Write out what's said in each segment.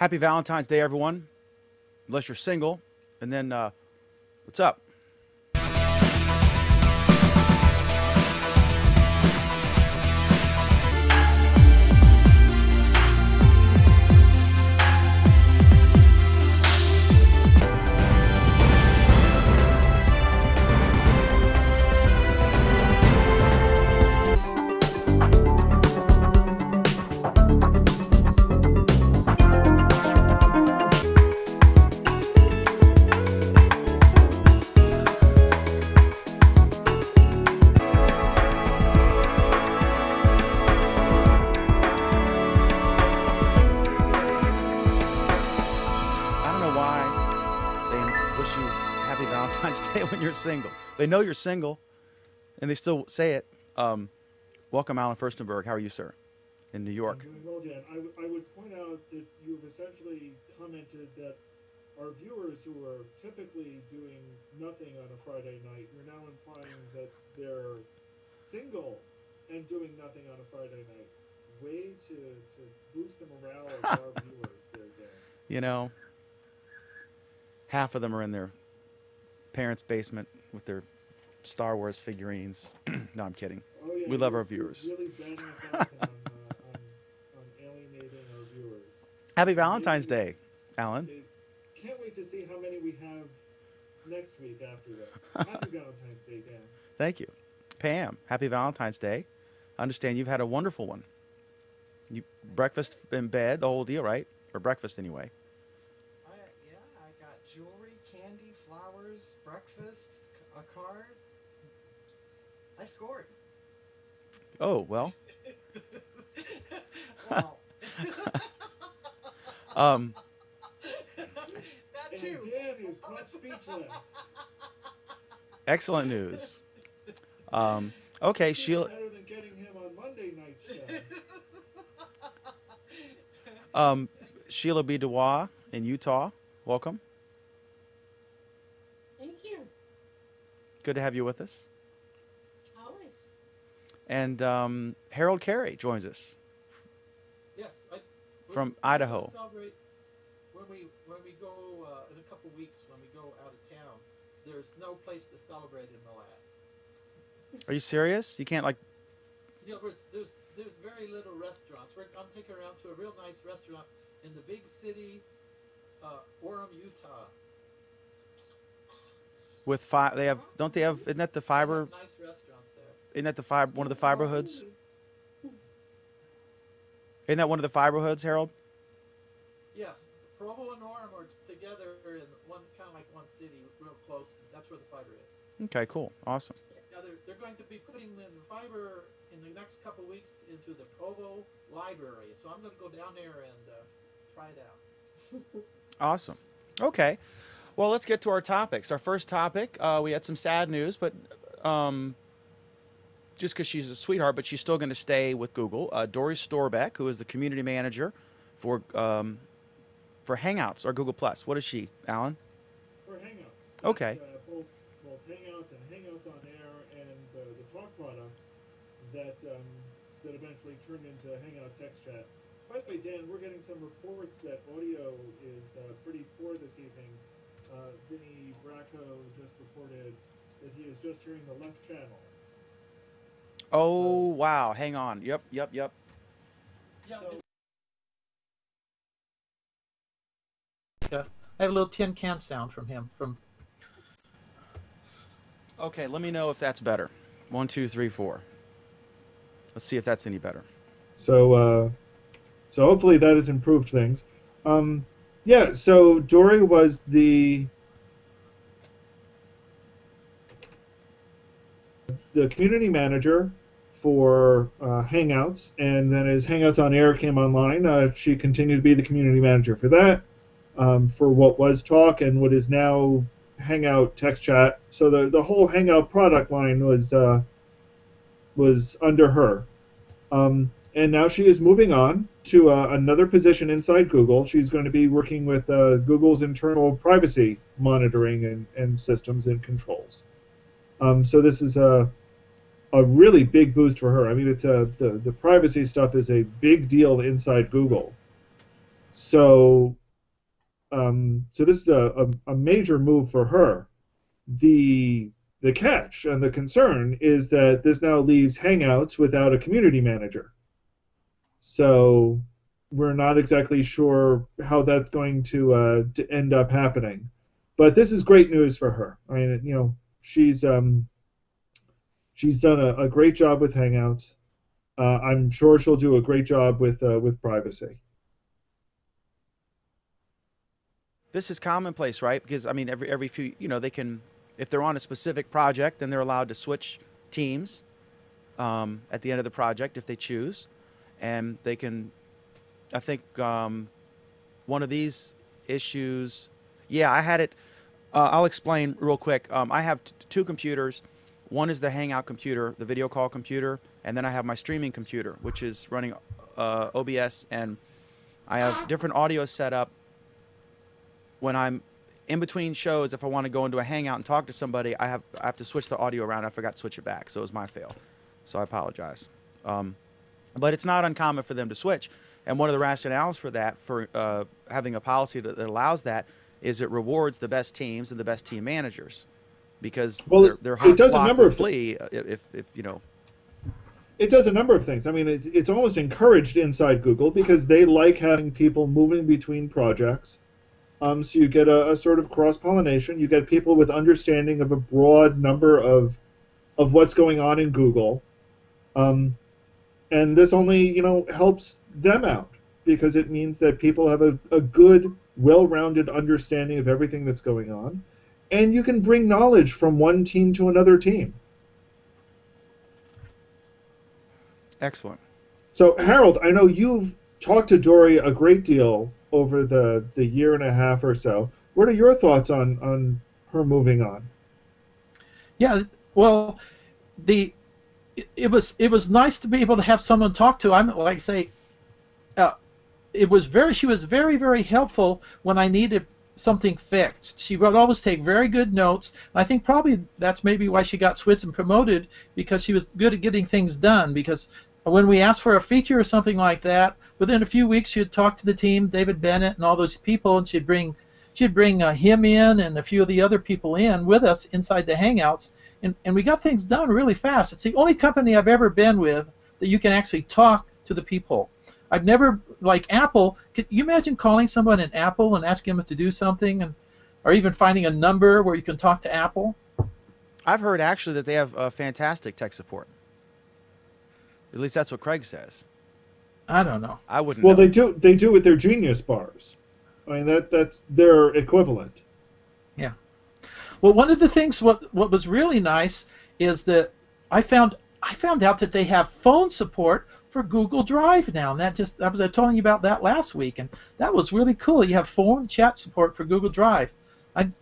Happy Valentine's Day, everyone. Unless you're single. And then, what's up? When you're single, they know you're single, and they still say it. Welcome, Alan Furstenberg. How are you, sir? In New York. I'm doing well, Dan. I would point out that you've essentially commented that our viewers who are typically doing nothing on a Friday night, you're now implying that they're single and doing nothing on a Friday night. Way to boost the morale of our viewers there, Dan. You know, half of them are in their parents' basement with their Star Wars figurines. No, I'm kidding. Oh, yeah, we love our viewers. Really banning on alienating our viewers. Happy Valentine's Day, Alan. Can't wait to see how many we have next week after this. Happy Valentine's Day, Dan. Thank you. Pam, happy Valentine's Day. I understand you've had a wonderful one. You breakfast in bed, the whole deal, right? Or breakfast anyway. Yeah, I got jewelry, candy, flowers, breakfast, a card. I scored. Oh, well. Wow. That too. And Dan is quite speechless. Excellent news. Okay, Sheila. Better than getting him on Monday night show. Sheila B. Dubois in Utah. Welcome. Thank you. Good to have you with us. Always. And Harold Carey joins us Yes, from Idaho. Celebrate when we go in a couple weeks when we go out of town. There's no place to celebrate in Moab. Are you serious? You can't, like... You know, there's very little restaurants. I'm taking her around to a real nice restaurant in the big city, Orem, Utah. With they have, don't they have, isn't that the fiber? Nice restaurants there. Isn't that the fiber, one of the fiber hoods? Isn't that one of the fiber hoods, Harold? Yes, Provo and Orem are together in one, kind of like one city, real close. That's where the fiber is. Okay, cool, awesome. Now they're going to be putting in fiber in the next couple weeks into the Provo library. So I'm going to go down there and try it out. Awesome. Okay. Well, let's get to our topics. Our first topic, we had some sad news, but just because she's a sweetheart, but she's still going to stay with Google. Dory Storbeck, who is the community manager for Hangouts or Google Plus. What is she, Alan? For Hangouts. Okay. Both Hangouts and Hangouts on Air and the talk product that eventually turned into Hangout Text Chat. By the way, Dan, we're getting some reports that audio is pretty poor this evening. Vinny Bracco just reported that he is just hearing the left channel. Oh, wow. Hang on. Yep. Yeah, So, I have a little tin can sound from him. Okay, let me know if that's better. 1, 2, 3, 4. Let's see if that's any better. So hopefully that has improved things. Yeah, so Dory was the community manager for Hangouts, and then as Hangouts on Air came online, she continued to be the community manager for that, for what was Talk and what is now Hangout Text Chat. So the whole Hangout product line was under her. And now she is moving on to another position inside Google. She's going to be working with Google's internal privacy monitoring and systems and controls. So this is a really big boost for her. I mean, it's the privacy stuff is a big deal inside Google. So, so this is a major move for her. The catch and the concern is that this now leaves Hangouts without a community manager. So we're not exactly sure how that's going to end up happening. But this is great news for her. I mean, you know, she's done a great job with Hangouts. I'm sure she'll do a great job with privacy. This is commonplace, right? Because I mean, every few, you know, they can, if they're on a specific project, then they're allowed to switch teams at the end of the project if they choose, and they can. I think one of these issues, yeah, I had it. I'll explain real quick. I have two computers. One is the Hangout computer, the video call computer, and then I have my streaming computer, which is running OBS, and I have different audio set up. When I'm in between shows, if I want to go into a Hangout and talk to somebody, I have to switch the audio around. I forgot to switch it back, so it was my fail. So I apologize. But it's not uncommon for them to switch. And one of the rationales for that, for having a policy that allows that, is it rewards the best teams and the best team managers, because they're hot flock would flee if you know. It does a number of things. I mean, it's almost encouraged inside Google because they like having people moving between projects. So you get a sort of cross-pollination. You get people with understanding of a broad number of what's going on in Google. And this only, you know, helps them out because it means that people have a good, well-rounded understanding of everything that's going on. And you can bring knowledge from one team to another team. Excellent. So, Harold, I know you've talked to Dory a great deal over the year and a half or so. What are your thoughts on her moving on? Yeah, well, it was nice to be able to have someone to talk to. I'm like I say, she was very, very helpful when I needed something fixed. She would always take very good notes. I think probably that's maybe why she got switched and promoted, because she was good at getting things done. Because when we asked for a feature or something like that, within a few weeks she'd talk to the team, David Bennett and all those people, and she'd bring him in and a few of the other people in with us inside the Hangouts, and we got things done really fast. It's the only company I've ever been with that you can actually talk to the people. I've never, like Apple, could you imagine calling someone in Apple and asking them to do something, or even finding a number where you can talk to Apple? I've heard actually that they have fantastic tech support. At least that's what Craig says. I don't know. I wouldn't. Well, know. they do with their Genius bars. I mean that's their equivalent. Yeah. Well, one of the things what was really nice is that I found out that they have phone support for Google Drive now, and I was telling you about that last week, and that was really cool. You have phone chat support for Google Drive,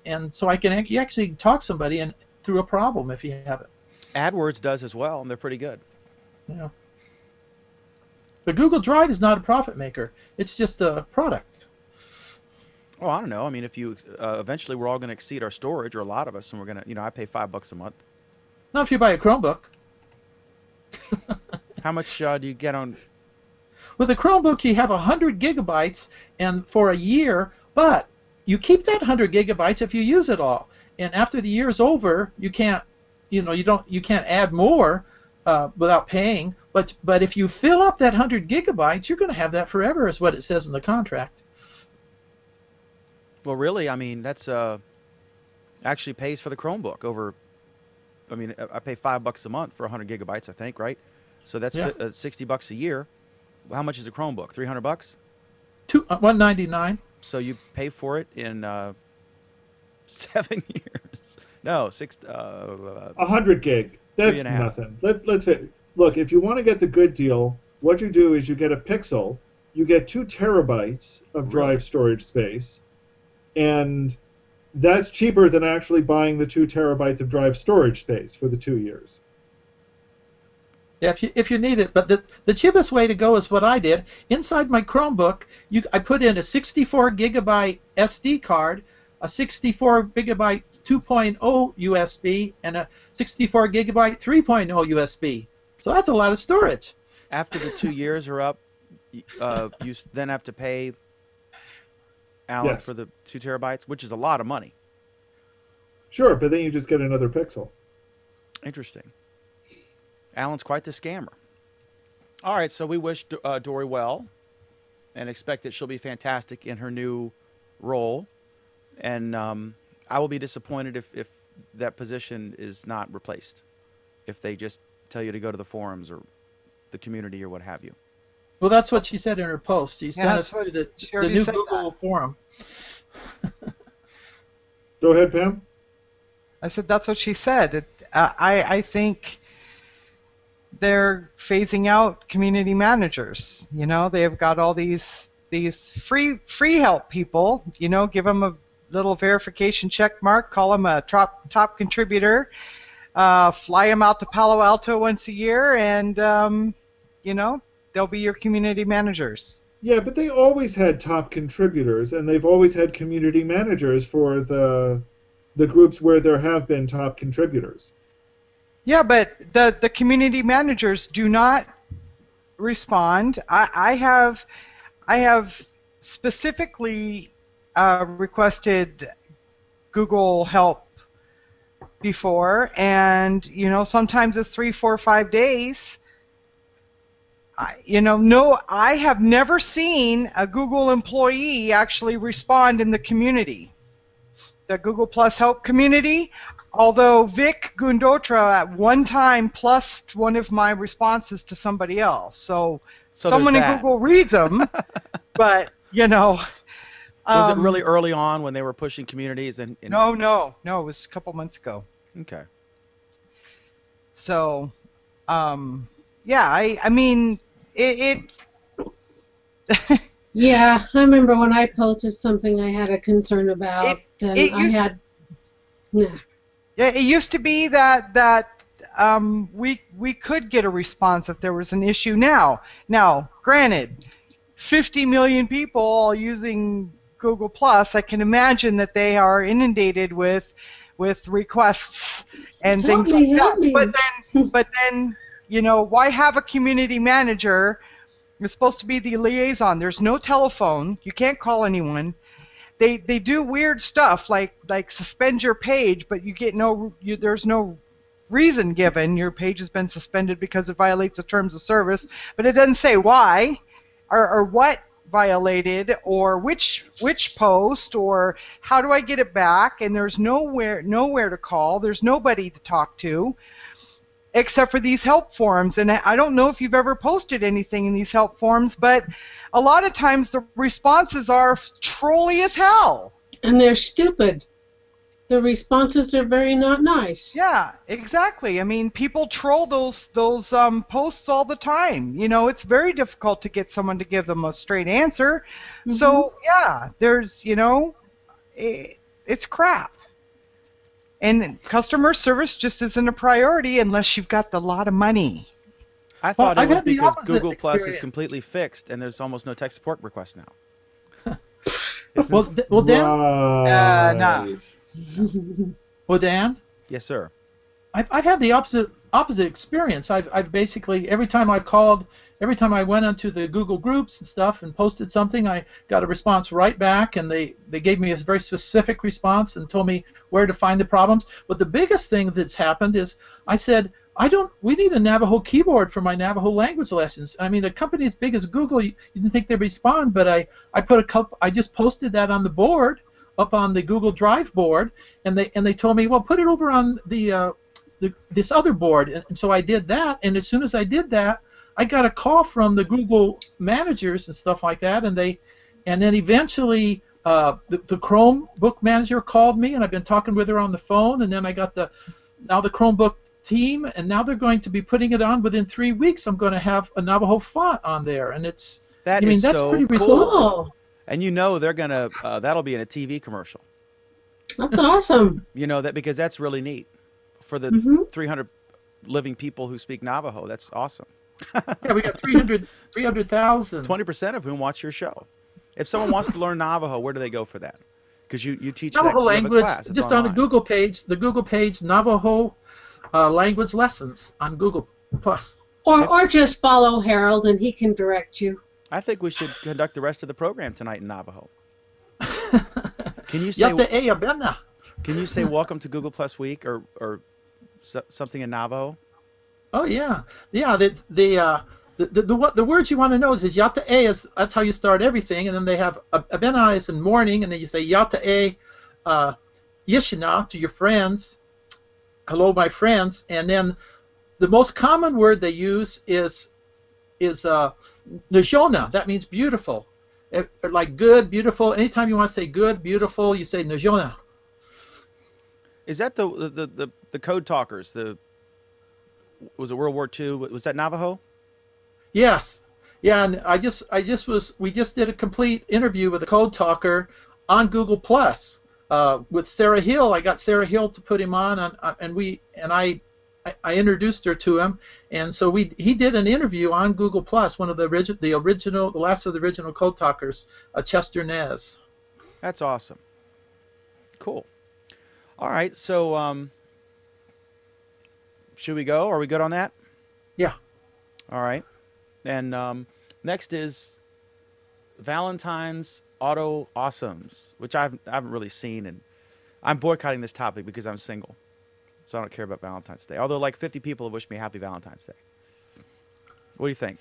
and so you actually talk somebody and through a problem if you have it. AdWords does as well, and they're pretty good. Yeah. But Google Drive is not a profit maker. It's just a product. Oh, I don't know. I mean, if you eventually we're all going to exceed our storage, or a lot of us, and we're going to, you know, I pay $5 a month. Not if you buy a Chromebook. How much do you get on? With a Chromebook, you have 100 gigabytes, and for a year, but you keep that 100 gigabytes if you use it all. And after the year's over, you can't, you can't add more without paying. But if you fill up that 100 gigabytes, you're going to have that forever, is what it says in the contract. Well, really, I mean, that's actually pays for the Chromebook over. I mean, I pay $5 a month for 100 gigabytes, I think, right? So that's $60 a year. Well, how much is a Chromebook? $300? $199. So you pay for it in 7 years? No, 100 gig. That's nothing. Let's look. If you want to get the good deal, what you do is you get a Pixel. You get 2 terabytes of drive storage space, and that's cheaper than actually buying the 2 terabytes of drive storage space for the 2 years. Yeah, if you need it. But the cheapest way to go is what I did. Inside my Chromebook, I put in a 64 gigabyte SD card, a 64 gigabyte 2.0 USB, and a 64 gigabyte 3.0 USB. So that's a lot of storage. After the 2 years are up, you then have to pay Alan, Yes. for the 2 terabytes, which is a lot of money. Sure, but then you just get another pixel. Interesting. Alan's quite the scammer. All right, so we wish Dory well and expect that she'll be fantastic in her new role. And I will be disappointed if that position is not replaced, if they just tell you to go to the forums or the community or what have you. Well, that's what she said in her post. She sent us that's to the she already new said Google forum. Go ahead, Pam. I said that's what she said. I think they're phasing out community managers. You know, they've got all these free help people. You know, give them a little verification check mark, call them a top contributor, fly them out to Palo Alto once a year, and you know, they'll be your community managers. Yeah, but they always had top contributors, and they've always had community managers for the groups where there have been top contributors. Yeah, but the community managers do not respond. I have specifically requested Google help before, and you know, sometimes it's 3, 4, 5 days. I have never seen a Google employee actually respond in the community, the Google Plus Help community. Although Vic Gundotra at one time plussed one of my responses to somebody else, so someone in Google reads them. But you know, was it really early on when they were pushing communities? No, it was a couple months ago. Okay. So, yeah, I mean, it Yeah, I remember when I posted something I had a concern about, Yeah. Yeah, it used to be that we could get a response if there was an issue. Now, granted, 50 million people all using Google Plus. I can imagine that they are inundated with requests and things like that. But then, you know, why have a community manager? It's supposed to be the liaison. There's no telephone. You can't call anyone. They do weird stuff like suspend your page, but you get there's no reason given. Your page has been suspended because it violates the terms of service, but it doesn't say why or what violated or which post or how do I get it back. And there's nowhere to call. There's nobody to talk to except for these help forums. And I don't know if you've ever posted anything in these help forums, but a lot of times the responses are trolly as hell. And they're stupid. The responses are very not nice. Yeah, exactly. I mean, people troll those posts all the time. You know, it's very difficult to get someone to give them a straight answer. Mm-hmm. So, yeah, there's, you know, it's crap. And customer service just isn't a priority unless you've got a lot of money. I thought it was because Google Plus is completely fixed and there's almost no tech support requests now. Well, Dan. No. Well, Dan. Yes, sir. I've had the opposite experience. I've basically every time I went onto the Google groups and stuff and posted something, I got a response right back, and they gave me a very specific response and told me where to find the problems. But the biggest thing that's happened is I said, we need a Navajo keyboard for my Navajo language lessons. I mean, a company as big as Google, you didn't think they'd respond, but I just posted that on the board, up on the Google Drive board, and they told me, well, put it over on this other board. And so I did that, and as soon as I did that, I got a call from the Google managers and stuff like that, and then eventually the Chromebook manager called me, and I've been talking with her on the phone, and then I got the Chromebook team, and now they're going to be putting it on within 3 weeks. I'm going to have a Navajo font on there, and that's so pretty cool. And you know they're gonna that'll be in a TV commercial. That's awesome. You know that because that's really neat for the 300 living people who speak Navajo. That's awesome. Yeah, we got 300,000. 20% of whom watch your show. If someone wants to learn Navajo, where do they go for that? Because you teach Navajo that language class. It's just online. on the Google page Navajo language lessons on Google Plus. Or just follow Harold and he can direct you. I think we should conduct the rest of the program tonight in Navajo. Can you say Can you say welcome to Google Plus Week or something in Navajo? Oh yeah, yeah. The words you want to know is Yata A is that's how you start everything, and then they have Abena is in morning, and then you say Yata A, Yishina to your friends, hello my friends, and then the most common word they use is Najona. That means beautiful, like good, beautiful. Anytime you want to say good, beautiful, you say Najona. Is that the code talkers? Was it World War II? Was that Navajo? Yes. Yeah, and we just did a complete interview with a code talker on Google Plus with Sarah Hill. I got Sarah Hill to put him on, and I introduced her to him, and so he did an interview on Google Plus. One of the last of the original code talkers, Chester Nez. That's awesome. Cool. All right, so should we go? Are we good on that? Yeah. All right. And next is Valentine's Auto Awesomes, which I haven't really seen, and I'm boycotting this topic because I'm single, so I don't care about Valentine's Day. Although like 50 people have wished me happy Valentine's Day. What do you think?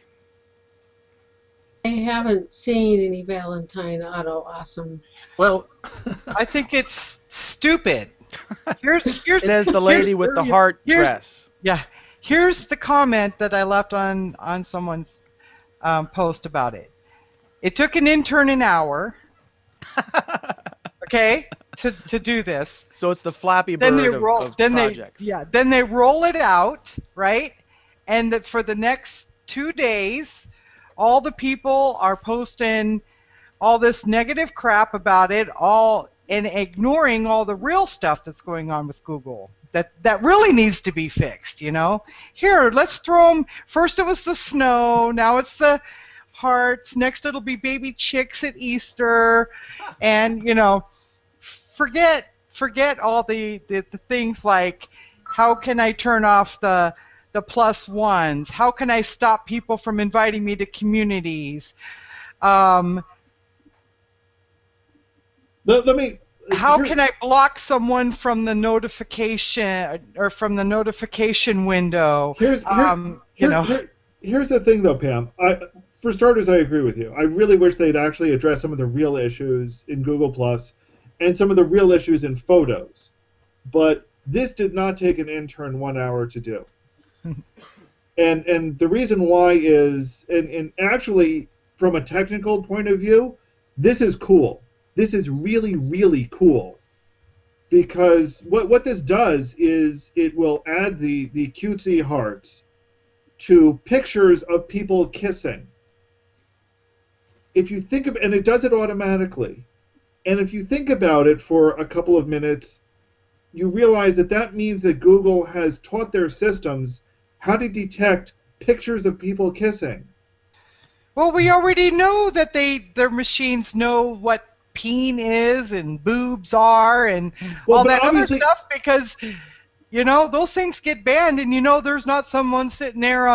I haven't seen any Valentine Auto Awesome. Well, I think it's stupid. Here's says the lady with the heart dress. Yeah. Here's the comment that I left on someone's post about it. It took an intern an hour, okay, to do this. So it's the Flappy Bird of projects. Then they roll it out, right? And for the next 2 days, all the people are posting all this negative crap about it, and ignoring all the real stuff that's going on with Google. That really needs to be fixed, you know? Here, let's throw them. First it was the snow, now it's the hearts, next it'll be baby chicks at Easter, and, you know, forget all the things like, how can I turn off the plus ones? How can I stop people from inviting me to communities? How can I block someone from the notification or from the notification window? Here's the thing, though, Pam. For starters, I agree with you. I really wish they'd actually address some of the real issues in Google Plus and some of the real issues in Photos. But this did not take an intern 1 hour to do. And the reason why is, and actually, from a technical point of view, this is cool. This is really, really cool, because what this does is it will add the cutesy hearts to pictures of people kissing. If you think of, and it does it automatically, and if you think about it for a couple of minutes, you realize that means that Google has taught their systems how to detect pictures of people kissing. Well, we already know that their machines know what peen is and boobs are and all that other stuff, because, you know, those things get banned, and, you know, there's not someone sitting there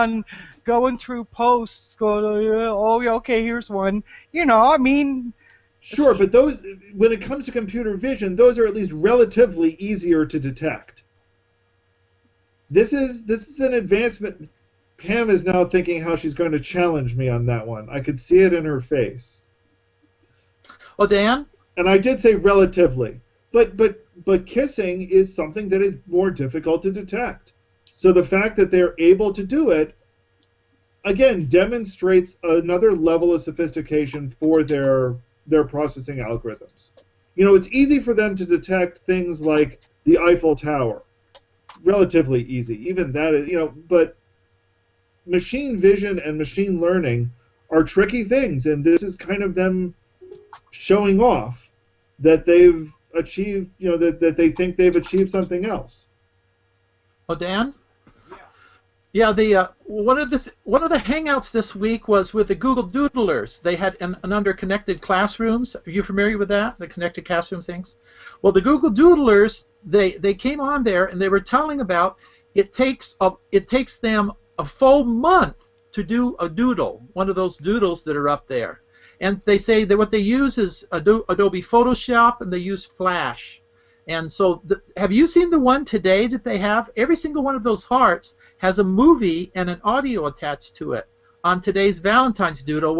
going through posts going, oh, yeah, okay, here's one. You know, I mean... Sure, but those, when it comes to computer vision, those are at least relatively easier to detect. This is an advancement. Pam is now thinking how she's going to challenge me on that one. I could see it in her face. Well, Dan? And I did say relatively. But kissing is something that is more difficult to detect. So the fact that they're able to do it, again, demonstrates another level of sophistication for their processing algorithms. You know, it's easy for them to detect things like the Eiffel Tower. Relatively easy. Even that is, you know, but machine vision and machine learning are tricky things, and this is kind of them showing off that they've achieved, you know, that they think they've achieved something else. Oh, Dan? Yeah. The one of the hangouts this week was with the Google Doodlers. They had an under connected classrooms. Are you familiar with that? The connected classroom things? Well, the Google Doodlers, they came on there and they were telling about it takes them a full month to do a doodle, one of those doodles that are up there. and they say that what they use is Adobe Photoshop, and they use Flash. And so, have you seen the one today that they have? Every single one of those hearts has a movie and an audio attached to it on today's Valentine's Doodle,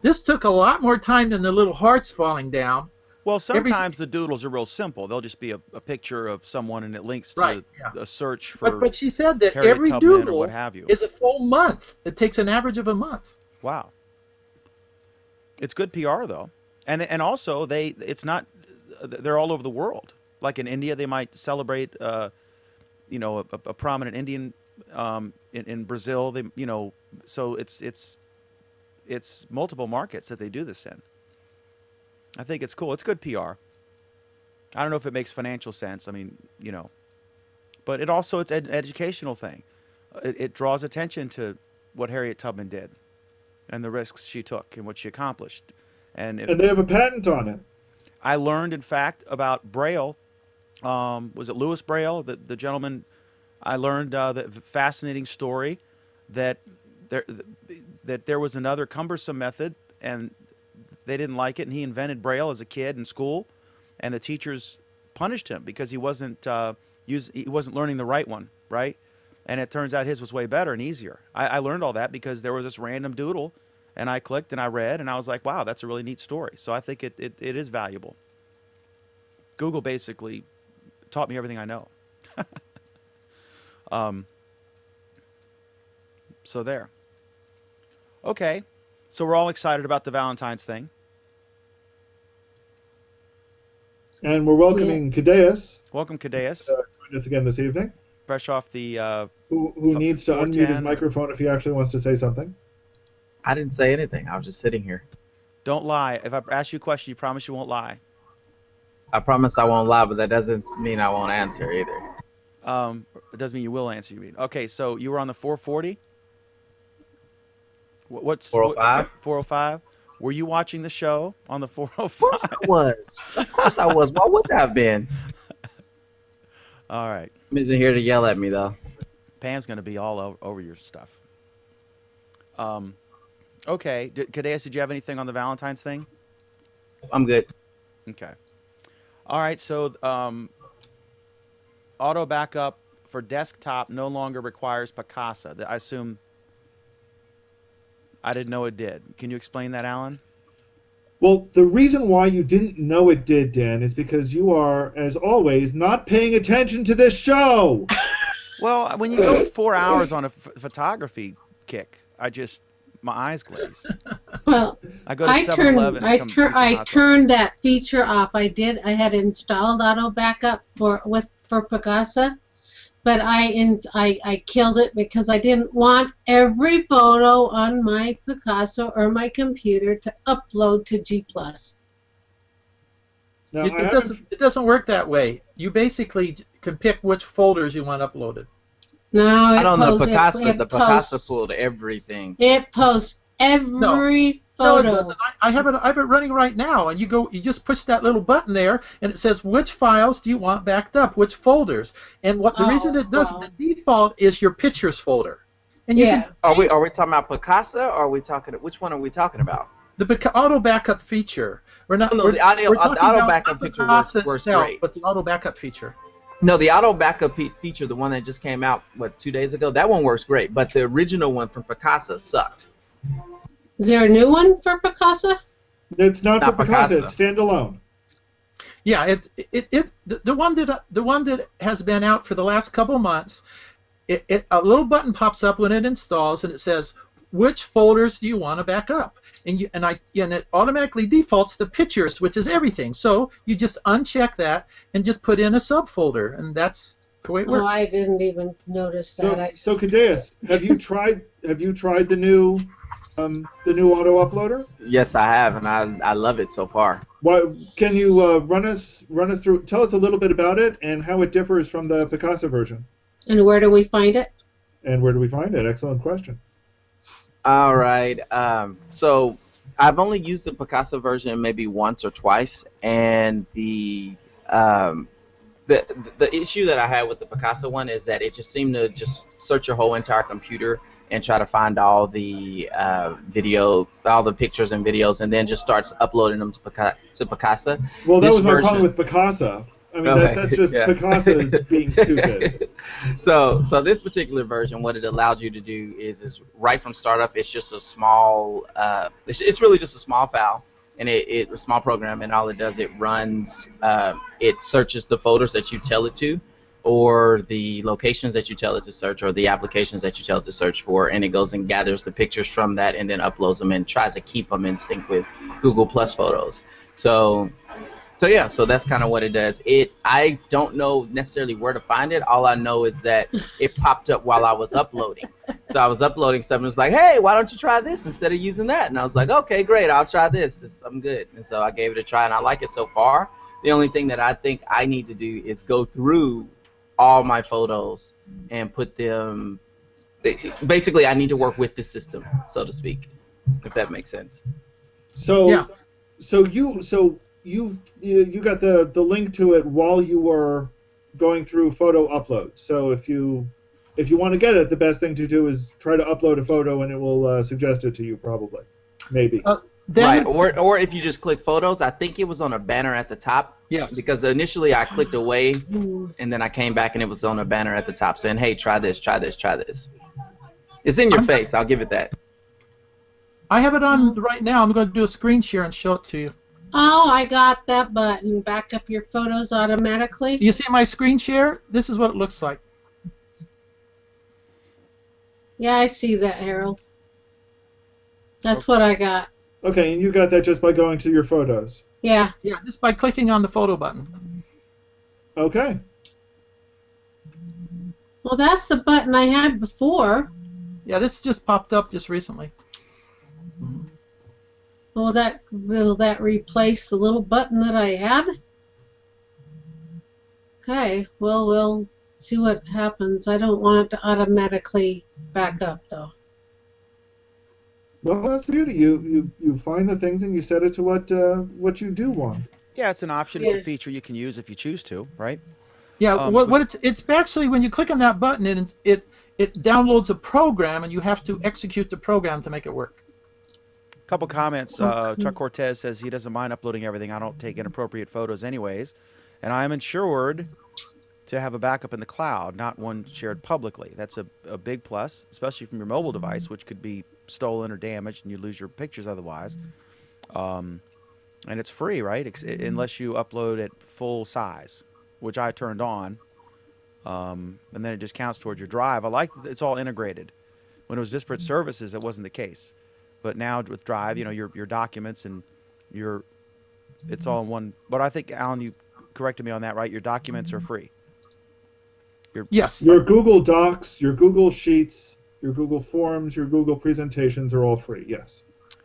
this took a lot more time than the little hearts falling down. Well, sometimes the doodles are real simple. They'll just be a picture of someone, and it links to a search for. But she said that Harriet every Tubman doodle or what have you. is a full month. It takes an average of a month. Wow. It's good PR though, and also it's not. They're all over the world. Like in India, they might celebrate, a prominent Indian. In Brazil, so it's multiple markets that they do this in. I think it's cool. It's good PR. I don't know if it makes financial sense. I mean, but it's an educational thing. It draws attention to what Harriet Tubman did, and the risks she took, and what she accomplished. And they have a patent on it. I learned, in fact, about Braille. Was it Louis Braille, the gentleman? I learned the fascinating story that there was another cumbersome method, and they didn't like it, and he invented Braille as a kid in school, and the teachers punished him because he wasn't learning the right one, right? And it turns out his was way better and easier. I learned all that because there was this random doodle, and I clicked and I read, and I was like, wow, that's a really neat story. So I think it is valuable. Google basically taught me everything I know. So there. Okay, so we're all excited about the Valentine's thing. And we're welcoming Cadeus. Welcome, Cadeus. Join us again this evening. Fresh off the... who needs to unmute his microphone if he actually wants to say something. I didn't say anything. I was just sitting here. Don't lie. If I ask you a question, you promise you won't lie. I promise I won't lie, but that doesn't mean I won't answer either. It doesn't mean you will answer. You mean okay? So you were on the 440. What's 405? 405. Were you watching the show on the 405? Of course I was. Of course I was. Why would that have been? All right. Pam isn't here to yell at me though. Pam's gonna be all over your stuff. Okay. Cadeus, did you have anything on the Valentine's thing? I'm good. Okay. All right. So auto backup for desktop no longer requires Picasa. I assume. I didn't know it did. Can you explain that, Alan? Well, the reason why you didn't know it did, Dan, is because you are, as always, not paying attention to this show. Well, when you go 4 hours on a photography kick, my eyes glaze. Well, I go to 7-Eleven. I turned that feature off. I had installed auto backup for Picasa, but I killed it because I didn't want every photo on my Picasa or my computer to upload to G+. Now, It doesn't work that way. You basically can pick which folders you want uploaded. No, I don't know. The Picasa pulled everything. It posts every No, it photo. doesn't. I have it running right now, and you just push that little button there, and it says which files do you want backed up, which folders. And the reason it does the default is your pictures folder. And you can, Are we talking about Picasa, or are we talking? Which one are we talking about? the auto backup feature. We're not. No, the auto backup feature works great. But the auto backup feature. No, the auto backup feature, the one that just came out 2 days ago, that one works great. But the original one from Picasa sucked. Is there a new one for Picasa? It's not for Picasa. It's standalone. Yeah, the one that has been out for the last couple months. A little button pops up when it installs, and it says which folders do you want to back up, and it automatically defaults to pictures, which is everything. So you just uncheck that and just put in a subfolder, and that's the way it works. Oh, I didn't even notice that. So Cadeus, have you tried the new auto uploader? Yes, I have, and I love it so far. Can you run us through? Tell us a little bit about it and how it differs from the Picasa version. And where do we find it? Excellent question. All right. So I've only used the Picasa version maybe once or twice, and the issue that I had with the Picasa one is that it just seemed to just search your whole entire computer and try to find all the all the pictures and videos, and then just starts uploading them to Picasa. Well, that This was my problem version- with Picasa. I mean, Okay, that's just yeah. Picasa being stupid. So this particular version, what it allowed you to do is right from startup, it's just a small, it's really just a small file, and a small program, and all it does, it runs, it searches the folders that you tell it to, or the locations that you tell it to search, or the applications that you tell it to search for, and it goes and gathers the pictures from that, and then uploads them and tries to keep them in sync with Google Plus Photos. So yeah, so that's kind of what it does. I don't know necessarily where to find it. All I know is that it popped up while I was uploading. So I was uploading stuff, and it was like, hey, why don't you try this instead of using that? And I was like, okay, great, I'll try this. I'm good. And so I gave it a try, and I like it so far. The only thing that I think I need to do is go through all my photos and put them. Basically, I need to work with the system, so to speak, if that makes sense. So, Yeah. so you got the link to it while you were going through photo uploads. So if you want to get it, the best thing to do is try to upload a photo, and it will suggest it to you, probably, maybe. Then, Right, or if you just click photos, I think it was on a banner at the top. Yes. Because initially I clicked away, and then I came back and it was on a banner at the top saying, hey, try this, try this, try this. It's in your face, I'll give it that. I have it on right now. I'm going to do a screen share and show it to you. Oh, I got that button. Back up your photos automatically. You see my screen share? This is what it looks like. Yeah, I see that, Harold. That's what I got. Okay, and you got that just by going to your photos. Yeah. Yeah, just by clicking on the photo button. Okay. Well, that's the button I had before. Yeah, this just popped up just recently. Will that replace the little button that I had? Okay, well, we'll see what happens. I don't want it to automatically back up, though. Well, that's the beauty. You find the things and you set it to what you do want. Yeah, it's an option. It's Yeah. a feature you can use if you choose to, right? Yeah, it's actually when you click on that button, it downloads a program, and you have to execute the program to make it work. Couple comments. Chuck Cortez says he doesn't mind uploading everything. I don't take inappropriate photos anyways, and I am insured to have a backup in the cloud, not one shared publicly. That's a big plus, especially from your mobile device, which could be stolen or damaged, and you lose your pictures otherwise. And it's free, right? Unless you upload at full size, which I turned on, and then it just counts towards your drive. I like that it's all integrated. When it was disparate services, it wasn't the case. But now with Drive, your documents and it's all in one. But I think, Alan, you corrected me on that, right? Your documents are free. Yes. Your Google Docs, your Google Sheets, your Google Forms, your Google Presentations are all free, yes.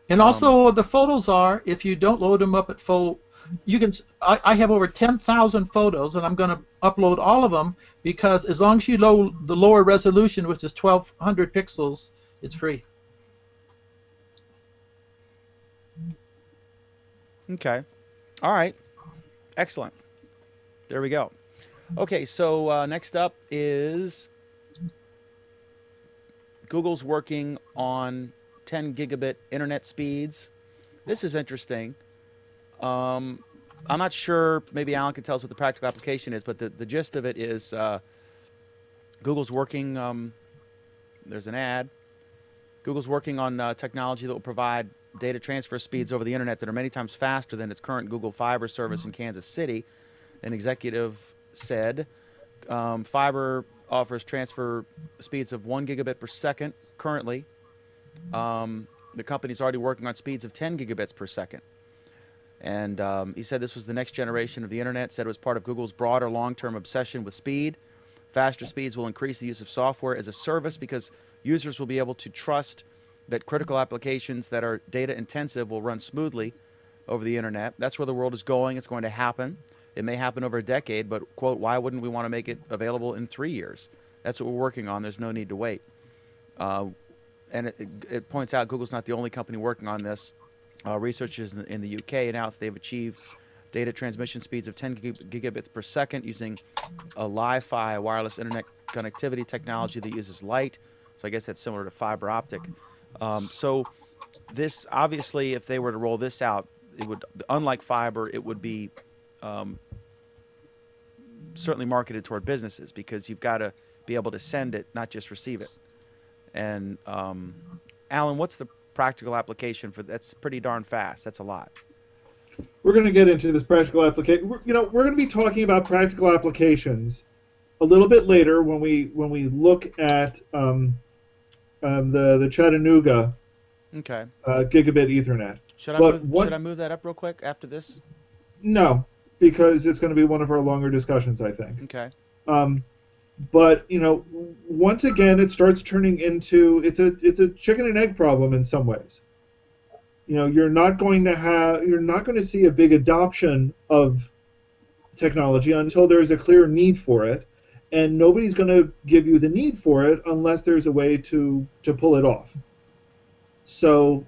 And also the photos are, if you don't load them up at full, you can. I have over 10,000 photos, and I'm going to upload all of them because as long as you load the lower resolution, which is 1,200 pixels, it's free. Okay. All right. Excellent. There we go. Okay, so next up is Google's working on 10 gigabit internet speeds. This is interesting. I'm not sure, maybe Alan can tell us what the practical application is, but the gist of it is Google's working, there's an ad, Google's working on technology that will provide data transfer speeds over the internet that are many times faster than its current Google Fiber service in Kansas City. An executive said Fiber offers transfer speeds of 1 gigabit per second currently. The company's already working on speeds of 10 gigabits per second. And he said this was the next generation of the internet, said it was part of Google's broader long-term obsession with speed. Faster speeds will increase the use of software as a service because users will be able to trust that critical applications that are data intensive will run smoothly over the internet. That's where the world is going. It's going to happen. It may happen over a decade, but, quote, why wouldn't we want to make it available in 3 years? That's what we're working on. There's no need to wait. And it points out Google's not the only company working on this. Researchers in the UK announced they've achieved data transmission speeds of 10 gigabits per second using a Li-Fi wireless internet connectivity technology that uses light, So I guess that's similar to fiber optic. So this, obviously, if they were to roll this out, it would, unlike fiber, it would be certainly marketed toward businesses, because you've got to be able to send it, not just receive it. And Alan, what's the practical application for that's pretty darn fast? That's a lot. We're going to get into this practical application. We're going to be talking about practical applications a little bit later when we look at the Chattanooga gigabit Ethernet. Should I move that up real quick after this? No, because it's going to be one of our longer discussions, I think. Okay. But once again, it starts turning into it's a chicken and egg problem in some ways. You're not going to see a big adoption of technology until there's a clear need for it, and nobody's going to give you the need for it unless there's a way to pull it off. So,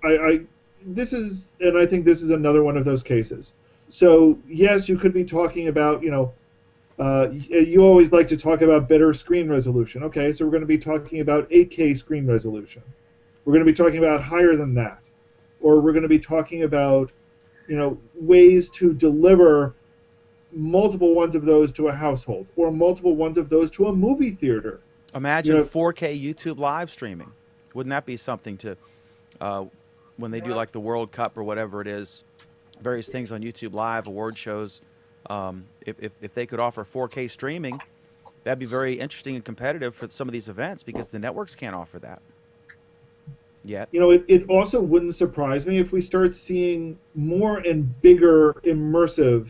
I think this is another one of those cases. So yes, you could be talking about you always like to talk about better screen resolution. Okay, so we're going to be talking about 8K screen resolution. We're going to be talking about higher than that. Or we're going to be talking about, ways to deliver multiple ones of those to a household, or multiple ones of those to a movie theater. Imagine 4K YouTube live streaming. Wouldn't that be something to, when they do like the World Cup or whatever it is, various things on YouTube Live, award shows, if they could offer 4K streaming, that'd be very interesting and competitive for some of these events, because the networks can't offer that yet. It also wouldn't surprise me if we start seeing more and bigger immersive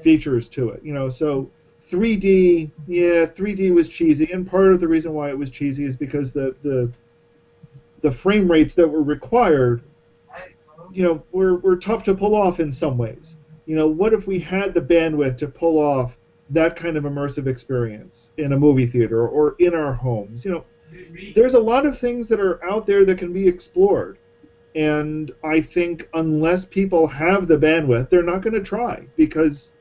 features to it. So 3D, 3D was cheesy, and part of the reason why it was cheesy is because the frame rates that were required, were tough to pull off in some ways. What if we had the bandwidth to pull off that kind of immersive experience in a movie theater or in our homes? There's a lot of things that are out there that can be explored. And I think unless people have the bandwidth, they're not going to try, because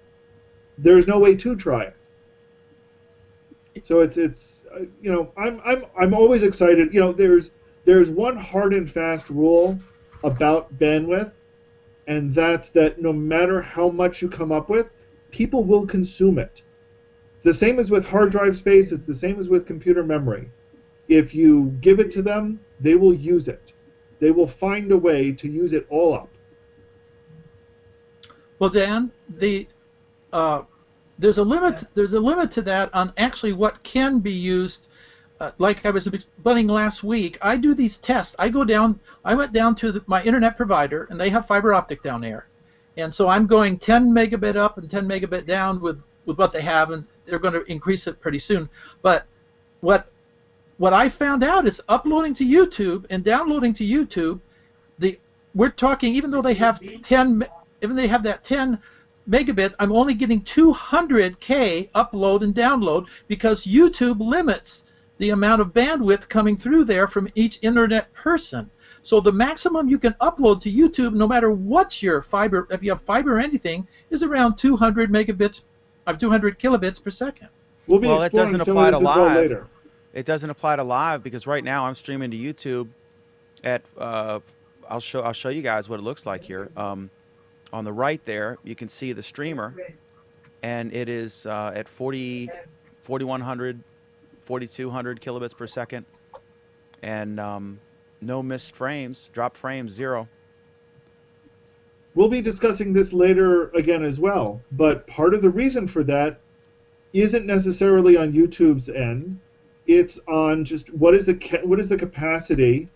there's no way to try it. So I'm always excited. There's one hard and fast rule about bandwidth, and that's that no matter how much you come up with, people will consume it. It's the same as with hard drive space. It's the same as with computer memory. If you give it to them, they will use it. They will find a way to use it all up. Well, Dan, there's a limit. There's a limit to that on actually what can be used. Like I was explaining last week, I do these tests. I went down to my internet provider, and they have fiber optic down there, and so I'm going 10 megabit up and 10 megabit down with what they have, and they're going to increase it pretty soon. But what I found out is uploading to YouTube and downloading to YouTube, we're talking, even though they have that 10 megabit, I'm only getting 200K upload and download, because YouTube limits the amount of bandwidth coming through there from each internet person. So the maximum you can upload to YouTube, no matter what's your fiber, if you have fiber or anything, is around 200 kilobits per second. Well, it doesn't apply to live. Later. It doesn't apply to live, because right now I'm streaming to YouTube at I'll show you guys what it looks like here. On the right there, you can see the streamer, and it is at 4100, 4200 kilobits per second, and no missed frames, dropped frames, 0. We'll be discussing this later again as well, but part of the reason for that isn't necessarily on YouTube's end. It's on just what is the capacity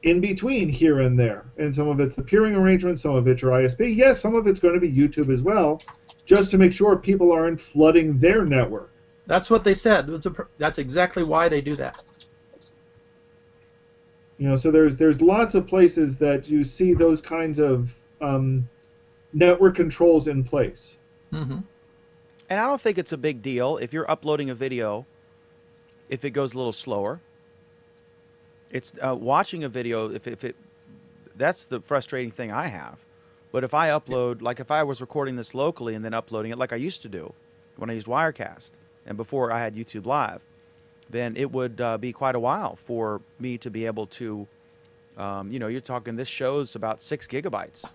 in between here and there, and some of it's the peering arrangement, some of it's your ISP. Yes, some of it's going to be YouTube as well, just to make sure people aren't flooding their network. That's what they said. That's exactly why they do that. So there's lots of places that you see those kinds of network controls in place. Mm-hmm. And I don't think it's a big deal if you're uploading a video, if it goes a little slower. It's watching a video, if it that's the frustrating thing I have. But if I upload, like if I was recording this locally and then uploading it like I used to do when I used Wirecast and before I had YouTube Live, then it would be quite a while for me to be able to, you're talking, this show's about 6 gigabytes.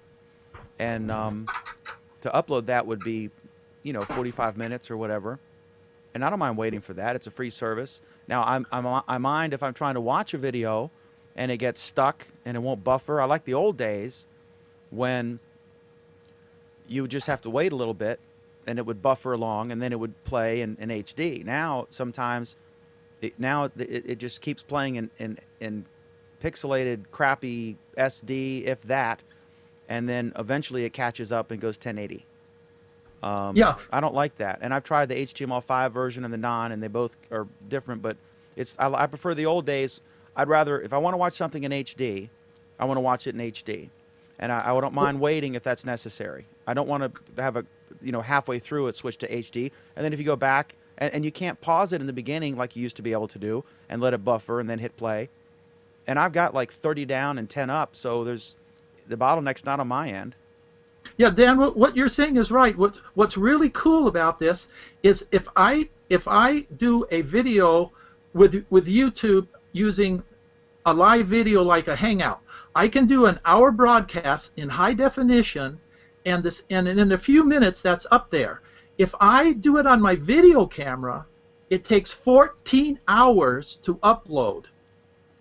And to upload that would be, 45 minutes or whatever. And I don't mind waiting for that. It's a free service. Now, I mind if I'm trying to watch a video and it gets stuck and it won't buffer. I like the old days when you just have to wait a little bit and it would buffer along and then it would play in HD. Now, sometimes, it just keeps playing in pixelated, crappy SD, if that, and then eventually it catches up and goes 1080. Yeah. I don't like that. And I've tried the HTML5 version and the non, and they both are different, but I prefer the old days. I'd rather, if I want to watch something in HD, I want to watch it in HD. And I don't mind waiting if that's necessary. I don't want to have halfway through it switch to HD. And then if you go back, and you can't pause it in the beginning like you used to be able to do and let it buffer and then hit play. And I've got like 30 down and 10 up, so the bottleneck's not on my end. Yeah, Dan, what you're saying is right. What's really cool about this is if I do a video with YouTube using a live video like a Hangout, I can do an hour broadcast in high definition, and in a few minutes that's up there. If I do it on my video camera, it takes 14 hours to upload.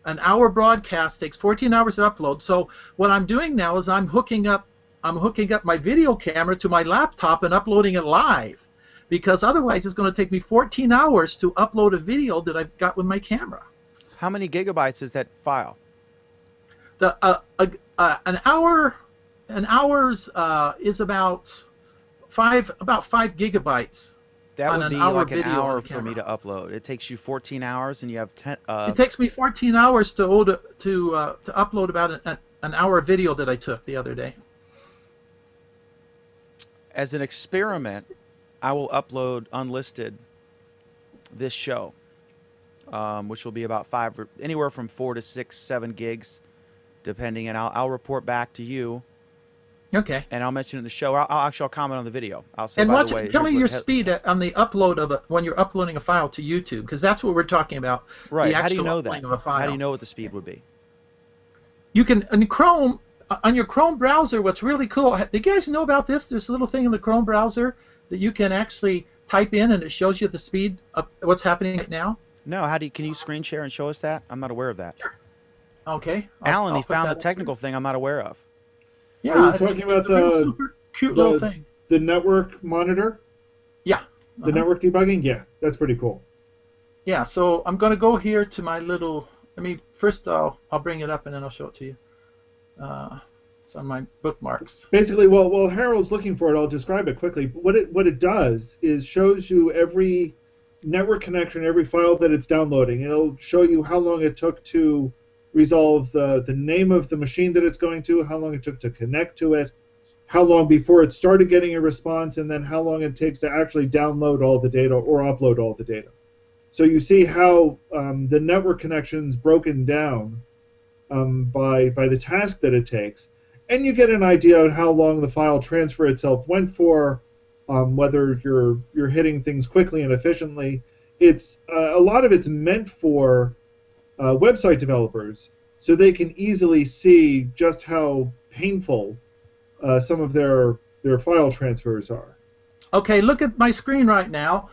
An hour broadcast takes 14 hours to upload. So what I'm doing now is I'm hooking up my video camera to my laptop and uploading it live, because otherwise it's going to take me 14 hours to upload a video that I've got with my camera. How many gigabytes is that file? An hour's is about 5 gigabytes. That would be like an hour for camera. me to upload. It takes you 14 hours, and you have 10. It takes me 14 hours to upload about an hour video that I took the other day. As an experiment, I will upload unlisted this show, which will be about anywhere from 4 to 6, 7 gigs, depending. And I'll report back to you. Okay. And I'll mention it in the show. I'll comment on the video. I'll say, and by the way, tell me your speed on the upload of when you're uploading a file to YouTube, because that's what we're talking about. Right. The How do you know that? uploading of a file. How do you know what the speed would be? You can in Chrome. On your Chrome browser, what's really cool, do you guys know about this? There's a little thing in the Chrome browser that you can actually type in and it shows you the speed of what's happening right now. No, can you screen share and show us that? I'm not aware of that. Sure. Okay. Alan, he found the technical thing I'm not aware of. Yeah, are you talking about it's a real super cute little thing. The network monitor? Yeah. The network debugging? Yeah, that's pretty cool. Yeah, so I'm going to go here to my little, first I'll bring it up and then I'll show it to you. It's on my bookmarks. Basically, while Harold's looking for it, I'll describe it quickly. What it does is shows you every network connection, every file that it's downloading. It'll show you how long it took to resolve the name of the machine that it's going to, how long it took to connect to it, how long before it started getting a response, and then how long it takes to actually download all the data or upload all the data. So you see how the network connection's broken down by the task that it takes, and you get an idea of how long the file transfer itself went for, whether you're hitting things quickly and efficiently. It's a lot of it's meant for website developers, so they can easily see just how painful some of their file transfers are. Okay, look at my screen right now.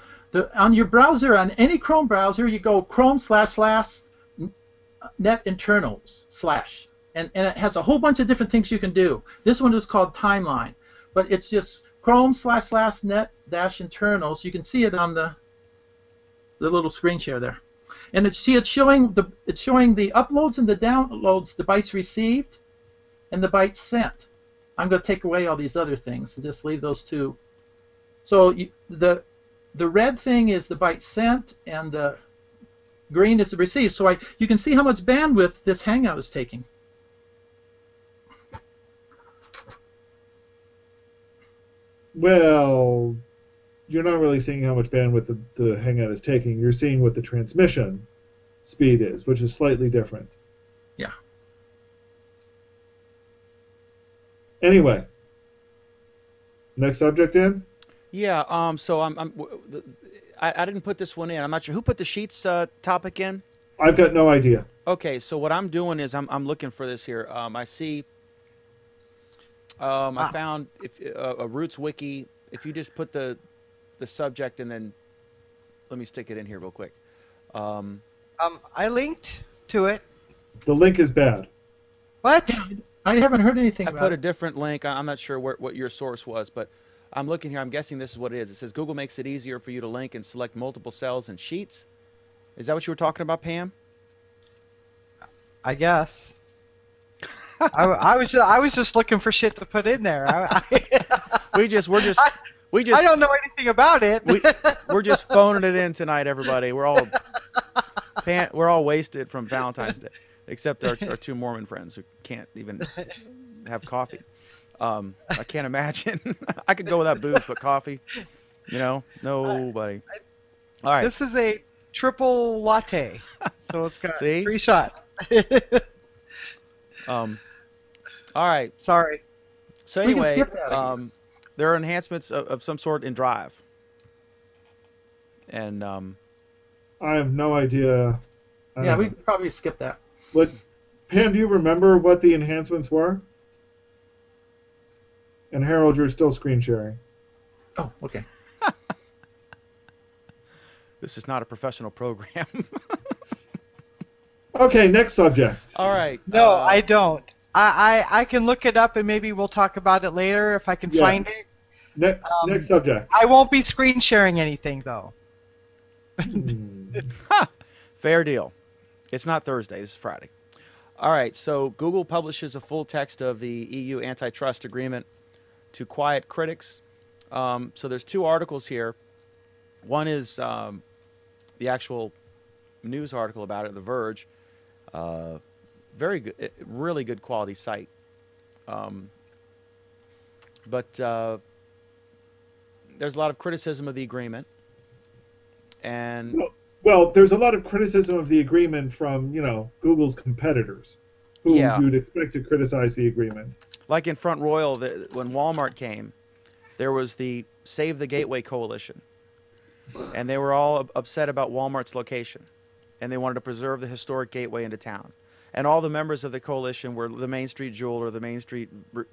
On your browser, on any Chrome browser, you go Chrome//net internals / and it has a whole bunch of different things you can do. This one is called Timeline, but it's just Chrome//net -internals. You can see it on the little screen share there, and it's showing the uploads and the downloads, the bytes received, and the bytes sent. I'm going to take away all these other things and just leave those two. So the red thing is the bytes sent, and the green is the received. So you can see how much bandwidth this Hangout is taking. Well, you're not really seeing how much bandwidth the Hangout is taking. You're seeing what the transmission speed is, which is slightly different. Yeah. Anyway, next subject in? Yeah. So I didn't put this one in. I'm not sure who put the Sheets topic in. I've got no idea. Okay, so what I'm doing is I'm looking for this here. I see. I found a Roots wiki. If you just put the subject and then let me stick it in here real quick. I linked to it. The link is bad. What? I haven't heard anything I about put a it. different link. I'm not sure what your source was, but I'm looking here. I'm guessing this is what it is. It says Google makes it easier for you to link and select multiple cells in Sheets. Is that what you were talking about, Pam? I guess. I was just looking for shit to put in there. We're just I don't know anything about it. we're just phoning it in tonight, everybody. We're all wasted from Valentine's Day, except our two Mormon friends who can't even have coffee. I can't imagine. I could go without booze, but coffee, nobody. All right. This is a triple latte, so it's got See? 3 shots. All right. Sorry. So We can anyway, skip that, I guess. there are enhancements of some sort in Drive, and I have no idea. I Yeah, don't we know. could probably skip that. What, Pam, do you remember what the enhancements were? And Harold, you're still screen sharing. Oh, okay. this is not a professional program. Okay, next subject. All right. No, I don't. I can look it up and maybe we'll talk about it later if I can Yeah. find it. Next subject. I won't be screen sharing anything though. Fair deal. It's not Thursday. This is Friday. All right. So Google publishes a full text of the EU antitrust agreement to quiet critics. So there's 2 articles here. One is the actual news article about it, The Verge. Very good, really good quality site. But there's a lot of criticism of the agreement. And Well, there's a lot of criticism of the agreement from, Google's competitors, who Yeah. you'd expect to criticize the agreement. like in Front Royal, when Walmart came, there was the Save the Gateway Coalition. And they were all upset about Walmart's location. And they wanted to preserve the historic gateway into town. And all the members of the coalition were the Main Street Jeweler, the Main Street,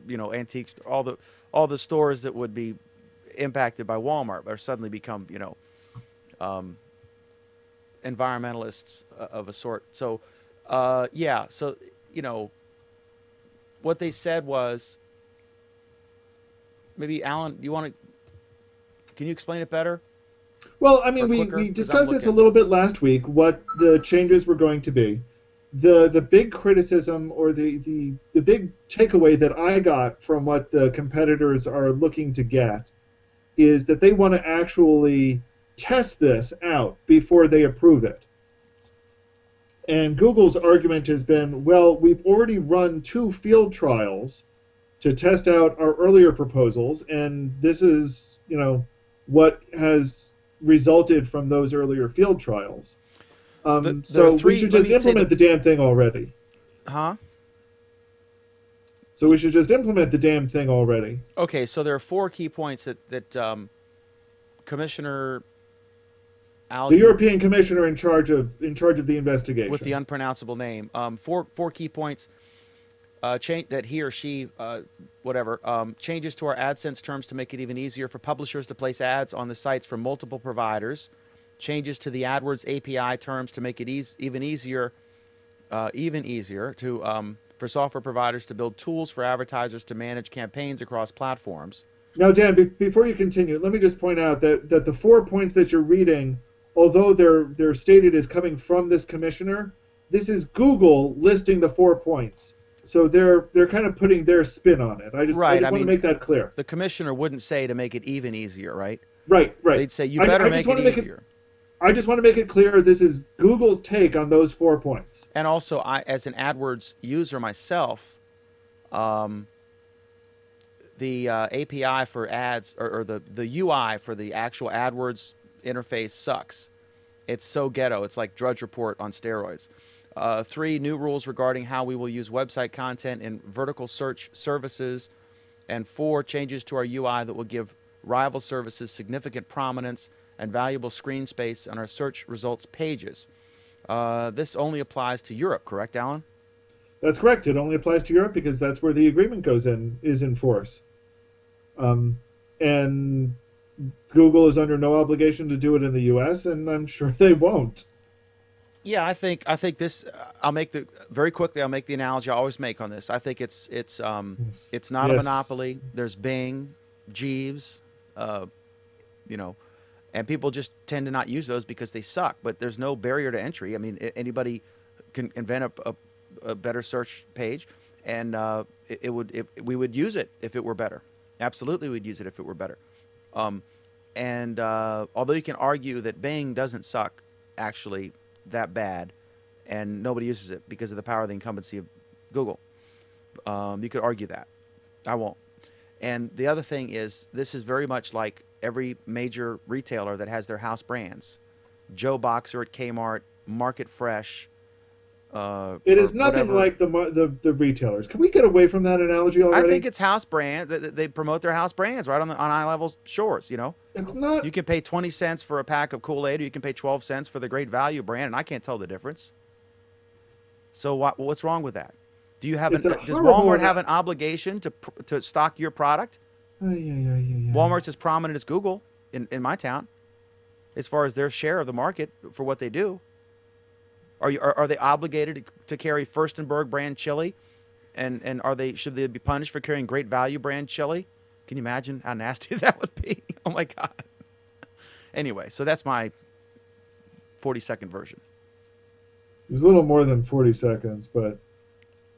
antiques, all the stores that would be impacted by Walmart or suddenly become, environmentalists of a sort. So, what they said was, maybe Alan, can you explain it better? Well, I mean, Or quicker, we 'cause discussed I'm this a looking. little bit last week, what the changes were going to be. The big criticism or the big takeaway that I got from what the competitors are looking to get is that they want to actually test this out before they approve it. And Google's argument has been, well, we've already run 2 field trials to test out our earlier proposals, and this is, what has resulted from those earlier field trials. So we should just implement the damn thing already. Huh? So we should just implement the damn thing already. Okay, so there are 4 key points that Commissioner Al, The European Commissioner in charge of the investigation. with the unpronounceable name, 4 key points that he or she, changes to our AdSense terms to make it even easier for publishers to place ads on the sites from multiple providers. Changes to the AdWords API terms to make it even easier for software providers to build tools for advertisers to manage campaigns across platforms. Now, Dan, before you continue, let me just point out that the 4 points that you're reading, although they're stated as coming from this commissioner, this is Google listing the 4 points. So they're kind of putting their spin on it. I just want to make that clear. The commissioner wouldn't say to make it even easier, right? Right. They'd say you better make it easier. I just want to make it clear this is Google's take on those 4 points. And also, I, as an AdWords user myself, the API for ads or the UI for the actual AdWords interface sucks. It's so ghetto. It's like Drudge Report on steroids. 3 new rules regarding how we will use website content in vertical search services. And 4 changes to our UI that will give rival services significant prominence and valuable screen space on our search results pages. This only applies to Europe, correct, Alan? That's correct. It only applies to Europe because that's where the agreement is in force. And Google is under no obligation to do it in the U.S., and I'm sure they won't. Yeah, I think this. I'll make the analogy I always make on this. I think it's not a monopoly. There's Bing, Jeeves, and people just tend to not use those because they suck. But there's no barrier to entry. I mean, anybody can invent a better search page, and we would use it if it were better. Absolutely, we'd use it if it were better. Although you can argue that Bing doesn't suck actually that bad, and nobody uses it because of the power of the incumbency of Google. You could argue that. I won't. And the other thing is, this is very much like every major retailer that has their house brands. Joe Boxer at Kmart, Market Fresh. It is nothing like the retailers. Can we get away from that analogy already? I think it's house brand. They promote their house brands right on eye-level shores. It's not. You can pay 20 cents for a pack of Kool-Aid, or you can pay 12 cents for the Great Value brand, and I can't tell the difference. So what's wrong with that? Does Walmart have an obligation to stock your product? Walmart's as prominent as Google in my town, as far as their share of the market for what they do. Are they obligated to carry Furstenberg brand chili, and should they be punished for carrying Great Value brand chili? Can you imagine how nasty that would be? Oh my God. Anyway, so that's my 40-second version. It was a little more than 40 seconds, but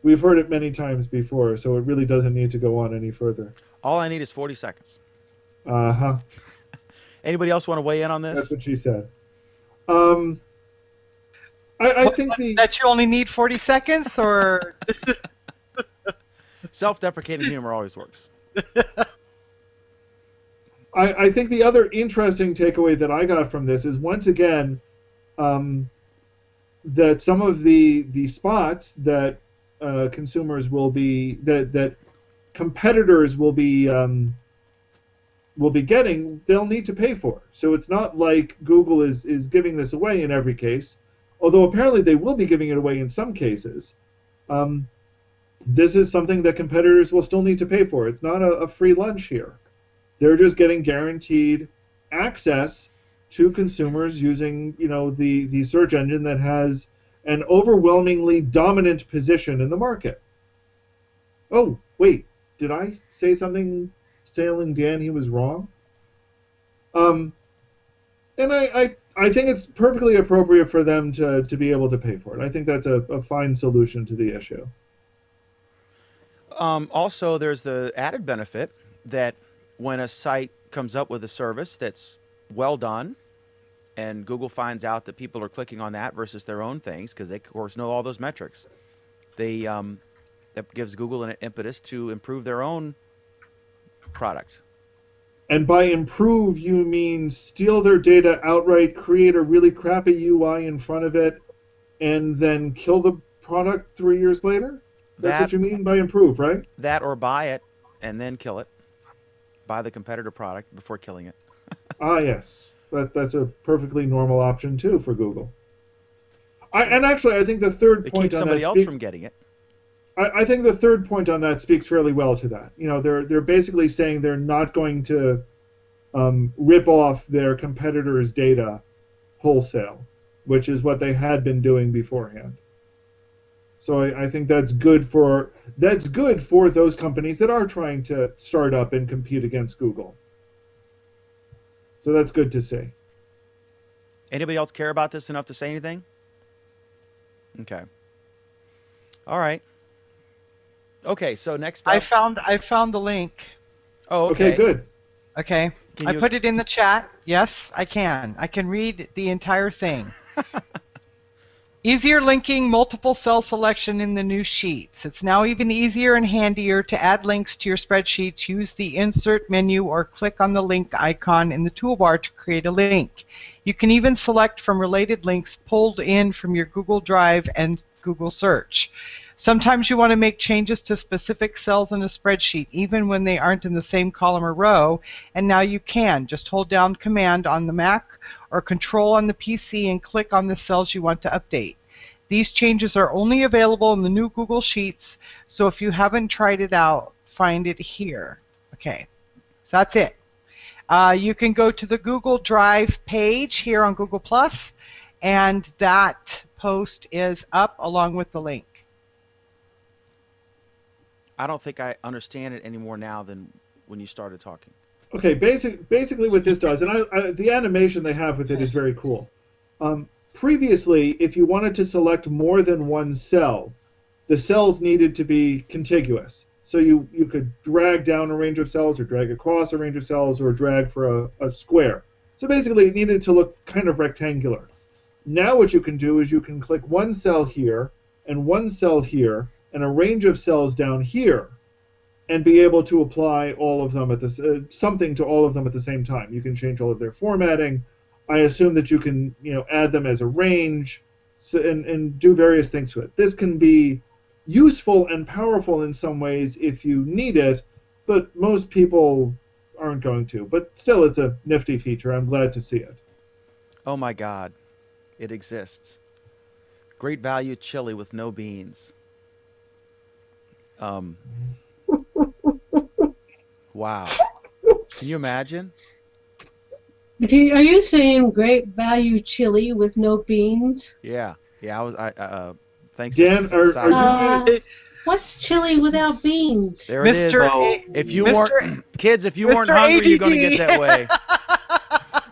we've heard it many times before, so it really doesn't need to go on any further. All I need is 40 seconds. Uh-huh. Anybody else want to weigh in on this? That's what she said. I think that you only need 40 seconds, or self-deprecating humor always works. I think the other interesting takeaway that I got from this is, once again, that some of the spots that consumers will be that competitors will be getting, they'll need to pay for. So it's not like Google is giving this away in every case. Although apparently they will be giving it away in some cases. This is something that competitors will still need to pay for. It's not a free lunch here. They're just getting guaranteed access to consumers using, the search engine that has an overwhelmingly dominant position in the market. Oh, wait, did I say something telling Dan he was wrong? And I think it's perfectly appropriate for them to be able to pay for it. I think that's a fine solution to the issue. Also, there's the added benefit that when a site comes up with a service that's well done, and Google finds out that people are clicking on that versus their own things, because they, of course, know all those metrics, that gives Google an impetus to improve their own product. And by improve, you mean steal their data outright, create a really crappy UI in front of it, and then kill the product 3 years later? That's what you mean by improve, right? That, or buy it and then kill it. Buy the competitor product before killing it. Yes. That's a perfectly normal option, too, for Google. And actually, I think the third point on that... It keeps somebody else from getting it. I think the third point on that speaks fairly well to that. They're basically saying they're not going to rip off their competitors' data wholesale, which is what they had been doing beforehand. So I think that's good for those companies that are trying to start up and compete against Google. So that's good to see. Anybody else care about this enough to say anything? Okay. All right. Okay, so next up... I found the link. Oh, okay. Okay, good. Okay. I put it in the chat. Yes, I can. I can read the entire thing. Easier linking, multiple cell selection in the new sheets. It's now even easier and handier to add links to your spreadsheets. Use the insert menu or click on the link icon in the toolbar to create a link. You can even select from related links pulled in from your Google Drive and Google Search. Sometimes you want to make changes to specific cells in a spreadsheet, even when they aren't in the same column or row, and now you can. Just hold down Command on the Mac or Control on the PC and click on the cells you want to update. These changes are only available in the new Google Sheets, so if you haven't tried it out, find it here. Okay, so that's it. You can go to the Google Drive page here on Google+, and that post is up along with the link. I don't think I understand it any more now than when you started talking. Okay, basically what this does, and the animation they have with it is very cool. Previously, if you wanted to select more than one cell, the cells needed to be contiguous. So you could drag down a range of cells, or drag across a range of cells, or drag for a square. So basically, it needed to look kind of rectangular. Now what you can do is you can click one cell here, and one cell here, and a range of cells down here, and be able to apply all of them at something to all of them at the same time. You can change all of their formatting. I assume that you can add them as a range, and do various things to it. This can be useful and powerful in some ways if you need it, but most people aren't going to. But still, it's a nifty feature. I'm glad to see it. Oh my God, it exists. Great value chili with no beans. Wow. Can you imagine? Are you saying great value chili with no beans? Yeah. Thanks. Dan, What's chili without beans? There it is. If you weren't kids, if you weren't Mr. hungry, you're going to ADD. get that way.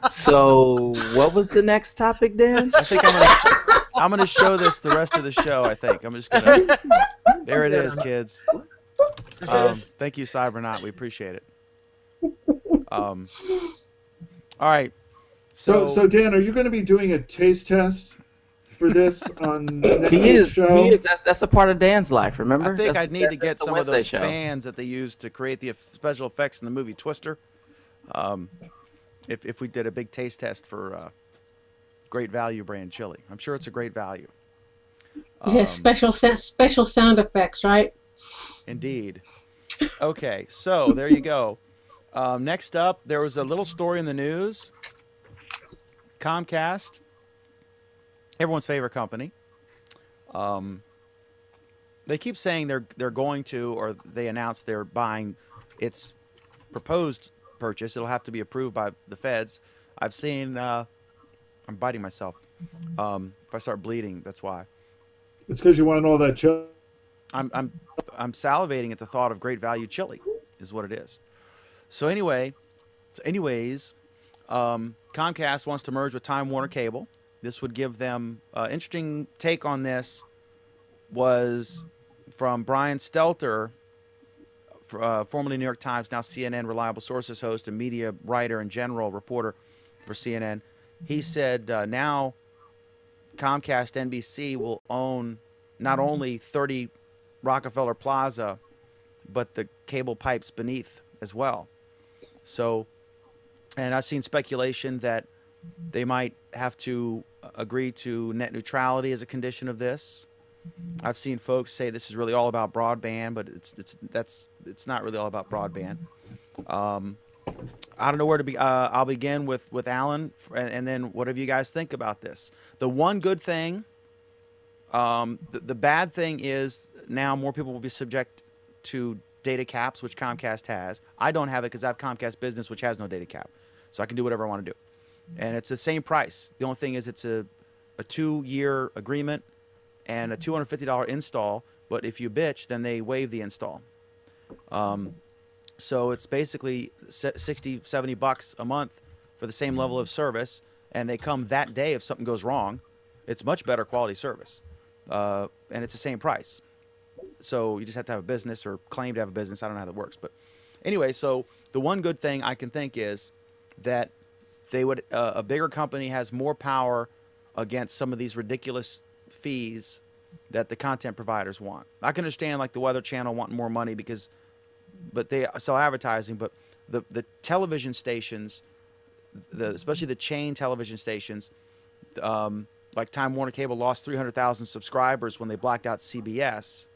So what was the next topic, Dan? I think I'm going to show this the rest of the show. I think I'm just going to. There it is, kids. Thank you, Cybernaut. We appreciate it. All right. So Dan, are you going to be doing a taste test for this on next week's show? He is. That's a part of Dan's life. Remember? I think I'd need to get some of those Wednesday show. fans that they use to create the special effects in the movie Twister. If we did a big taste test for Great Value brand chili, I'm sure it's a great value. Yeah, special sound effects, right? Indeed. Okay, so there you go. Next up, there was a little story in the news. Comcast, everyone's favorite company. They keep saying they're going to, or they announced they're buying its proposed purchase. It'll have to be approved by the feds. I've seen. I'm biting myself. If I start bleeding, that's why. It's because you want all that chili. I'm salivating at the thought of Great Value chili, is what it is. So anyways, Comcast wants to merge with Time Warner Cable. This would give them interesting take on this was from Brian Stelter, formerly New York Times, now CNN Reliable Sources host and media writer and general reporter for CNN. He said now Comcast NBC will own not only 30 Rockefeller Plaza, but the cable pipes beneath as well. So, and I've seen speculation that they might have to agree to net neutrality as a condition of this. I've seen folks say this is really all about broadband, but it's not really all about broadband. I don't know where to be. I'll begin with Alan, and then what do you guys think about this? The one good thing, the bad thing is now more people will be subject to data caps, which Comcast has. I don't have it because I have Comcast Business, which has no data cap, so I can do whatever I want to do, and it's the same price. The only thing is it's a 2-year agreement and a $250 install, but if you bitch, then they waive the install. So it's basically $60, $70 a month for the same level of service, and they come that day if something goes wrong. It's much better quality service, and it's the same price. So you just have to have a business or claim to have a business. I don't know how that works, but anyway. So the one good thing I can think is that they would a bigger company has more power against some of these ridiculous fees that the content providers want. I can understand like the Weather Channel wanting more money but they sell advertising. But the television stations, especially the chain television stations, like Time Warner Cable lost 300,000 subscribers when they blacked out CBS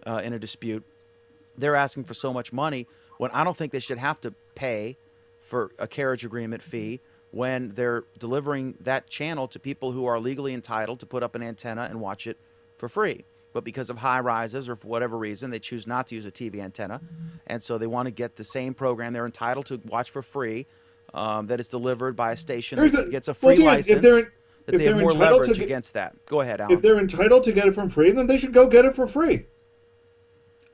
in a dispute, they're asking for so much money when I don't think they should have to pay for a carriage agreement fee when they're delivering that channel to people who are legally entitled to put up an antenna and watch it for free. But because of high rises or for whatever reason, they choose not to use a TV antenna. And so they want to get the same program they're entitled to watch for free that is delivered by a station that gets a free license, that they have more leverage against that. Go ahead, Alan. If they're entitled to get it from free, then they should go get it for free.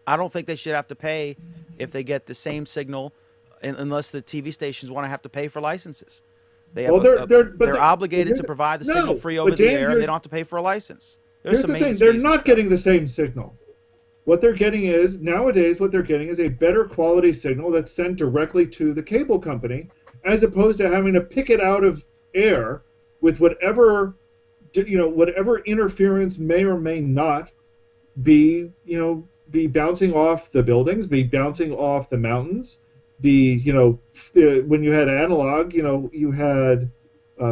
I don't think they should have to pay if they get the same signal unless the TV stations want to have to pay for licenses. They have they're obligated to provide the signal free over the air, and they don't have to pay for a license. Here's the thing, they're not getting the same signal. What they're getting is, nowadays, what they're getting is a better quality signal that's sent directly to the cable company, as opposed to having to pick it out of air with whatever, whatever interference may or may not be bouncing off the buildings, be bouncing off the mountains, when you had analog, you had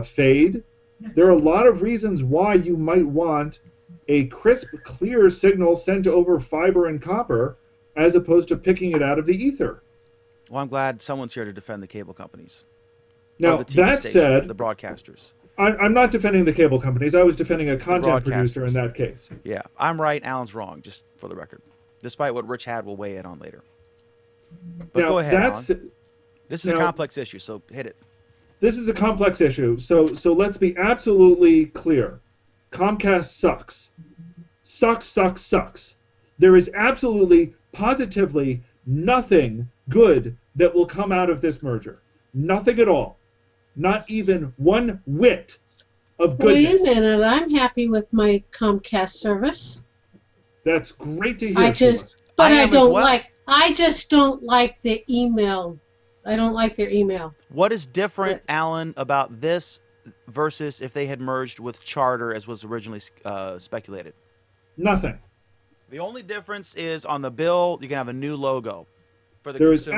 fade. There are a lot of reasons why you might want a crisp, clear signal sent over fiber and copper as opposed to picking it out of the ether. Well, I'm glad someone's here to defend the cable companies. Now, the TV that stations, said, the broadcasters. I'm not defending the cable companies. I was defending a content producer in that case. Yeah, I'm right, Alan's wrong, just for the record, despite what Rich Had will weigh in on later. But go ahead, Alan. This is a complex issue, so hit it. This is a complex issue, so let's be absolutely clear. Comcast sucks. Sucks. There is absolutely, positively nothing good that will come out of this merger. Nothing at all. Not even one whit of goodness. Wait a minute, I'm happy with my Comcast service. That's great to hear. I just don't like the email. I don't like their email. What is different, Alan, about this versus if they had merged with Charter as was originally speculated? Nothing. The only difference is on the bill, you can have a new logo for the consumer.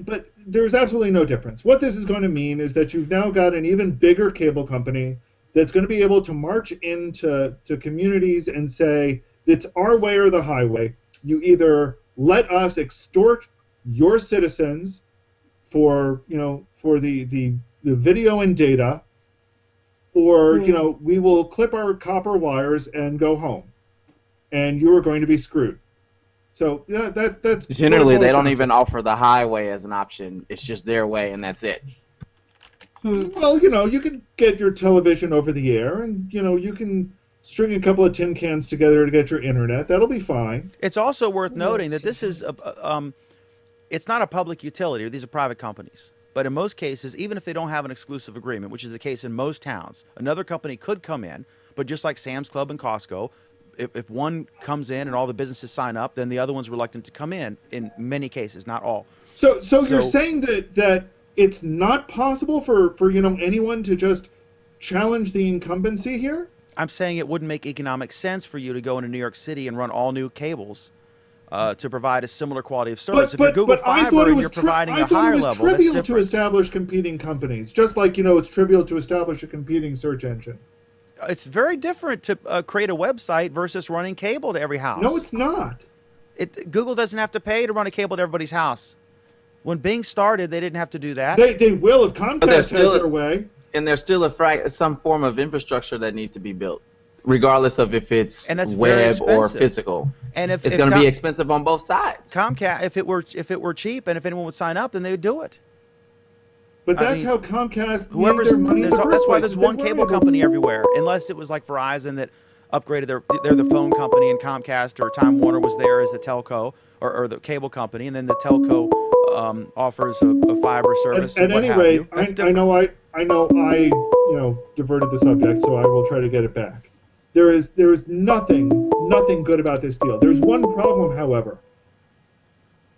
But there's absolutely no difference. What this is going to mean is that you've now got an even bigger cable company that's going to be able to march into communities and say, it's our way or the highway. You either let us extort your citizens for the video and data, or we will clip our copper wires and go home, and you are going to be screwed. So yeah, that's generally they don't even offer the highway as an option. It's just their way, and that's it. Well, you can get your television over the air, and you can string a couple of tin cans together to get your internet. That'll be fine. It's also worth noting that this is it's not a public utility. These are private companies. But in most cases, even if they don't have an exclusive agreement, which is the case in most towns, another company could come in. But just like Sam's Club and Costco, if one comes in and all the businesses sign up, then the other one's reluctant to come in many cases, not all. So you're saying that it's not possible for anyone to just challenge the incumbency here? I'm saying it wouldn't make economic sense for you to go into New York City and run all new cables to provide a similar quality of service. If you're Google Fiber and you're providing a higher level, that's different. It's trivial to establish competing companies, just like it's trivial to establish a competing search engine. It's very different to create a website versus running cable to every house. No, it's not. Google doesn't have to pay to run a cable to everybody's house. When Bing started, they didn't have to do that. They will if Comcast has their way. And there's still some form of infrastructure that needs to be built, regardless of if it's web or physical. And if it's going to be expensive on both sides. Comcast, if it were cheap and if anyone would sign up, then they would do it. But that's how Comcast made their money. That's why there's one cable company everywhere, unless it was like Verizon that upgraded they're the phone company, and Comcast or Time Warner was there as the telco or the cable company, and then the telco offers a fiber service. At any rate, I know I diverted the subject, so I will try to get it back. There is nothing good about this deal. There's one problem, however.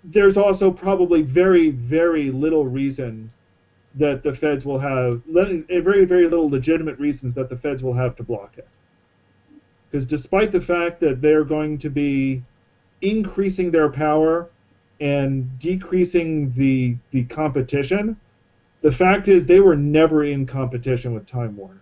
There's also probably very, very little reason that the feds will have, very, very little legitimate reasons that the feds will have to block it. Because despite the fact that they're going to be increasing their power and decreasing the competition, the fact is they were never in competition with Time Warner.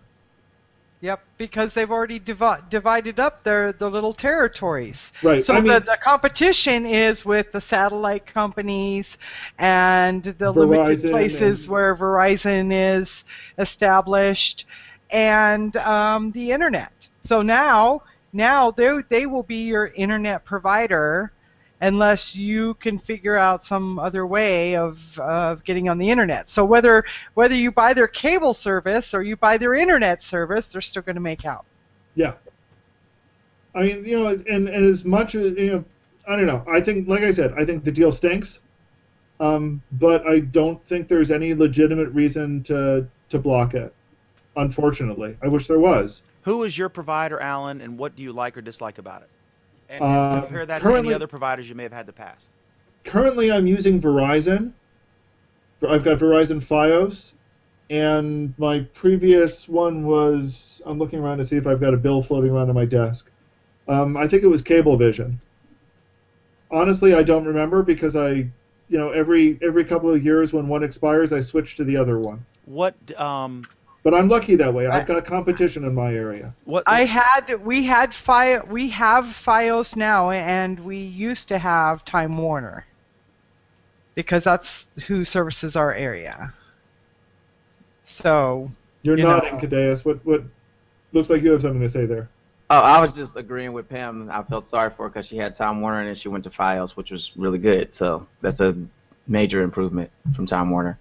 Yep, because they've already divided up their little territories. Right. So I mean, the competition is with the satellite companies and the limited Verizon places and- where Verizon is established, and the internet. So now they will be your internet provider, unless you can figure out some other way of getting on the internet. So whether you buy their cable service or you buy their internet service, they're still going to make out. Yeah. I mean, you know, and as much as, you know, I don't know. I think, like I said, I think the deal stinks. But I don't think there's any legitimate reason to block it. Unfortunately, I wish there was. Who is your provider, Alan, and what do you like or dislike about it? And compare that to any other providers you may have had in the past. Currently, I'm using Verizon. I've got Verizon Fios, and my previous one was, I'm looking around to see if I've got a bill floating around on my desk. I think it was Cablevision. Honestly, I don't remember because every couple of years when one expires, I switch to the other one. What? But I'm lucky that way. I've got competition in my area. We have Fios now, and we used to have Time Warner because that's who services our area. So you're nodding, Cadeas. What looks like you have something to say there. Oh, I was just agreeing with Pam. I felt sorry for her because she had Time Warner and then she went to Fios, which was really good. So that's a major improvement from Time Warner.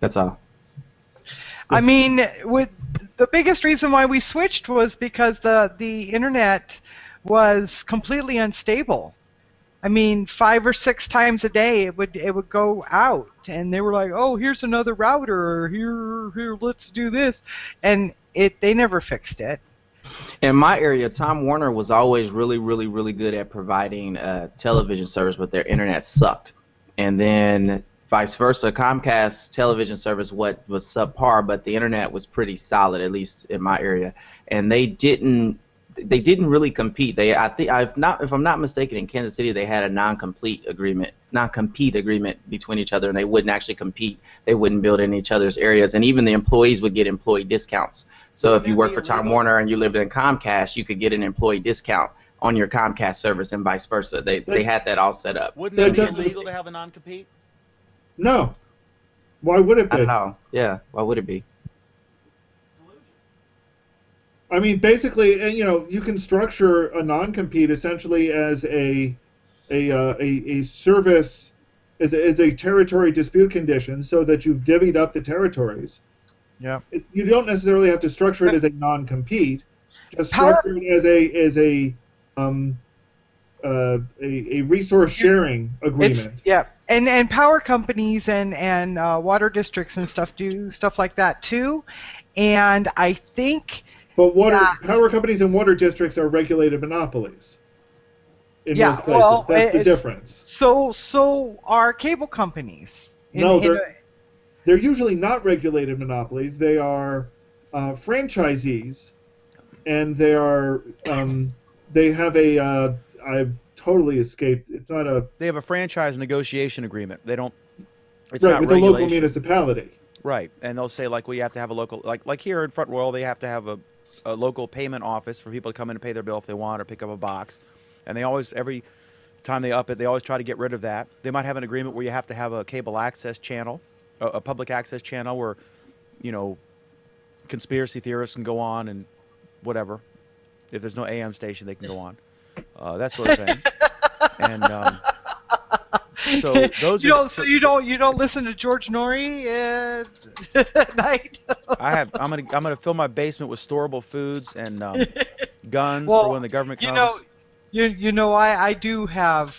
That's all. I mean, the biggest reason why we switched was because the internet was completely unstable. I mean, 5 or 6 times a day it would go out, and they were like, "Oh, here's another router, or here, let's do this," and they never fixed it. In my area, Time Warner was always really, really, really good at providing television service, but their internet sucked, and then vice versa, Comcast television service was subpar, but the internet was pretty solid, at least in my area. And they didn't really compete. If I'm not mistaken, in Kansas City they had a non-compete agreement between each other, and they wouldn't actually compete. They wouldn't build in each other's areas, and even the employees would get employee discounts. So if you work for Time Warner and you lived in Comcast, you could get an employee discount on your Comcast service, and vice versa. They had that all set up. Wouldn't that be illegal to have a non-compete? No. Why would it be? I don't know. Yeah, why would it be? I mean, basically, you can structure a non-compete essentially as a service, as a territory dispute condition, so that you've divvied up the territories. Yeah. You don't necessarily have to structure it as a non-compete. Just structure it as a resource sharing agreement. And power companies and water districts and stuff do stuff like that too. And I think. But power companies and water districts are regulated monopolies. In most places, well, that's the difference. So are cable companies. They're usually not regulated monopolies. They are franchisees, and they are they have a. I've totally escaped. It's not a. They have a franchise negotiation agreement. They don't. It's right not with regulation. the local municipality. Right, and they'll say like, well, you have to have a local, like here in Front Royal, they have to have a local payment office for people to come in and pay their bill if they want or pick up a box, and they always every time they up it, they always try to get rid of that. They might have an agreement where you have to have a cable access channel, a public access channel where, conspiracy theorists can go on and whatever. If there's no AM station, they can go on. That sort of thing. And so those you don't listen to George Norrie at night. I'm gonna fill my basement with storable foods and guns for when the government comes. I do have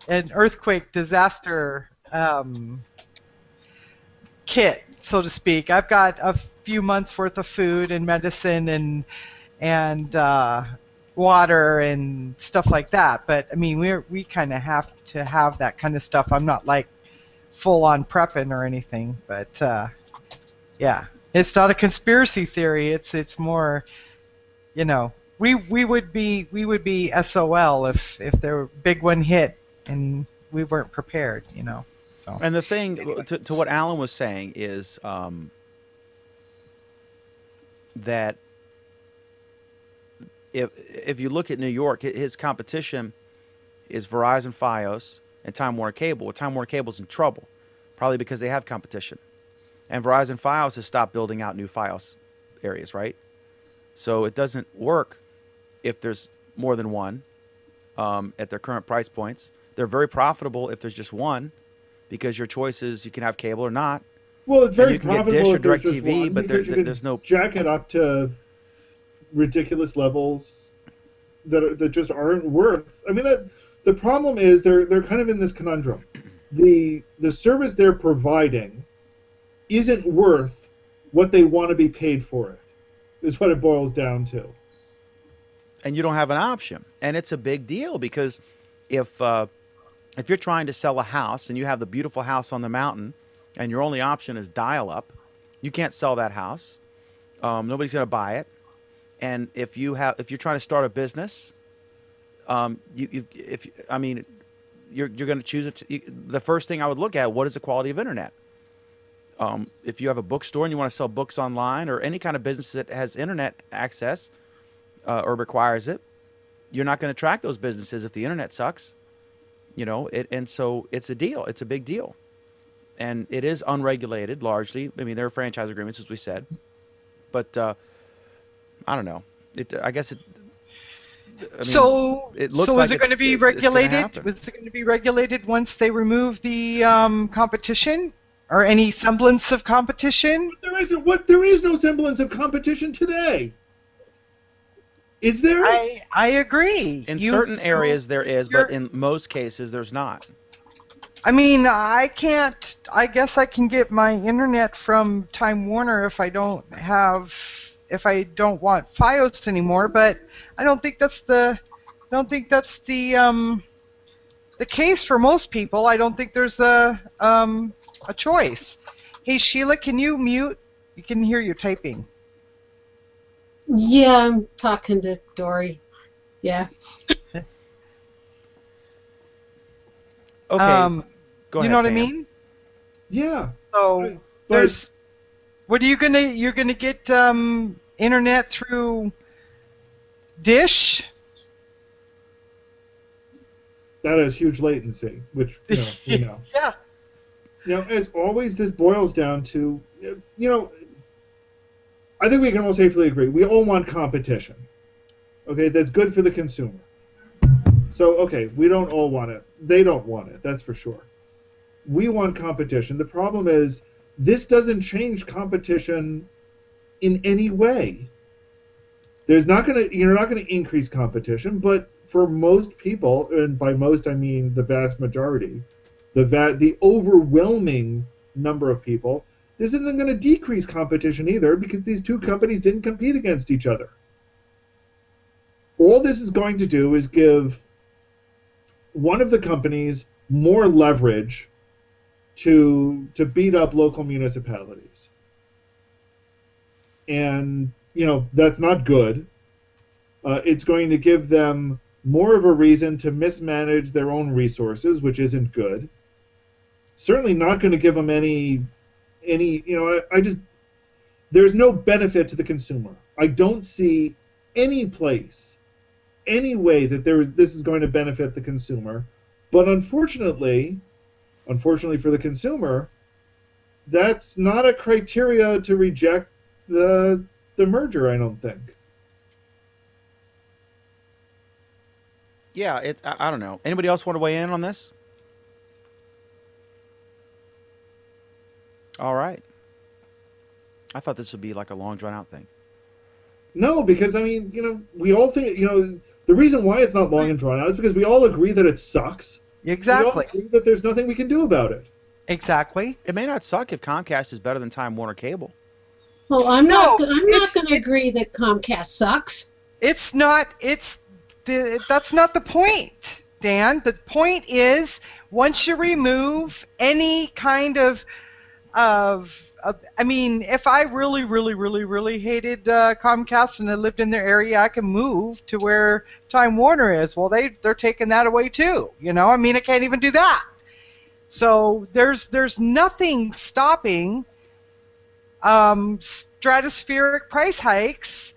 an earthquake disaster kit, so to speak. I've got a few months worth of food and medicine and water and stuff like that. But I mean, we kind of have to have that kind of stuff. I'm not like full on prepping or anything, but yeah, it's not a conspiracy theory. It's more, we would be SOL if their big one hit and we weren't prepared, So. And the thing to what Alan was saying is, that if you look at New York, his competition is Verizon Fios and Time Warner Cable. Well, Time Warner Cable's in trouble, probably because they have competition. And Verizon Fios has stopped building out new Fios areas, right? So it doesn't work if there's more than one at their current price points. They're very profitable if there's just one, because your choice is you can have cable or not. Well, it's very you can get profitable Dish or if there's just DirecTV, one, but because you there's can no jack it up to ridiculous levels that just aren't worth. I mean, the problem is they're kind of in this conundrum. The service they're providing isn't worth what they want to be paid for it, is what it boils down to. And you don't have an option, and it's a big deal, because if you're trying to sell a house and you have the beautiful house on the mountain, and your only option is dial-up, you can't sell that house. Nobody's going to buy it. And if you're trying to start a business, you're going to choose it. The first thing I would look at, what is the quality of internet? If you have a bookstore and you want to sell books online, or any kind of business that has internet access or requires it, you're not going to track those businesses if the internet sucks. And so it's a deal. It's a big deal. And it is unregulated largely. I mean, there are franchise agreements, as we said. But I don't know. I guess it. I mean, So, it looks so like is it going to be it's gonna regulated? happen. Was it going to be regulated once they remove the competition, or any semblance of competition? There is no semblance of competition today. Is there? I agree. In certain areas there is, but in most cases there's not. I mean, I can't. I guess I can get my internet from Time Warner if I don't want Fios anymore. But I don't think that's the case for most people. I don't think there's a choice. Hey Sheila, can you mute? You can hear you typing. Yeah, I'm talking to Dory. Yeah. Okay. Go ahead, you know what I Pam. mean? Yeah. So there's. What are you gonna? You're gonna get internet through Dish? That has huge latency, which we know. Yeah. As always, this boils down to, I think we can all safely agree, we all want competition. Okay, that's good for the consumer. So, okay, we don't all want it. They don't want it, that's for sure. We want competition. The problem is, this doesn't change competition in any way. You're not going to increase competition, but for most people, and by most I mean the vast majority, the overwhelming number of people, this isn't going to decrease competition either, because these two companies didn't compete against each other. All this is going to do is give one of the companies more leverage to beat up local municipalities. And, that's not good. It's going to give them more of a reason to mismanage their own resources, which isn't good. Certainly not going to give them any there's no benefit to the consumer. I don't see any place, any way that this is going to benefit the consumer. But unfortunately for the consumer, that's not a criteria to reject the merger, I don't think. Yeah, I don't know. Anybody else want to weigh in on this? All right. I thought this would be like a long, drawn-out thing. No, because, we all think, the reason why it's not long and drawn-out is because we all agree that it sucks. Exactly. We all agree that there's nothing we can do about it. Exactly. It may not suck if Comcast is better than Time Warner Cable. Well, I'm not going to agree that Comcast sucks. It's not. That's not the point, Dan. The point is, once you remove any kind of if I really, really, really, really hated Comcast and I lived in their area, I can move to where Time Warner is. Well, they're taking that away too. I can't even do that. So there's nothing stopping stratospheric price hikes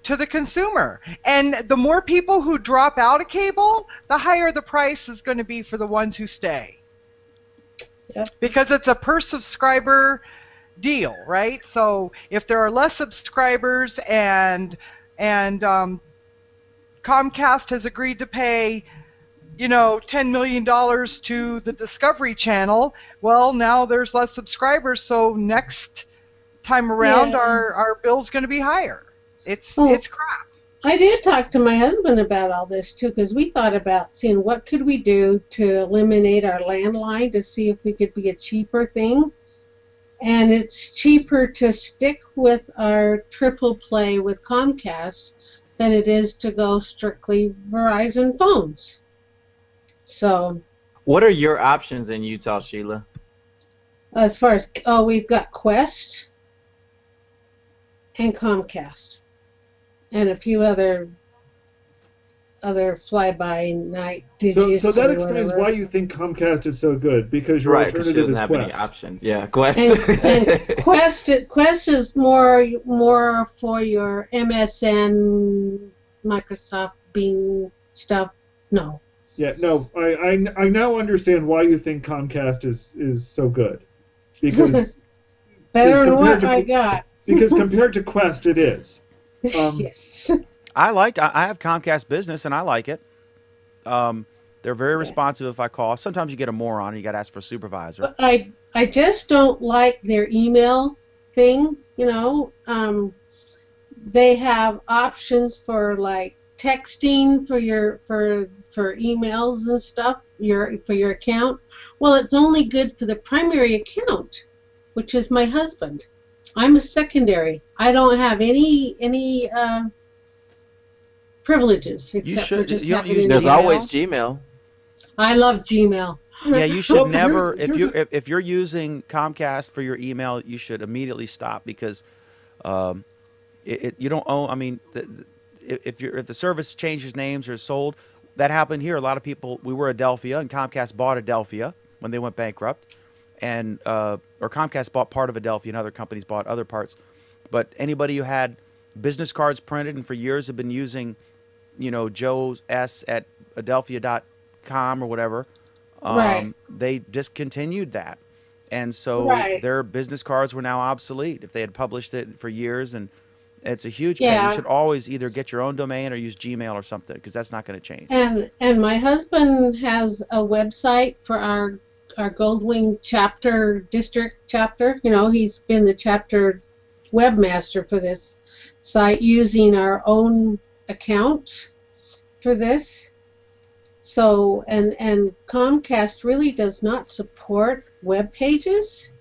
to the consumer. And the more people who drop out of cable, the higher the price is going to be for the ones who stay. Yep. Because it's a per subscriber deal, right? So if there are less subscribers and Comcast has agreed to pay, $10 million to the Discovery Channel, well, now there's less subscribers, so next time around Yeah. our bill's going to be higher. It's Oh. it's crap. I did talk to my husband about all this too, because we thought about seeing what could we do to eliminate our landline to see if we could be a cheaper thing. And it's cheaper to stick with our triple play with Comcast than it is to go strictly Verizon phones. So What are your options in Utah, Sheila? as far as, we've got Quest and Comcast and a few other fly-by-night digits. So that or explains whatever. why you think Comcast is so good, because your Right, because she alternative doesn't is have any Quest. options. Yeah, Quest. And Quest is more for your MSN, Microsoft Bing stuff. No. Yeah, no, I now understand why you think Comcast is so good, because Better than compared what to- I got. because compared to Quest it is. Yes. I have Comcast Business and I like it. They're very responsive if I call. Sometimes you get a moron and you got to ask for a supervisor. But I just don't like their email thing. They have options for like texting for emails and stuff. For your account. Well, it's only good for the primary account, which is my husband. I'm a secondary. I don't have any privileges except You should- for just you don't having use an There's Gmail? email. always Gmail. I love Gmail. Yeah, you should Well, never. here's If you're using Comcast for your email, you should immediately stop because you don't own. I mean, if the service changes names or is sold, that happened here. A lot of people. We were Adelphia, and Comcast bought Adelphia when they went bankrupt, and or Comcast bought part of Adelphia, and other companies bought other parts. But anybody who had business cards printed and for years have been using, Joe S at Adelphia.com or whatever. Right. They discontinued that, and so Right. their business cards were now obsolete if they had published it for years. And it's a huge pain. Yeah. You should always either get your own domain or use Gmail or something because that's not going to change. And my husband has a website for our Goldwing district chapter. He's been the chapter webmaster for this site using our own accounts for this. So and Comcast really does not support web pages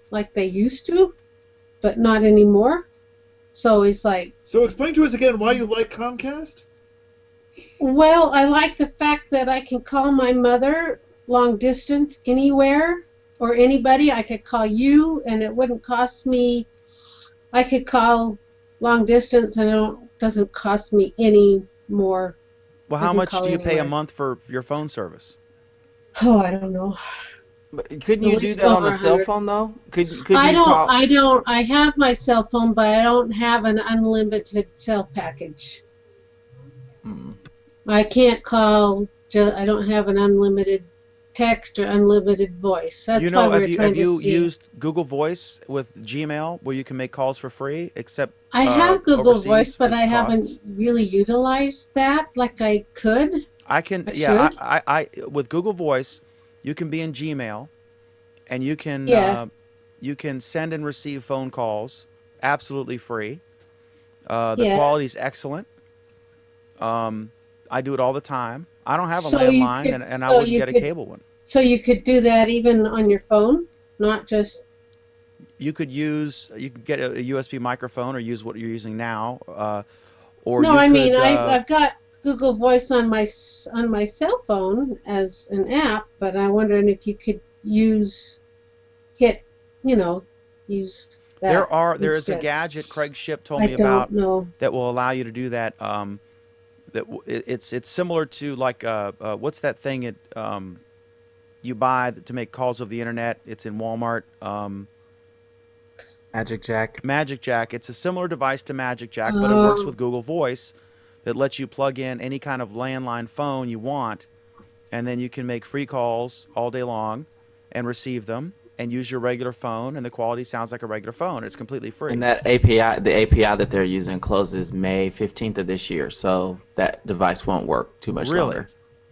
like they used to, but not anymore. So he's like, So explain to us again why you like Comcast. well, I like the fact that I can call my mother long distance anywhere or anybody. I could call you and it wouldn't cost me. I could call long distance and it doesn't cost me any more. Well, You how can much call do you pay a anywhere. month for your phone service? Oh, I don't know. But couldn't you At do least that on over a cell 100. phone though? Could you I call? don't. I have my cell phone, but I don't have an unlimited cell package. Hmm. I can't call. I don't have an unlimited text or unlimited voice. That's why we're trying have to you see. used Google Voice with Gmail where you can make calls for free? Except I have Google overseas, Voice, but it's I haven't costs. really utilized that like I could. I can, I yeah, should. I with Google Voice, you can be in Gmail, and you can Yeah. you can send and receive phone calls absolutely free. The Yeah. quality's excellent. I do it all the time. I don't have a So you landline, could- and I so wouldn't you get a could- cable one. So you could do that even on your phone, not just. You could get a USB microphone or use what you're using now, or No, you I mean could, I've got Google Voice on my cell phone as an app, but I'm wondering if you could use that. there is a instead. gadget Craig Ship told I me don't about know. that will allow you to do that. It's similar to like what's that thing you buy to make calls over the internet? It's in Walmart. Magic Jack. Magic Jack. It's a similar device to Magic Jack, but it works with Google Voice that lets you plug in any kind of landline phone you want, and then you can make free calls all day long and receive them and use your regular phone, and the quality sounds like a regular phone. It's completely free. And that API, the API that they're using closes May 15th of this year, so that device won't work too much longer.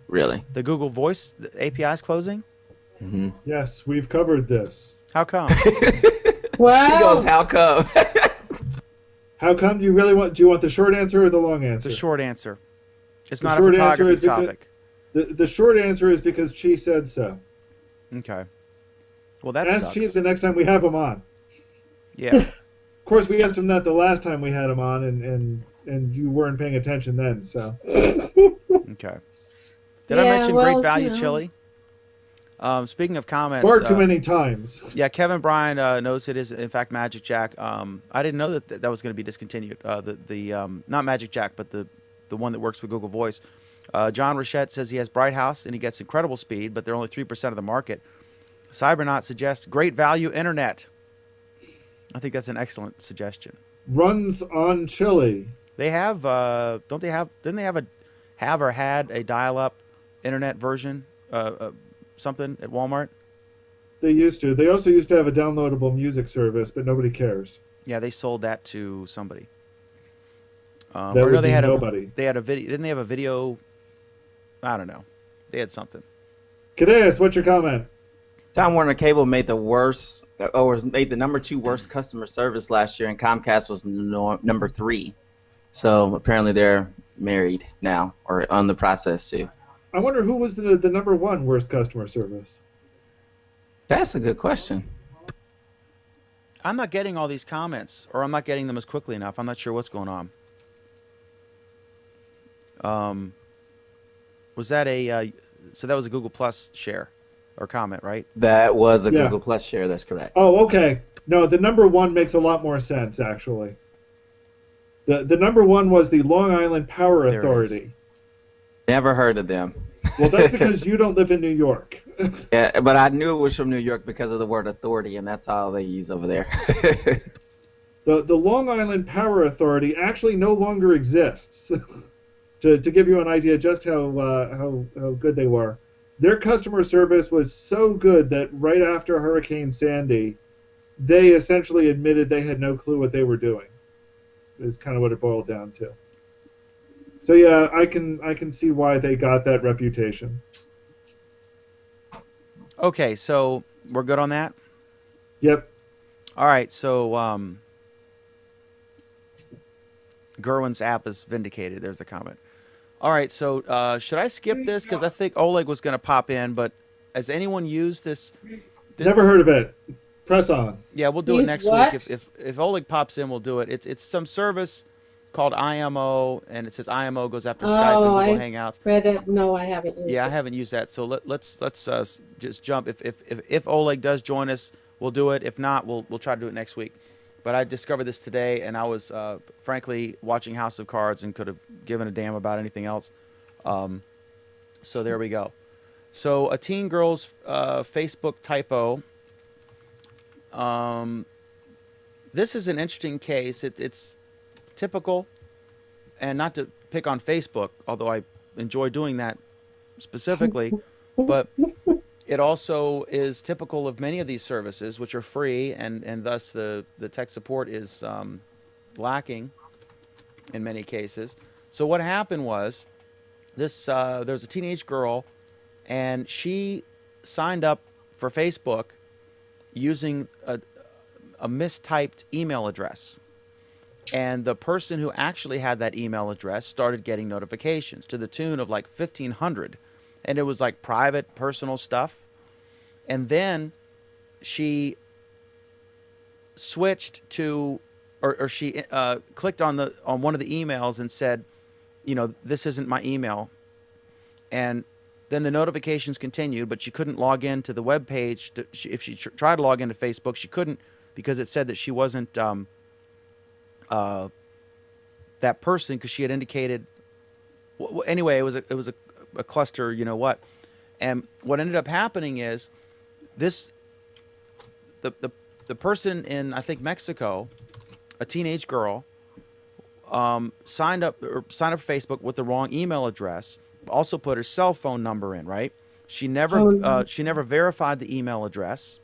Really? The Google Voice API is closing? Mm-hmm. Yes, we've covered this. How come? Wow. He goes, how come? How come? Do you want the short answer or the long answer? The short answer. It's The not a short answer photography is because- topic. The short answer is because Chi said so. Okay. Well, that Ask sucks. Chi the next time we have him on. Yeah. Of course, we asked him that the last time we had him on, and you weren't paying attention then. So. Okay. Did I Yeah, mention well, great value you know. chili? Speaking of comments, Far too many times. yeah, Kevin Bryan knows it is in fact Magic Jack. I didn't know that was going to be discontinued. Not Magic Jack, but the one that works with Google Voice. John Rochette says he has Bright House and he gets incredible speed, but they're only 3% of the market. Cybernaut suggests great value internet. I think that's an excellent suggestion. Runs on chili. They have, didn't they have a dial-up internet version, something at Walmart? They used to. They also used to have a downloadable music service, but nobody cares. Yeah, they sold that to somebody. That or would no, they be had nobody. They had a video. Didn't they have a video? I don't know. They had something. Cadeas, what's your comment? Time Warner Cable made the worst, or made the number 2 worst customer service last year, and Comcast was number 3. So apparently they're married now, or on the process to. I wonder who was the number 1 worst customer service. That's a good question. I'm not getting all these comments, or I'm not getting them as quickly enough. I'm not sure what's going on. Was that a so that was a Google Plus share or comment, right? That was a Yeah. Google Plus share. That's correct. Oh, okay. No, the number 1 makes a lot more sense, actually. The number 1 was the Long Island Power There it is. Authority. Never heard of them. Well, that's because you don't live in New York. Yeah, but I knew it was from New York because of the word authority, and that's all they use over there. The Long Island Power Authority actually no longer exists. to give you an idea just how good they were. Their customer service was so good that right after Hurricane Sandy, they essentially admitted they had no clue what they were doing. Is kind of what it boiled down to. So yeah, I can see why they got that reputation. Okay, so we're good on that. Yep. All right, so Gerwin's app is vindicated. There's the comment. All right, so should I skip this? Because I think Oleg was going to pop in, but has anyone used this? Never heard of it. Press on. Yeah, we'll do it Use next what? week. If Oleg pops in, we'll do it. It's some service called IMO, and it says IMO goes after Skype and Google Hangouts. Read it. No, I haven't used Yeah, I it. haven't used that. So let's just jump. If Oleg does join us, we'll do it. If not, we'll try to do it next week. But I discovered this today, and I was frankly watching House of Cards and could have given a damn about anything else. So there we go. So a teen girl's Facebook typo. This is an interesting case. It's typical, and not to pick on Facebook, although I enjoy doing that specifically, but it also is typical of many of these services, which are free, and thus the tech support is lacking in many cases. So what happened was this: there's a teenage girl, and she signed up for Facebook using a mistyped email address. And the person who actually had that email address started getting notifications to the tune of like 1,500. And it was like private, personal stuff. And then she switched to, or she clicked on one of the emails and said, you know, this isn't my email. And then the notifications continued, but she couldn't log into the web page. If she tried to log into Facebook, she couldn't because it said that she wasn't that person, because she had indicated. Anyway, it was a cluster, you know what, and what ended up happening is the the person in, I think, Mexico, a teenage girl, signed up for Facebook with the wrong email address. Also put her cell phone number in, right? She never verified the email address,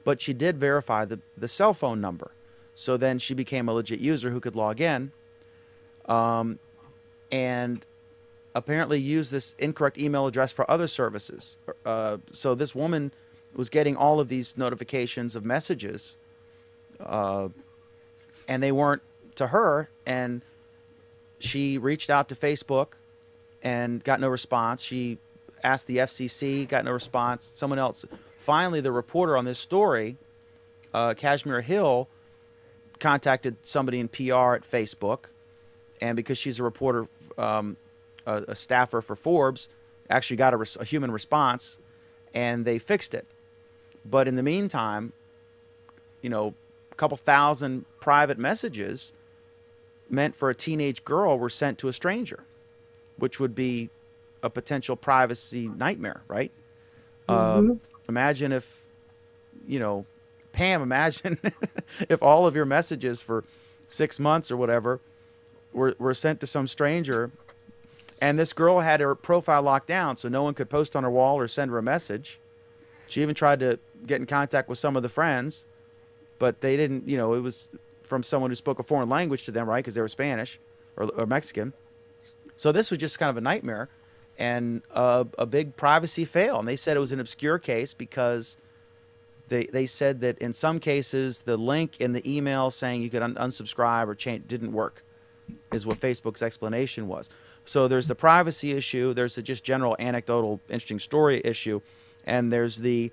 but she did verify the cell phone number. So then she became a legit user who could log in, and apparently used this incorrect email address for other services. So this woman was getting all of these notifications of messages, and they weren't to her, and she reached out to Facebook and got no response. She asked the FCC, got no response. Someone else. Finally, the reporter on this story, Kashmir Hill, contacted somebody in PR at Facebook, and because she's a reporter, a staffer for Forbes, actually got a human response, and they fixed it. But in the meantime, you know, a couple thousand private messages meant for a teenage girl were sent to a stranger, which would be a potential privacy nightmare, right? Imagine if, you know, Pam, imagine if all of your messages for 6 months or whatever were sent to some stranger, and this girl had her profile locked down so no one could post on her wall or send her a message. She even tried to get in contact with some of the friends, but they didn't, you know, it was from someone who spoke a foreign language to them, right, because they were Spanish or Mexican. So this was just kind of a nightmare and a big privacy fail. And they said it was an obscure case because they said that in some cases the link in the email saying you could unsubscribe or change didn't work, is what Facebook's explanation was. So there's the privacy issue, there's the just general anecdotal interesting story issue, and there's the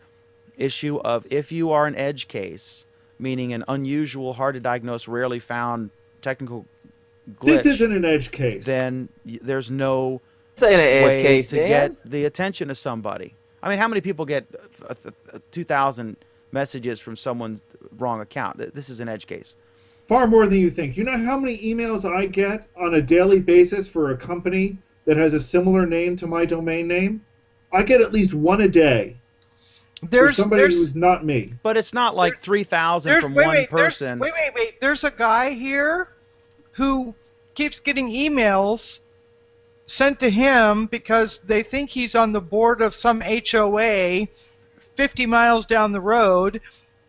issue of if you are an edge case, meaning an unusual, hard to diagnose, rarely found technical glitch. This isn't an edge case. Then there's no Say an edge way case, to Dan. get the attention of somebody. I mean, how many people get 2,000 messages from someone's wrong account? This is an edge case. Far more than you think. You know how many emails I get on a daily basis for a company that has a similar name to my domain name? I get at least one a day. For somebody who's not me. But it's not like 3,000 from one person. Wait. There's a guy here who keeps getting emails sent to him because they think he's on the board of some HOA 50 miles down the road,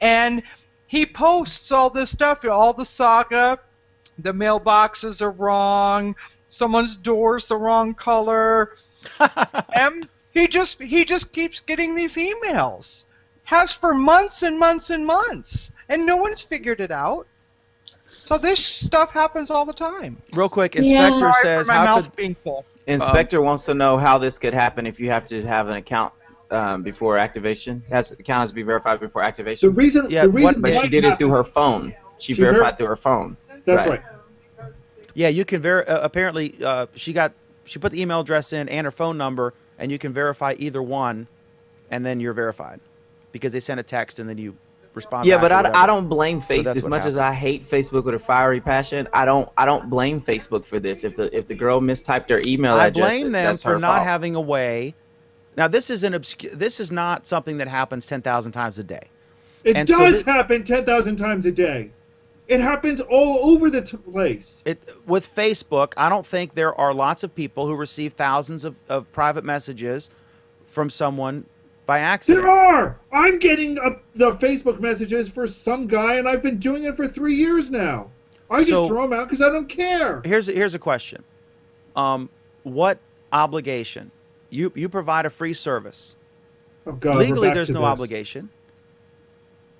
and he posts all this stuff, all the saga, the mailboxes are wrong, someone's door's the wrong color, and he just keeps getting these emails. Has for months and months and months, and no one's figured it out. So this stuff happens all the time. Real quick, Inspector says, how could... being full. Inspector wants to know how this could happen if you have to have an account before activation. The account has to be verified before activation. The reason but she did it through her phone. She verified through her phone. That's right. Yeah, you can apparently she put the email address in and her phone number, and you can verify either one, and then you're verified because they send a text and then you respond. Yeah, back but I don't blame Facebook. So As much as I hate Facebook with a fiery passion, I don't blame Facebook for this. If the girl mistyped her email address, I blame them for not fault. having a way. Now this is this is not something that happens 10,000 times a day. It does happen 10,000 times a day. It happens all over the place. With Facebook, I don't think there are lots of people who receive thousands of private messages from someone by accident. There are! I'm getting the Facebook messages for some guy, and I've been doing it for 3 years now. I just throw them out because I don't care. Here's a question. What obligation? You provide a free service. Oh God, legally, there's no obligation.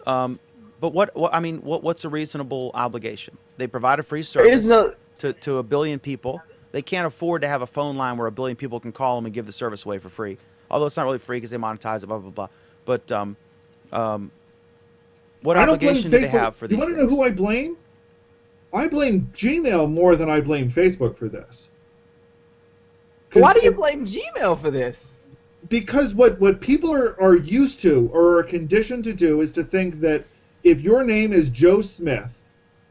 But what's a reasonable obligation? They provide a free service to 1 billion people. They can't afford to have a phone line where 1 billion people can call them and give the service away for free. Although it's not really free because they monetize it, blah, blah, blah. But what obligation do they have for these things? You want to know who I blame? I blame Gmail more than I blame Facebook for this. Why do you blame Gmail for this? Because what people are used to or are conditioned to do is to think that if your name is Joe Smith,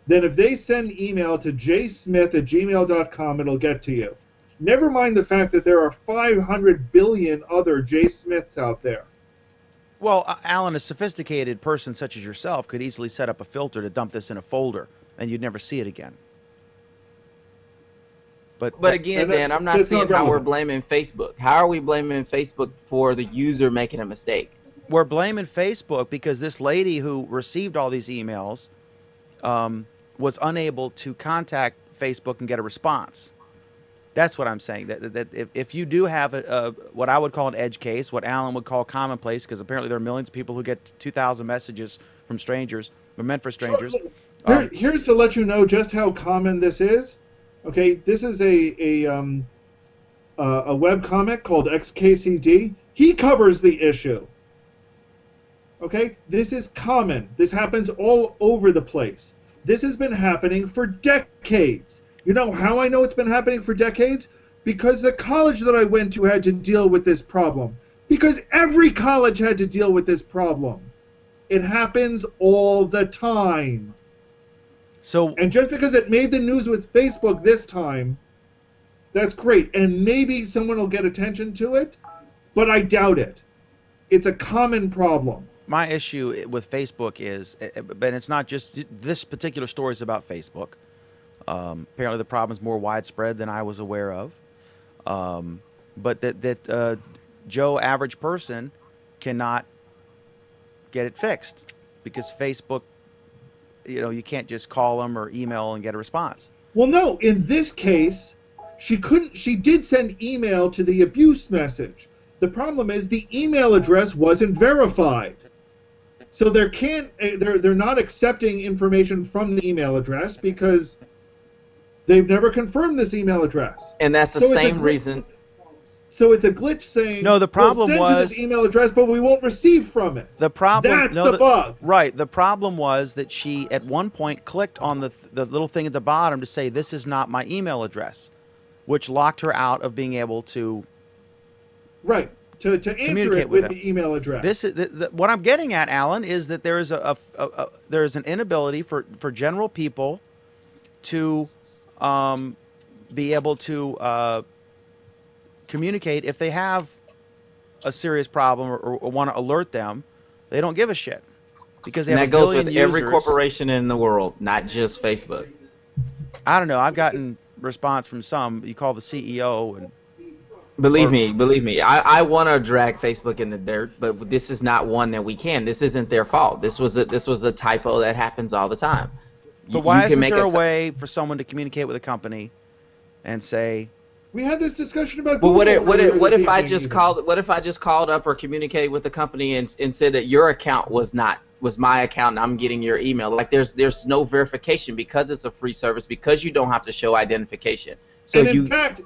then if they send email to jsmith@gmail.com, it'll get to you. Never mind the fact that there are 500 billion other J. Smiths out there. Well, Alan, a sophisticated person such as yourself could easily set up a filter to dump this in a folder, and you'd never see it again. But again, Dan, I'm not seeing how we're blaming Facebook. How are we blaming Facebook for the user making a mistake? We're blaming Facebook because this lady who received all these emails was unable to contact Facebook and get a response. That's what I'm saying. That if you do have what I would call an edge case, what Alan would call commonplace, because apparently there are millions of people who get 2,000 messages from strangers, but meant for strangers. Here's to let you know just how common this is. Okay, this is a web comic called XKCD. He covers the issue. Okay, this is common. This happens all over the place. This has been happening for decades. You know how I know it's been happening for decades? Because the college that I went to had to deal with this problem. Because every college had to deal with this problem. It happens all the time. And just because it made the news with Facebook this time, that's great. And maybe someone will get attention to it, but I doubt it. It's a common problem. My issue with Facebook is, but it's not just this particular story is about Facebook. Apparently the problem is more widespread than I was aware of. But that Joe, average person, cannot get it fixed because Facebook, you can't just call them or email and get a response. Well, no, in this case, she did send email to the abuse message. The problem is the email address wasn't verified. So they're not accepting information from the email address because they've never confirmed this email address. And that's the same reason. So it's a glitch saying, no, the problem we'll send was you this email address, but we won't receive from it. The problem, that's the bug. Right. The problem was that she, at one point, clicked on the little thing at the bottom to say, this is not my email address, which locked her out of being able to to answer it with the email address. This is what I'm getting at, Alan, is that there is there is an inability for general people to be able to communicate if they have a serious problem or want to alert them. They don't give a shit because they have a billion users. That goes with every corporation in the world, not just Facebook. I don't know. I've gotten response from some. You call the CEO and. Believe me, I want to drag Facebook in the dirt, but this is not one that we can. This isn't their fault. This was a typo that happens all the time. But why isn't there a way for someone to communicate with a company and say? We had this discussion about. Well, what if I just called up or communicated with the company and said that your account was my account and I'm getting your email? Like there's no verification because it's a free service, because you don't have to show identification. So and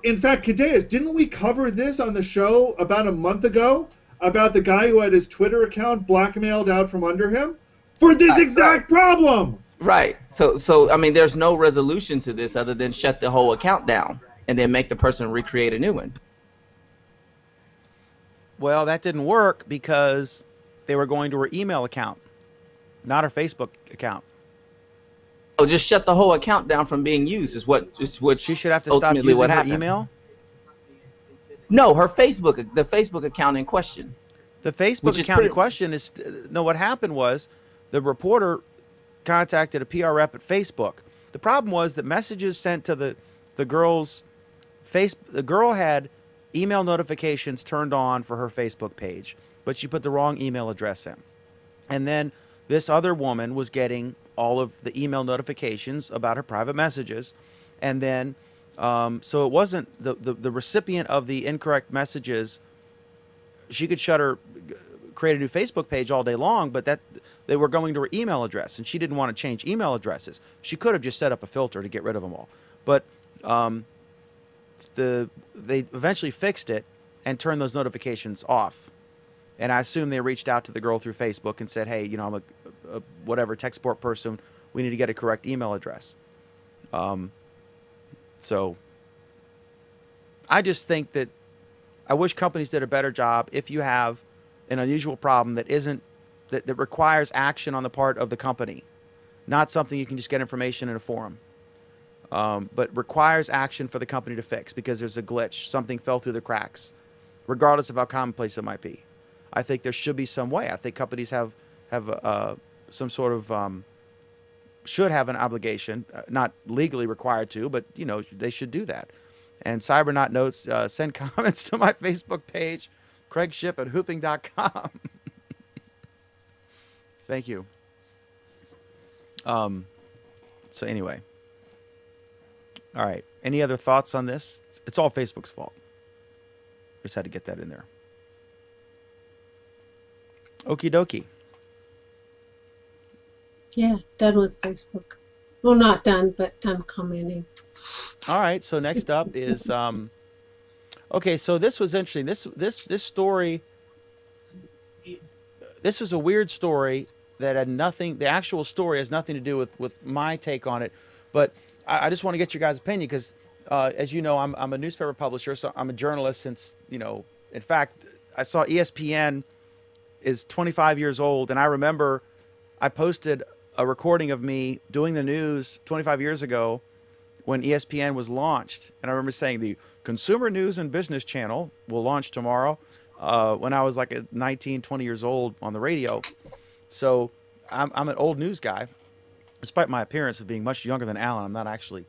in fact, Cadeas, didn't we cover this on the show about a month ago about the guy who had his Twitter account blackmailed out from under him for this exact problem? Right. So I mean, there's no resolution to this other than shut the whole account down and then make the person recreate a new one. Well, that didn't work because they were going to her email account, not her Facebook account. Oh, just shut the whole account down from being used is what she should have to stop using her email? No, the Facebook account in question. The Facebook account in question is no. What happened was the reporter contacted a PR rep at Facebook. The problem was that messages sent to the girl's the girl had email notifications turned on for her Facebook page, but she put the wrong email address in, and then this other woman was getting all of the email notifications about her private messages, and then so it wasn't the recipient of the incorrect messages. She could create a new Facebook page all day long, but that they were going to her email address, and she didn't want to change email addresses. She could have just set up a filter to get rid of them all, but they eventually fixed it and turned those notifications off. And I assume they reached out to the girl through Facebook and said, hey, I'm a whatever tech support person. We need to get a correct email address. So I just think that I wish companies did a better job. If you have an unusual problem that requires action on the part of the company, not something you can just get information in a forum, but requires action for the company to fix because there's a glitch, something fell through the cracks, regardless of how commonplace it might be. I think there should be some way. I think companies have some sort of should have an obligation, not legally required to, but you know they should do that. And Cybernaut notes, send comments to my Facebook page, craigship@hooping.com. Thank you. So anyway, all right. Any other thoughts on this? It's all Facebook's fault. Just had to get that in there. Okie dokie. Yeah, done with Facebook. Well, not done, but done commenting. All right. So next up is okay. So this was interesting. This story. This was a weird story that had nothing. The actual story has nothing to do with my take on it, but I just want to get your guys' opinion because, as you know, I'm a newspaper publisher, so I'm a journalist since, you know, in fact, I saw ESPN is 25 years old, and I remember I posted a recording of me doing the news 25 years ago when ESPN was launched, and I remember saying the Consumer News and Business Channel will launch tomorrow when I was like 19, 20 years old on the radio. So I'm an old news guy. Despite my appearance of being much younger than Alan, I'm not actually.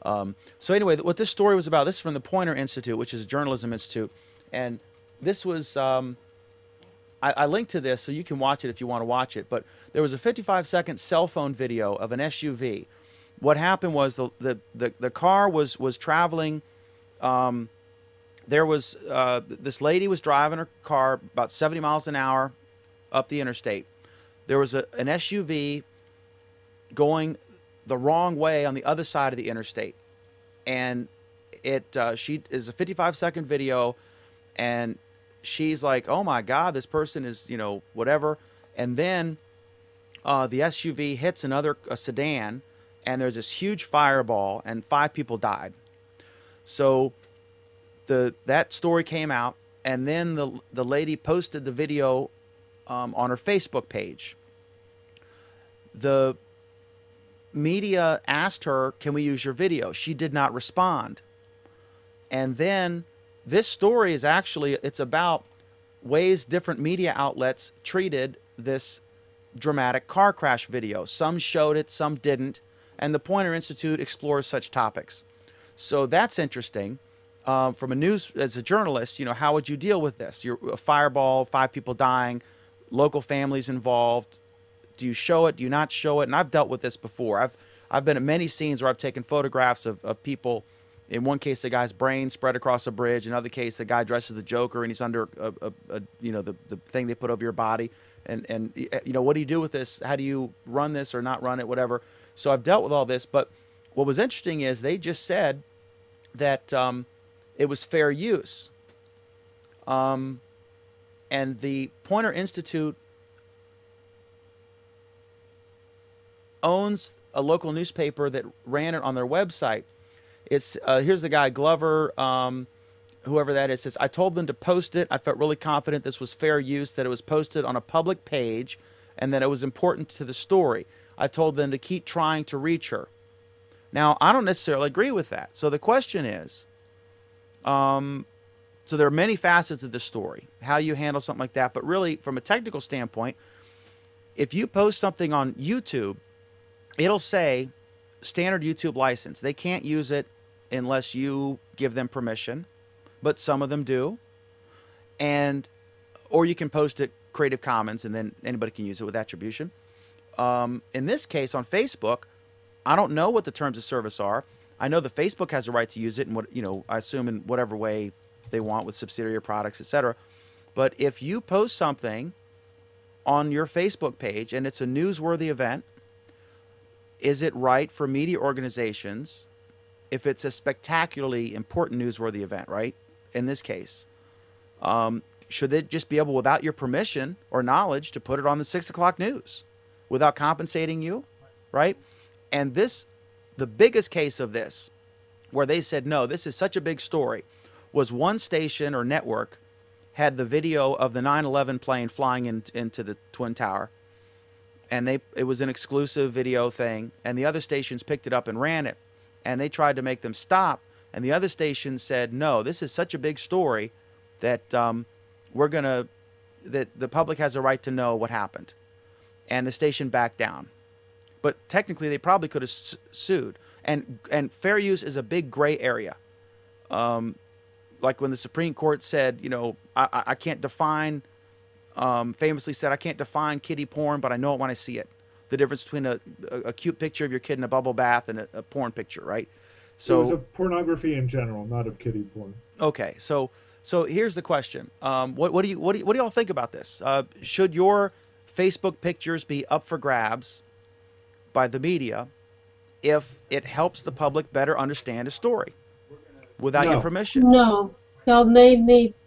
So anyway, what this story was about, this is from the Poynter Institute, which is a journalism institute. And this was, I linked to this so you can watch it if you want to watch it. But there was a 55-second cell phone video of an SUV. What happened was the car was traveling. There was, this lady was driving her car about 70 miles an hour up the interstate. There was an SUV going the wrong way on the other side of the interstate, and she is a 55-second video, and she's like, oh my God, this person is, you know, whatever. And then the SUV hits a sedan, and there's this huge fireball, and 5 people died. So that story came out, and then the lady posted the video on her Facebook page. The media asked her, can we use your video? She did not respond. And then this story is actually, it's about ways different media outlets treated this dramatic car crash video. Some showed it, some didn't. And the Poynter Institute explores such topics. So that's interesting. From as a journalist, you know, how would you deal with this? You're a fireball, 5 people dying, local families involved. Do you show it? Do you not show it? And I've dealt with this before. I've been at many scenes where I've taken photographs of people. In one case, the guy's brain spread across a bridge. In another case, the guy dresses the Joker and he's under you know, the thing they put over your body. And you know, what do you do with this? How do you run this or not run it? Whatever. So I've dealt with all this. But what was interesting is they just said that it was fair use. And the Poynter Institute owns a local newspaper that ran it on their website. It's here's the guy, Glover, whoever that is, says, I told them to post it. I felt really confident this was fair use, that it was posted on a public page, and that it was important to the story. I told them to keep trying to reach her. Now, I don't necessarily agree with that. So the question is, so there are many facets of the story, how you handle something like that. But really, from a technical standpoint, if you post something on YouTube, it'll say standard YouTube license. They can't use it unless you give them permission, but some of them do. Or you can post it Creative Commons, and then anybody can use it with attribution. In this case, on Facebook, I don't know what the terms of service are. I know that Facebook has a right to use it, and I assume in whatever way they want with subsidiary products, etc. But if you post something on your Facebook page and it's a newsworthy event, is it right for media organizations, if it's a spectacularly important newsworthy event, right? In this case, should they just be able, without your permission or knowledge, to put it on the 6 o'clock news without compensating you, right? And the biggest case of this, where they said, no, this is such a big story, was one station or network had the video of the 9/11 plane flying into the Twin Tower. And it was an exclusive video thing, and the other stations picked it up and ran it, and they tried to make them stop, and the other stations said, no, this is such a big story that we're going to that the public has a right to know what happened, and the station backed down. But technically, they probably could have sued. And fair use is a big gray area. Like when the Supreme Court said, you know, I can't define, famously said, I can't define kiddie porn, but I know it when I see it. The difference between a cute picture of your kid in a bubble bath and a porn picture, right? So it was of pornography in general, not of kiddie porn. Okay, so here's the question: what do you all think about this? Should your Facebook pictures be up for grabs by the media if it helps the public better understand a story without your permission? No,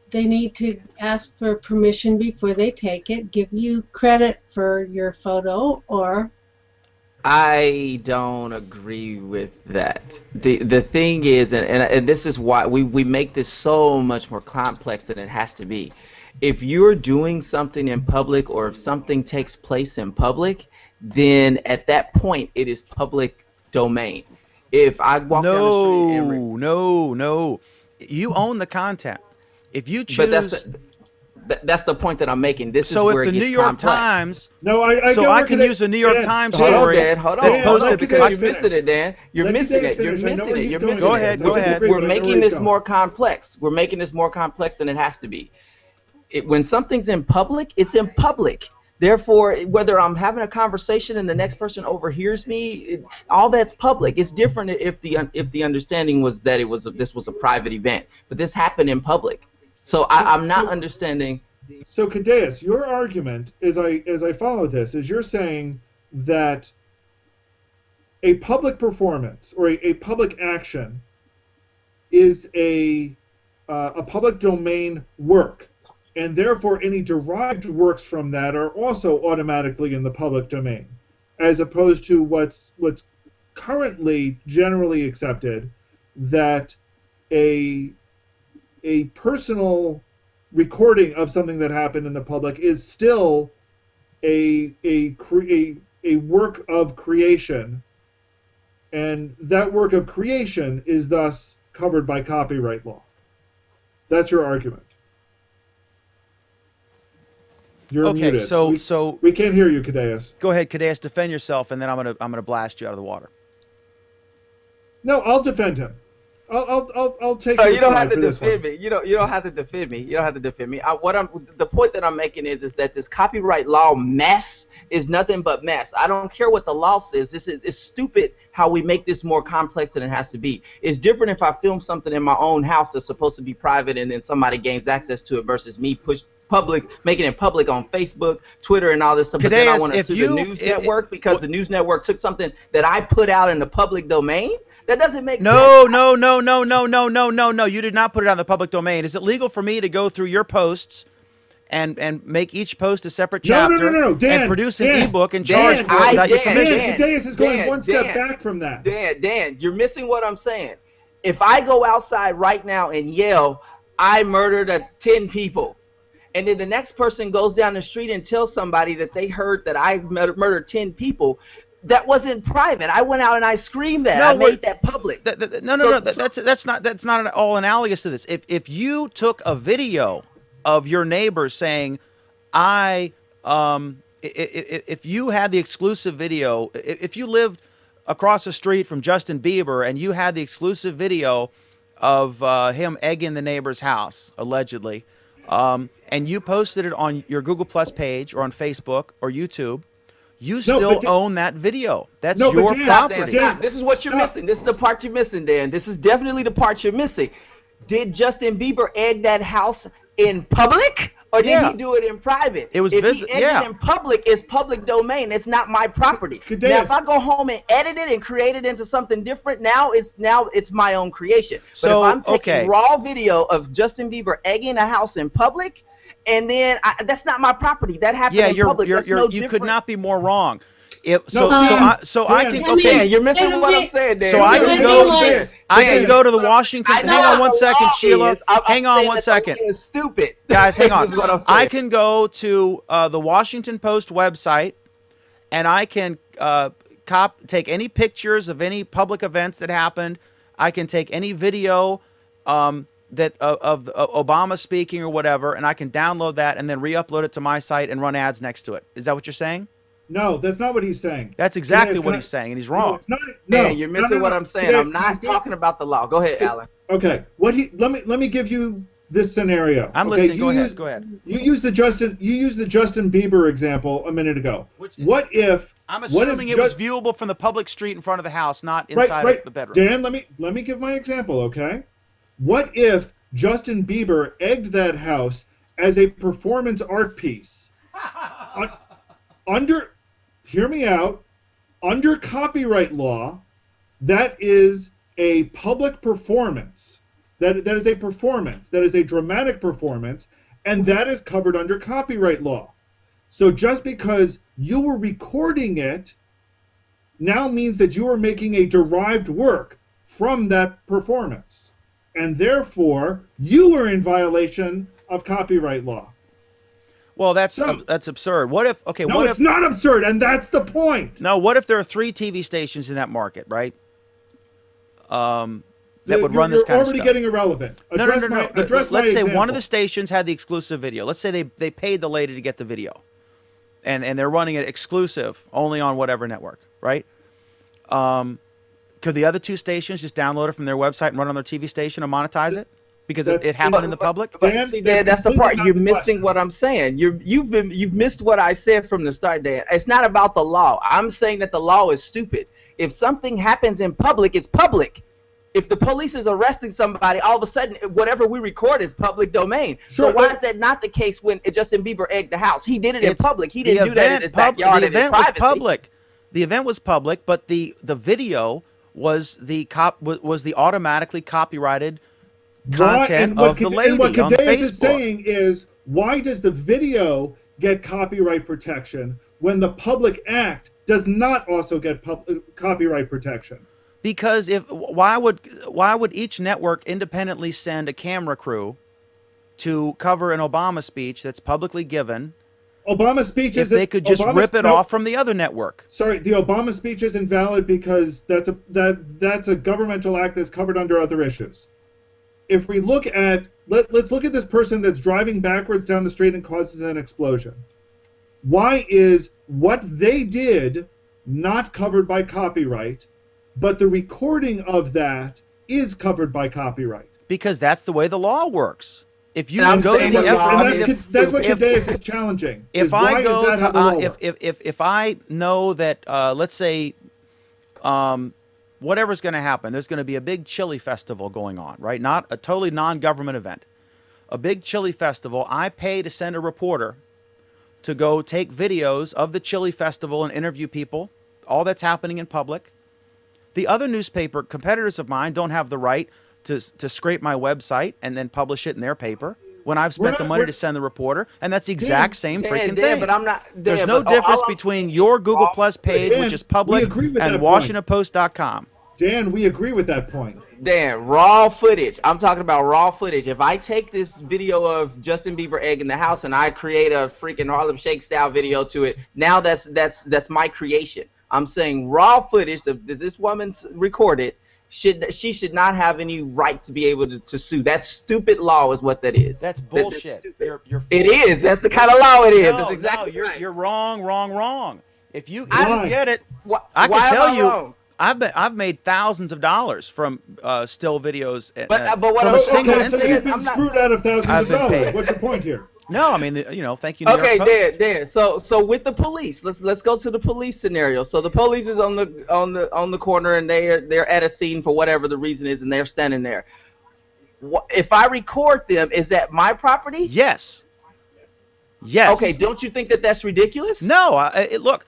they need to ask for permission before they take it, give you credit for your photo, or... I don't agree with that. The thing is, and this is why we make this so much more complex than it has to be. If you're doing something in public, or if something takes place in public, then at that point it is public domain. If I walk down the street and no, you own the content. If you choose, but that's the point that I'm making. This so is where if it the gets New York complex. Times, no, I can use a New York Times story that's posted because you're missing it, Dan. You're missing it. You're missing it. You're missing it. Go ahead. We're making this more complex. We're making this more complex than it has to be. When something's in public, it's in public. Therefore, whether I'm having a conversation and the next person overhears me, all that's public. It's different if the understanding was that this was a private event, but this happened in public. So I'm not understanding. So Cadeus, your argument, as I follow this, is you're saying that a public performance or a public action is a public domain work, and therefore any derived works from that are also automatically in the public domain, as opposed to what's currently generally accepted, that a personal recording of something that happened in the public is still a work of creation, and that work of creation is thus covered by copyright law. That's your argument. You're okay, muted. so we can't hear you, Cadeus. Go ahead, Cadeus, defend yourself, and then I'm gonna blast you out of the water. No, I'll defend him. I'll take. You don't have to defend me. You don't have to defend me. You don't have to defend me. The point that I'm making is that this copyright law mess is nothing but mess. I don't care what the law says. It's stupid how we make this more complex than it has to be. It's different if I film something in my own house that's supposed to be private and then somebody gains access to it versus me making it public on Facebook, Twitter, and all this stuff. But then I want to sue the news network because the news network took something that I put out in the public domain. That doesn't make sense. No. You did not put it on the public domain. Is it legal for me to go through your posts and make each post a separate chapter Dan, and produce an ebook and charge for it without your permission? Cadeus is going one step back from that. Dan, you're missing what I'm saying. If I go outside right now and yell, I murdered 10 people, and then the next person goes down the street and tells somebody that they heard that I murdered 10 people, that wasn't private. I went out and I screamed that. I made that public. No. That's not at all analogous to this. If you took a video of your neighbor saying, if you had the exclusive video, if you lived across the street from Justin Bieber and you had the exclusive video of him egging the neighbor's house, allegedly, and you posted it on your Google Plus page or on Facebook or YouTube, you still own that video. That's your property. Dan, this is what you're missing. This is the part you're missing, Dan. This is definitely the part you're missing. Did Justin Bieber egg that house in public, or did he do it in private? It was if he egged it in public, it's public domain. It's not my property. Now, if I go home and edit it and create it into something different, now it's my own creation. But if I'm taking raw video of Justin Bieber egging a house in public, and then that's not my property. That happened in public. You could not be more wrong. I can. Okay, you're missing what I'm saying, Dan. So I can go to the Washington. Hang on one second, Sheila. Hang on one second. Stupid. Guys, hang on. I can go to the Washington Post website, and I can take any pictures of any public events that happened. I can take any video. of Obama speaking or whatever, and I can download that and then re-upload it to my site and run ads next to it. Is that what you're saying? No, that's not what he's saying. That's exactly what he's saying, and he's wrong. No, it's not. No, you're missing what I'm saying. I'm not talking about the law. Go ahead, Alan. Okay. Let me give you this scenario. I'm okay? listening. Go ahead. You used the Justin Bieber example a minute ago. What if? I'm assuming it was viewable from the public street in front of the house, not inside of the bedroom. Dan, let me give my example, okay? What if Justin Bieber egged that house as a performance art piece? Hear me out. Under copyright law, that is a public performance. That is a performance. That is a dramatic performance, and that is covered under copyright law. So just because you were recording it now means that you are making a derived work from that performance. And therefore, you were in violation of copyright law. Well, that's absurd. What if? Okay, no, what it's if? not absurd, and that's the point. No, what if there are 3 TV stations in that market, right? That would run this kind of stuff. You're already getting irrelevant. Let's say one of the stations had the exclusive video. Let's say they paid the lady to get the video, and they're running it exclusive only on whatever network, right? Could the other 2 stations just download it from their website and run on their TV station and monetize it? Because it happened in the public. Dan, that's the part you're missing. What I'm saying, you've missed what I said from the start, Dan. It's not about the law. I'm saying that the law is stupid. If something happens in public, it's public. If the police is arresting somebody, all of a sudden whatever we record is public domain. Sure, so why is that not the case when Justin Bieber egged the house? He did it in public. He didn't do that in his backyard. The event was public. The event was public, but the video was the automatically copyrighted content of the lady on Facebook. And what Kadesh is saying is, why does the video get copyright protection when the public act does not also get copyright protection? Because why would each network independently send a camera crew to cover an Obama speech that's publicly given? Obama speech if they could just rip it off from the other network. Sorry, the Obama speech is invalid because that's a governmental act that's covered under other issues. If we look at let's look at this person that's driving backwards down the street and causes an explosion. Why is what they did not covered by copyright, but the recording of that is covered by copyright? Because that's the way the law works. If you go to the that's what Kadesh is challenging. If I go to if I know that let's say whatever's going to happen, there's going to be a big chili festival going on, right? Not a totally non-government event. A big chili festival. I pay to send a reporter to go take videos of the chili festival and interview people, all that's happening in public. The other newspaper competitors of mine don't have the right to scrape my website and then publish it in their paper when I've spent the money to send the reporter, and that's the exact same freaking thing. But I'm not. There's no difference between your Google Plus page, which is public, and WashingtonPost.com. Dan, we agree with that point. Dan, raw footage. I'm talking about raw footage. If I take this video of Justin Bieber egg in the house and I create a freaking Harlem Shake style video to it, now that's my creation. I'm saying raw footage of this woman's recorded. She should not have any right to be able to sue. That's stupid law is what that is. That's bullshit. It is. That's the kind of law it is. That's exactly right. You're wrong. If you get it, I can tell you. Wrong? I've made thousands of dollars from still videos. But what from a single incident. So you've been screwed out of thousands of dollars. What's your point here? No, I mean, thank you. New York Post. there. So with the police, let's go to the police scenario. So the police is on the corner and they're at a scene for whatever the reason is, and they're standing there. If I record them, is that my property? Yes. Yes. Okay. Don't you think that that's ridiculous? No. Look,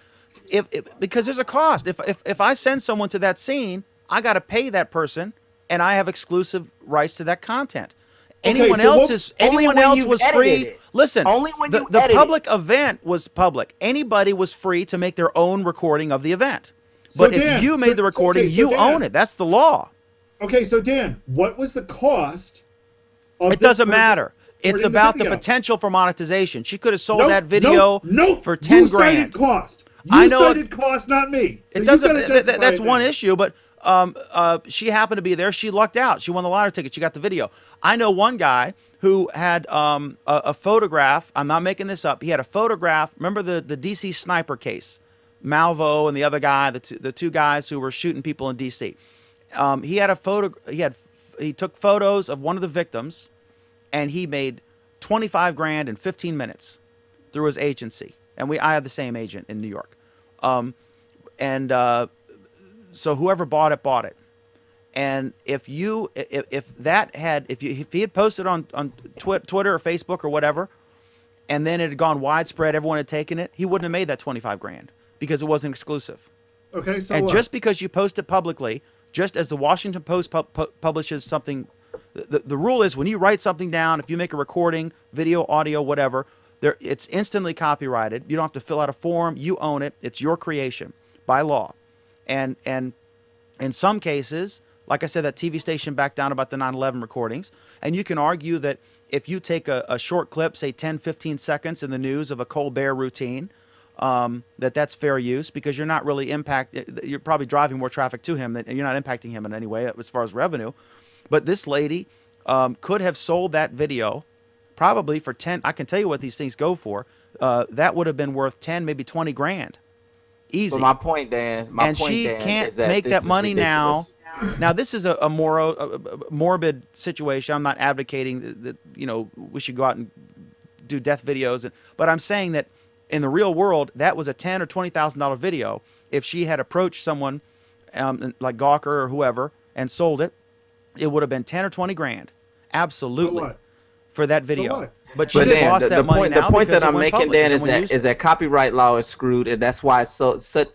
because there's a cost. If I send someone to that scene, I got to pay that person, and I have exclusive rights to that content. Anyone else was free. Listen, the public event was public. Anybody was free to make their own recording of the event. But if you made the recording, you own it. That's the law. Okay, so Dan, what was the cost of it doesn't matter. It's about the potential for monetization. She could have sold that video for 10 grand. Cost. You cited cost, not me. So it doesn't. That's one issue. But She happened to be there. She lucked out. She won the lottery ticket. She got the video. I know one guy who had a photograph. I'm not making this up. He had a photograph. Remember the DC sniper case? Malvo and the other guy, the two guys who were shooting people in DC. He had a photo. He took photos of one of the victims, and he made 25 grand in 15 minutes through his agency. And I have the same agent in New York. So whoever bought it. And if he had posted on Twitter or Facebook or whatever, and then it had gone widespread, everyone had taken it, he wouldn't have made that 25 grand because it wasn't exclusive. Okay, so and what? Just because you post it publicly, just as the Washington Post publishes something, the rule is when you write something down, if you make a recording, video, audio, whatever, it's instantly copyrighted. You don't have to fill out a form. You own it. It's your creation by law. And in some cases, like I said, that TV station backed down about the 9/11 recordings. And you can argue that if you take a short clip, say 10, 15 seconds in the news of a Colbert routine, that's fair use because you're not really you're probably driving more traffic to him and you're not impacting him in any way as far as revenue. But this lady could have sold that video probably for 10. I can tell you what these things go for. That would have been worth 10, maybe 20 grand. Easy. But my point, Dan, she can't is that make that money ridiculous. now. Now, this is a morbid situation. I'm not advocating that we should go out and do death videos, but I'm saying that in the real world, that was a $10,000 or $20,000 video. If she had approached someone like Gawker or whoever and sold it, it would have been 10 or 20 grand, absolutely, So what? for that So video. what? But she But Dan, lost that money now the point because that it I'm went making, public, Dan, someone used is that copyright law is screwed, and that's why it's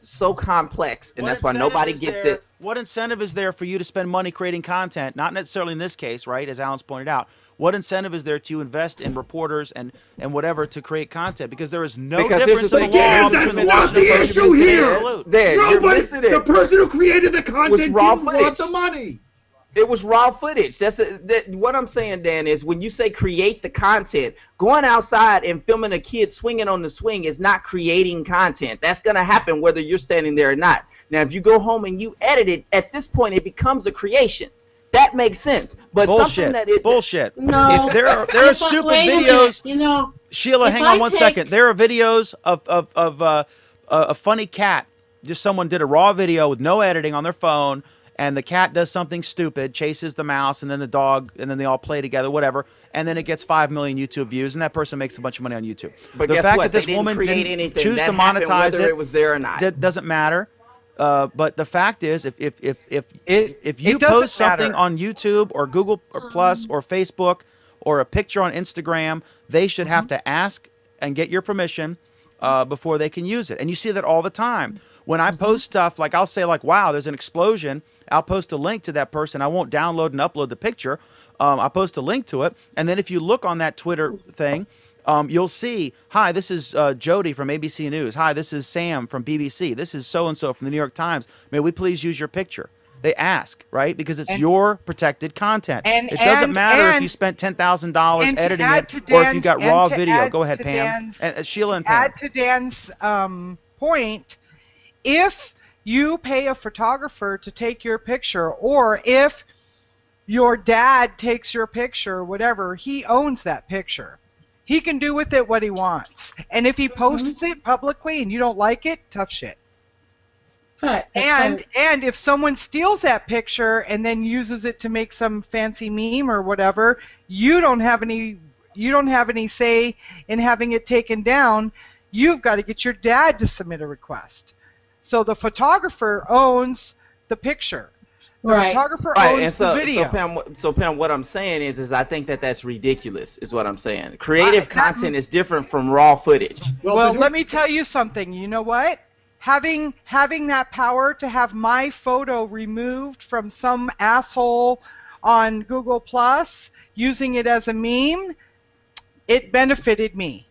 so complex, and What that's why incentive nobody is gets there- it. What incentive is there for you to spend money creating content? Not necessarily in this case, right? As Alan's pointed out. What incentive is there to invest in reporters and whatever to create content? Because there is no Because here's difference the in the thing, law Dan, between that's the not Washington the Post issue and here. today's Salute. Dan, you're Nobody, missing it. the person who created the content didn't raw want footage. the money. It was raw footage. What I'm saying, Dan, is when you say create the content, going outside and filming a kid swinging on the swing is not creating content. That's going to happen whether you're standing there or not. Now, if you go home and you edit it, at this point, it becomes a creation. That makes sense. But something that Bullshit. No. There are stupid Wait a videos. minute, Sheila, if hang on I one take- second. There are videos of a funny cat. Just someone did a raw video with no editing on their phone, and the cat does something stupid, chases the mouse, and then the dog, and then they all play together, whatever, and then it gets 5 million YouTube views, and that person makes a bunch of money on YouTube. But the guess fact what? that this They didn't woman create didn't anything. choose That to happened monetize whether it was there or not. that doesn't matter. But the fact is, if you it doesn't post something matter. on YouTube or Google or Plus or Facebook or a picture on Instagram, they should have to ask and get your permission before they can use it. And you see that all the time. When I post stuff, like I'll say like, wow, there's an explosion. I'll post a link to that person. I won't download and upload the picture. I'll post a link to it. And then if you look on that Twitter thing, you'll see, hi, this is Jody from ABC News. Hi, this is Sam from BBC. This is so-and-so from the New York Times. May we please use your picture? They ask, right? Because it's your protected content. It doesn't matter if you spent $10,000 editing it or if you got raw video. Go ahead, Pam. Sheila and Pam. Add to Dan's point, if you pay a photographer to take your picture, or if your dad takes your picture, whatever, he owns that picture. He can do with it what he wants. And if he posts it publicly and you don't like it, tough shit. Right. And if someone steals that picture and then uses it to make some fancy meme or whatever, you don't have any say in having it taken down. You've got to get your dad to submit a request. So the photographer owns the picture. The photographer owns the video. So Pam, what I'm saying is I think that's ridiculous, is what I'm saying. Creative content is different from raw footage. Well, let me tell you something. You know what? Having that power to have my photo removed from some asshole on Google Plus, using it as a meme, it benefited me.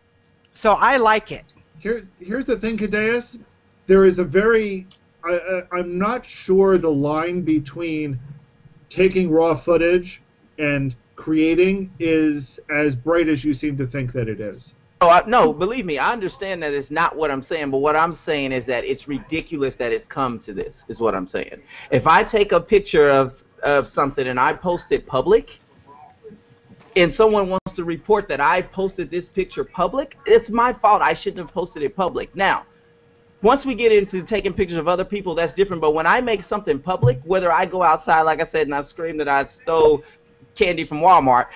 So I like it. Here's the thing, Cadeas. There is a very... I'm not sure the line between taking raw footage and creating is as bright as you seem to think that it is. Oh, no, believe me, I understand that it's not what I'm saying, but what I'm saying is that it's ridiculous that it's come to this, is what I'm saying. If I take a picture of something and I post it public, and someone wants to report that I posted this picture public, it's my fault. I shouldn't have posted it public. Now, once we get into taking pictures of other people, that's different. But when I make something public, whether I go outside, like I said, and I scream that I stole candy from Walmart,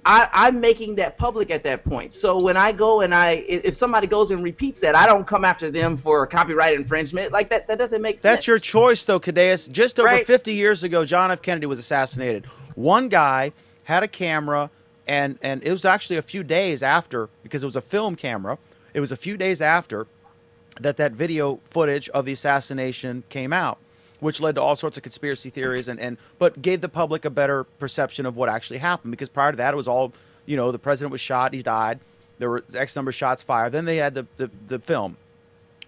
I'm making that public at that point. So when I go and if somebody goes and repeats that, I don't come after them for copyright infringement. Like that doesn't make sense. That's your choice, though, Cadeas. Just over 50 years ago, John F. Kennedy was assassinated. One guy had a camera, and it was actually a few days after, because it was a film camera. It was a few days after that video footage of the assassination came out, which led to all sorts of conspiracy theories, but gave the public a better perception of what actually happened. Because prior to that, it was all, the president was shot, he died, there were X number of shots fired. Then they had the film.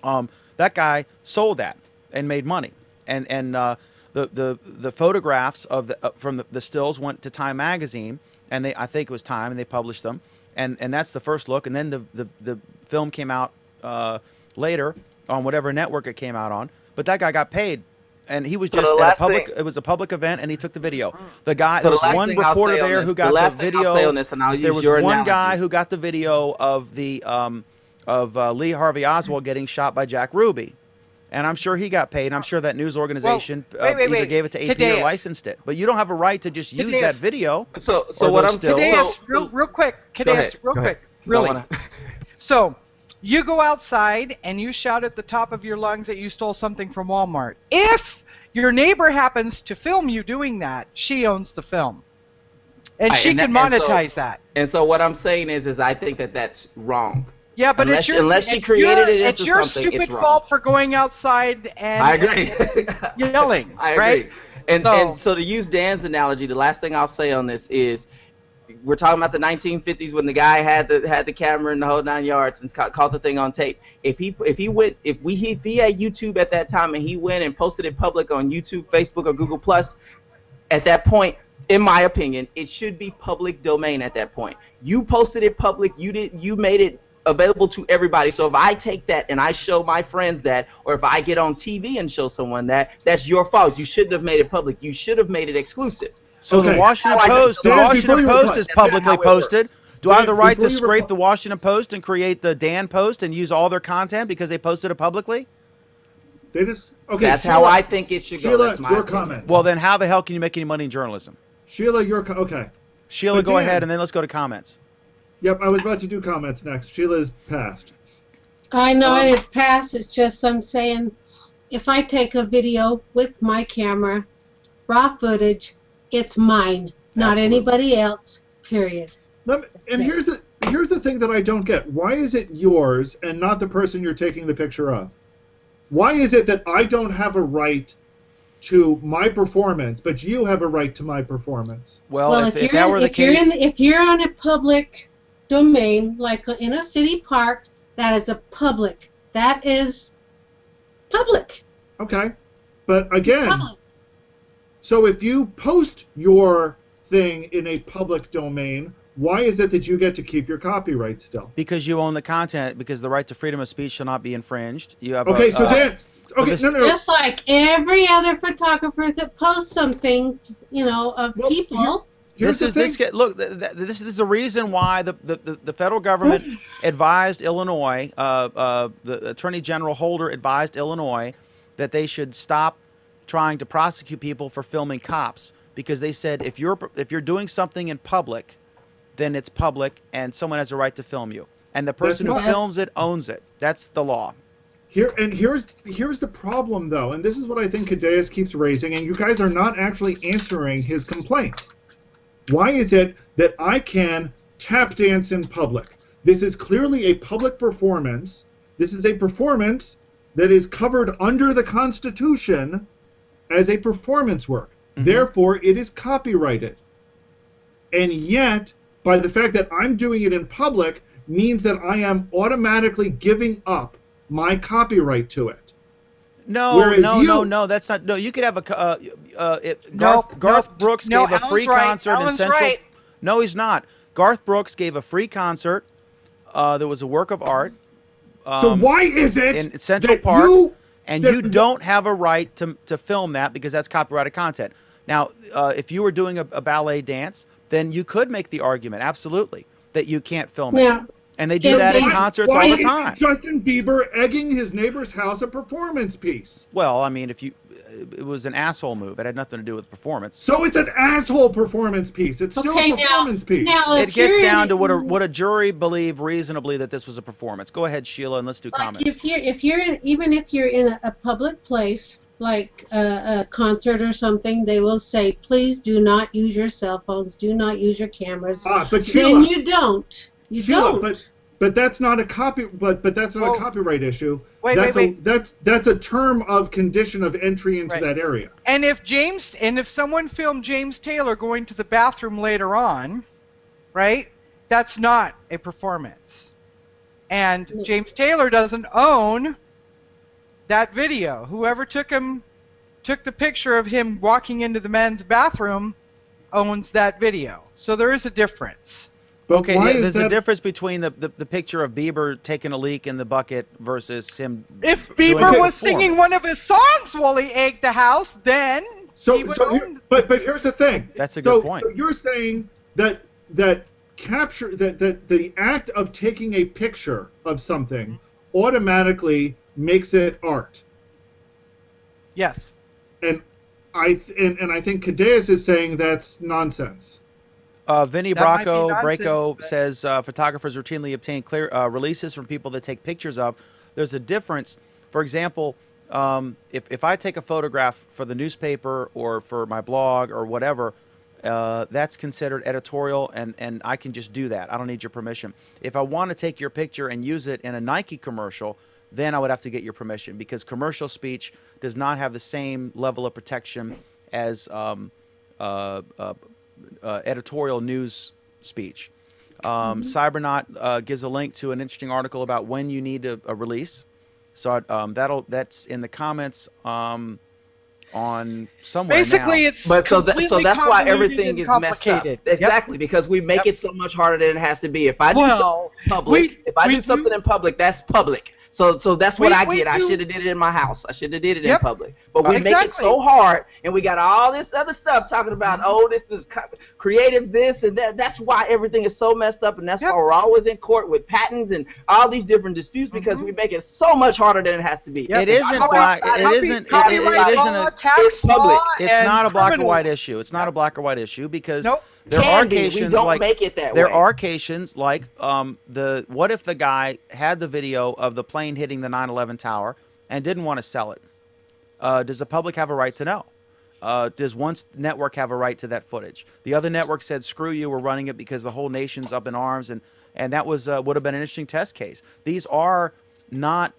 That guy sold that and made money, and the photographs of from the stills went to Time magazine, and I think it was Time, and they published them, and that's the first look. And then the film came out later on whatever network it came out on. But that guy got paid. And he was just at a public. It was a public event, and he took the video. The guy, there was one reporter there who got the video. There was one guy who got the video of the Lee Harvey Oswald getting shot by Jack Ruby, and I'm sure he got paid. And I'm sure that news organization either gave it to AP or licensed it. But you don't have a right to just use that video. So what I'm saying, real quick, real quick, really. So you go outside and you shout at the top of your lungs that you stole something from Walmart. If your neighbor happens to film you doing that, she owns the film. And she can monetize that. And so what I'm saying is I think that's wrong. Yeah, but unless she created it into something, it's wrong. It's your stupid fault for going outside and I agree. Yelling. I agree. Right? And so to use Dan's analogy, the last thing I'll say on this is, we're talking about the 1950s when the guy had the camera and the whole 9 yards and caught the thing on tape. If he had YouTube at that time and he went and posted it public on YouTube, Facebook, or Google Plus, at that point, in my opinion, it should be public domain at that point. You posted it public. You made it available to everybody. So if I take that and I show my friends that, or if I get on TV and show someone that, that's your fault. You shouldn't have made it public. You should have made it exclusive. So the Washington Post is publicly posted. Do I have the right to scrape the Washington Post and create the Dan Post and use all their content because they posted it publicly? Okay, that's how I think it should go. Sheila, that's my your opinion. comment. Well, then how the hell can you make any money in journalism? Sheila, okay. Sheila, go ahead, and then let's go to comments. Yep, I was about to do comments next. Sheila's passed. I know it passed. It's just I'm saying, if I take a video with my camera, raw footage, it's mine, not anybody else, period. And here's the thing that I don't get. Why is it yours and not the person you're taking the picture of? Why is it that I don't have a right to my performance, but you have a right to my performance? Well, if that were the case... If you're on a public domain, like in a city park, that is a public. That is public. Okay. But again... So if you post your thing in a public domain, why is it that you get to keep your copyright still? Because you own the content, because the right to freedom of speech shall not be infringed. You have Dan, no. Just like every other photographer that posts something, of people. This is the reason why the federal government advised Illinois, the Attorney General Holder advised Illinois that they should stop trying to prosecute people for filming cops, because they said if you're doing something in public, then it's public and someone has a right to film you, and the person who films it owns it. That's the law. Here's the problem, though, and this is what I think Cadeas keeps raising, and you guys are not actually answering his complaint. Why is it that I can tap dance in public? This is clearly a public performance. This is a performance that is covered under the Constitution as a performance work. Mm-hmm. Therefore, it is copyrighted. And yet, by the fact that I'm doing it in public, means that I am automatically giving up my copyright to it. No, that's not. No, you could have Garth Brooks gave a free concert in Central. Right. No, he's not. Garth Brooks gave a free concert there was a work of art. So why is it in Central that Park, you, and that- you don't have a right to film that because that's copyrighted content? Now, if you were doing a ballet dance, then you could make the argument, absolutely, that you can't film it. Now, And they do that in concerts why all the is time. Justin Bieber egging his neighbor's house a performance piece? Well, I mean, it was an asshole move. It had nothing to do with performance. So it's an asshole performance piece. It's still Okay, a performance piece. now It if gets you're down in- to what a jury believed reasonably that this was a performance. Go ahead, Sheila, and let's do like comments. if you're in, even if you're in a public place like a concert or something, they will say, please do not use your cell phones, do not use your cameras. But Sheila, Then you don't. You Sheila, don't. but that's not a that's not a copyright issue. Wait. That's a term of condition of entry into Right. that area. And if someone filmed James Taylor going to the bathroom later on, right? That's not a performance. And James Taylor doesn't own that video. Whoever took the picture of him walking into the men's bathroom owns that video. So there is a difference. But Okay, why yeah, is there's a that- difference between the picture of Bieber taking a leak in the bucket versus him. If doing Bieber a was singing performance. one of his songs while he egged the house, then he would own. But here's the thing. That's a good point. So you're saying that the act of taking a picture of something automatically makes it art. Yes. And I think Cadeas is saying that's nonsense. Vinny That might be Bracco nonsense, Braco but- says photographers routinely obtain clear releases from people that take pictures of. There's a difference. For example, if I take a photograph for the newspaper or for my blog or whatever, that's considered editorial, and I can just do that. I don't need your permission. If I want to take your picture and use it in a Nike commercial, then I would have to get your permission, because commercial speech does not have the same level of protection as editorial news speech. Cybernaut gives a link to an interesting article about when you need a release. So that's in the comments on somewhere. Basically, now. it's But so completely that's why convoluted everything and is messed up. complicated. Exactly, because we make it so much harder than it has to be. If I do something in public, if I do something in public, that's public. So that's what I get. I should have did it in my house. I should have did it in public. But we make it so hard, and we got all this other stuff talking about, oh, this is creative, this and that. That's why everything is so messed up, and that's why we're always in court with patents and all these different disputes, because we make it so much harder than it has to be. It isn't black. It isn't. It isn't a. It's public. It's not a black or white issue. It's not a black or white issue, because there Can are be. We occasions don't like make it that there way. are occasions like what if the guy had the video of the plane hitting the 9/11 tower and didn't want to sell it? Does the public have a right to know? Does one network have a right to that footage? The other network said, "Screw you, we're running it because the whole nation's up in arms," and that was would have been an interesting test case. These are not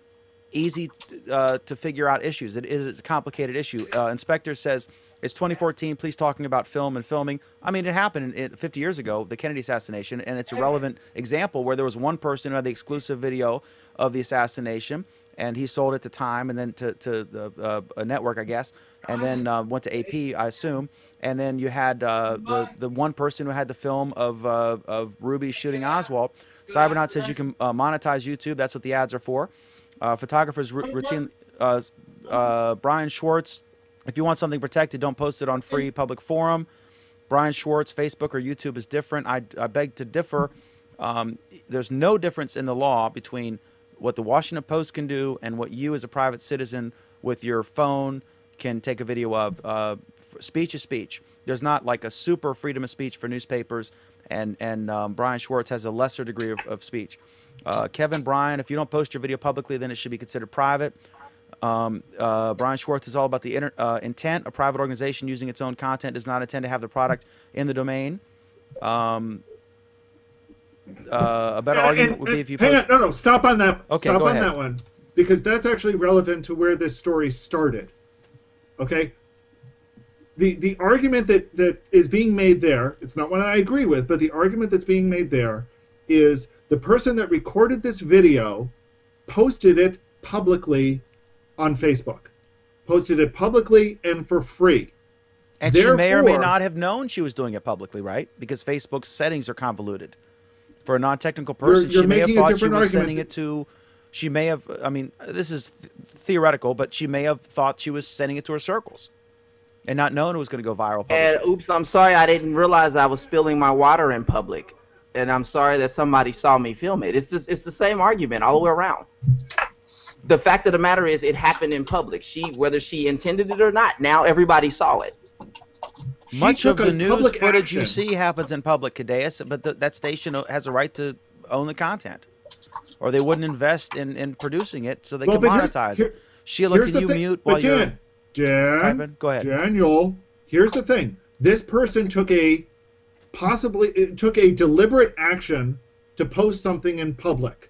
easy to figure out issues. It's a complicated issue. Inspector says, it's 2014, please talking about film and filming. I mean, it happened 50 years ago, the Kennedy assassination, and it's a relevant example where there was one person who had the exclusive video of the assassination, and he sold it to Time and then to a network, I guess, and then went to AP, I assume. And then you had the one person who had the film of Ruby shooting Oswald. Cybernaut says you can monetize YouTube. That's what the ads are for. Photographers routine. Brian Schwartz, if you want something protected, don't post it on free public forum. Brian Schwartz, Facebook or YouTube is different. I beg to differ. There's no difference in the law between what the Washington Post can do and what you as a private citizen with your phone can take a video of. Speech is speech. There's not like a super freedom of speech for newspapers, and Brian Schwartz has a lesser degree of speech. Kevin Bryan, if you don't post your video publicly, then it should be considered private. Brian Schwartz is all about the intent. A private organization using its own content does not intend to have the product in the domain. A better argument would be if you post... No, stop on that. Okay, stop go on ahead. that one, because that's actually relevant to where this story started. Okay? The argument that is being made there, it's not one I agree with, but the argument that's being made there is the person that recorded this video posted it publicly on Facebook. Posted it publicly and for free. And she may or may not have known she was doing it publicly, right? Because Facebook's settings are convoluted For a non-technical person, You're she may have making a thought she different was argument. sending it to. She may have. I mean, this is theoretical, but she may have thought she was sending it to her circles, and not knowing it was going to go viral publicly. And oops, I'm sorry, I didn't realize I was spilling my water in public, and I'm sorry that somebody saw me film it. It's the same argument all the way around. The fact of the matter is, it happened in public. Whether she intended it or not, now everybody saw it. Much of took the a news public footage you action. see happens in public, Cadeas, but that station has a right to own the content, or they wouldn't invest in producing it so they can but here's- monetize here- it. Sheila, Here's can the you thing- mute but while you're Dan, typing? Go ahead. Daniel, here's the thing. This person took a deliberate action to post something in public.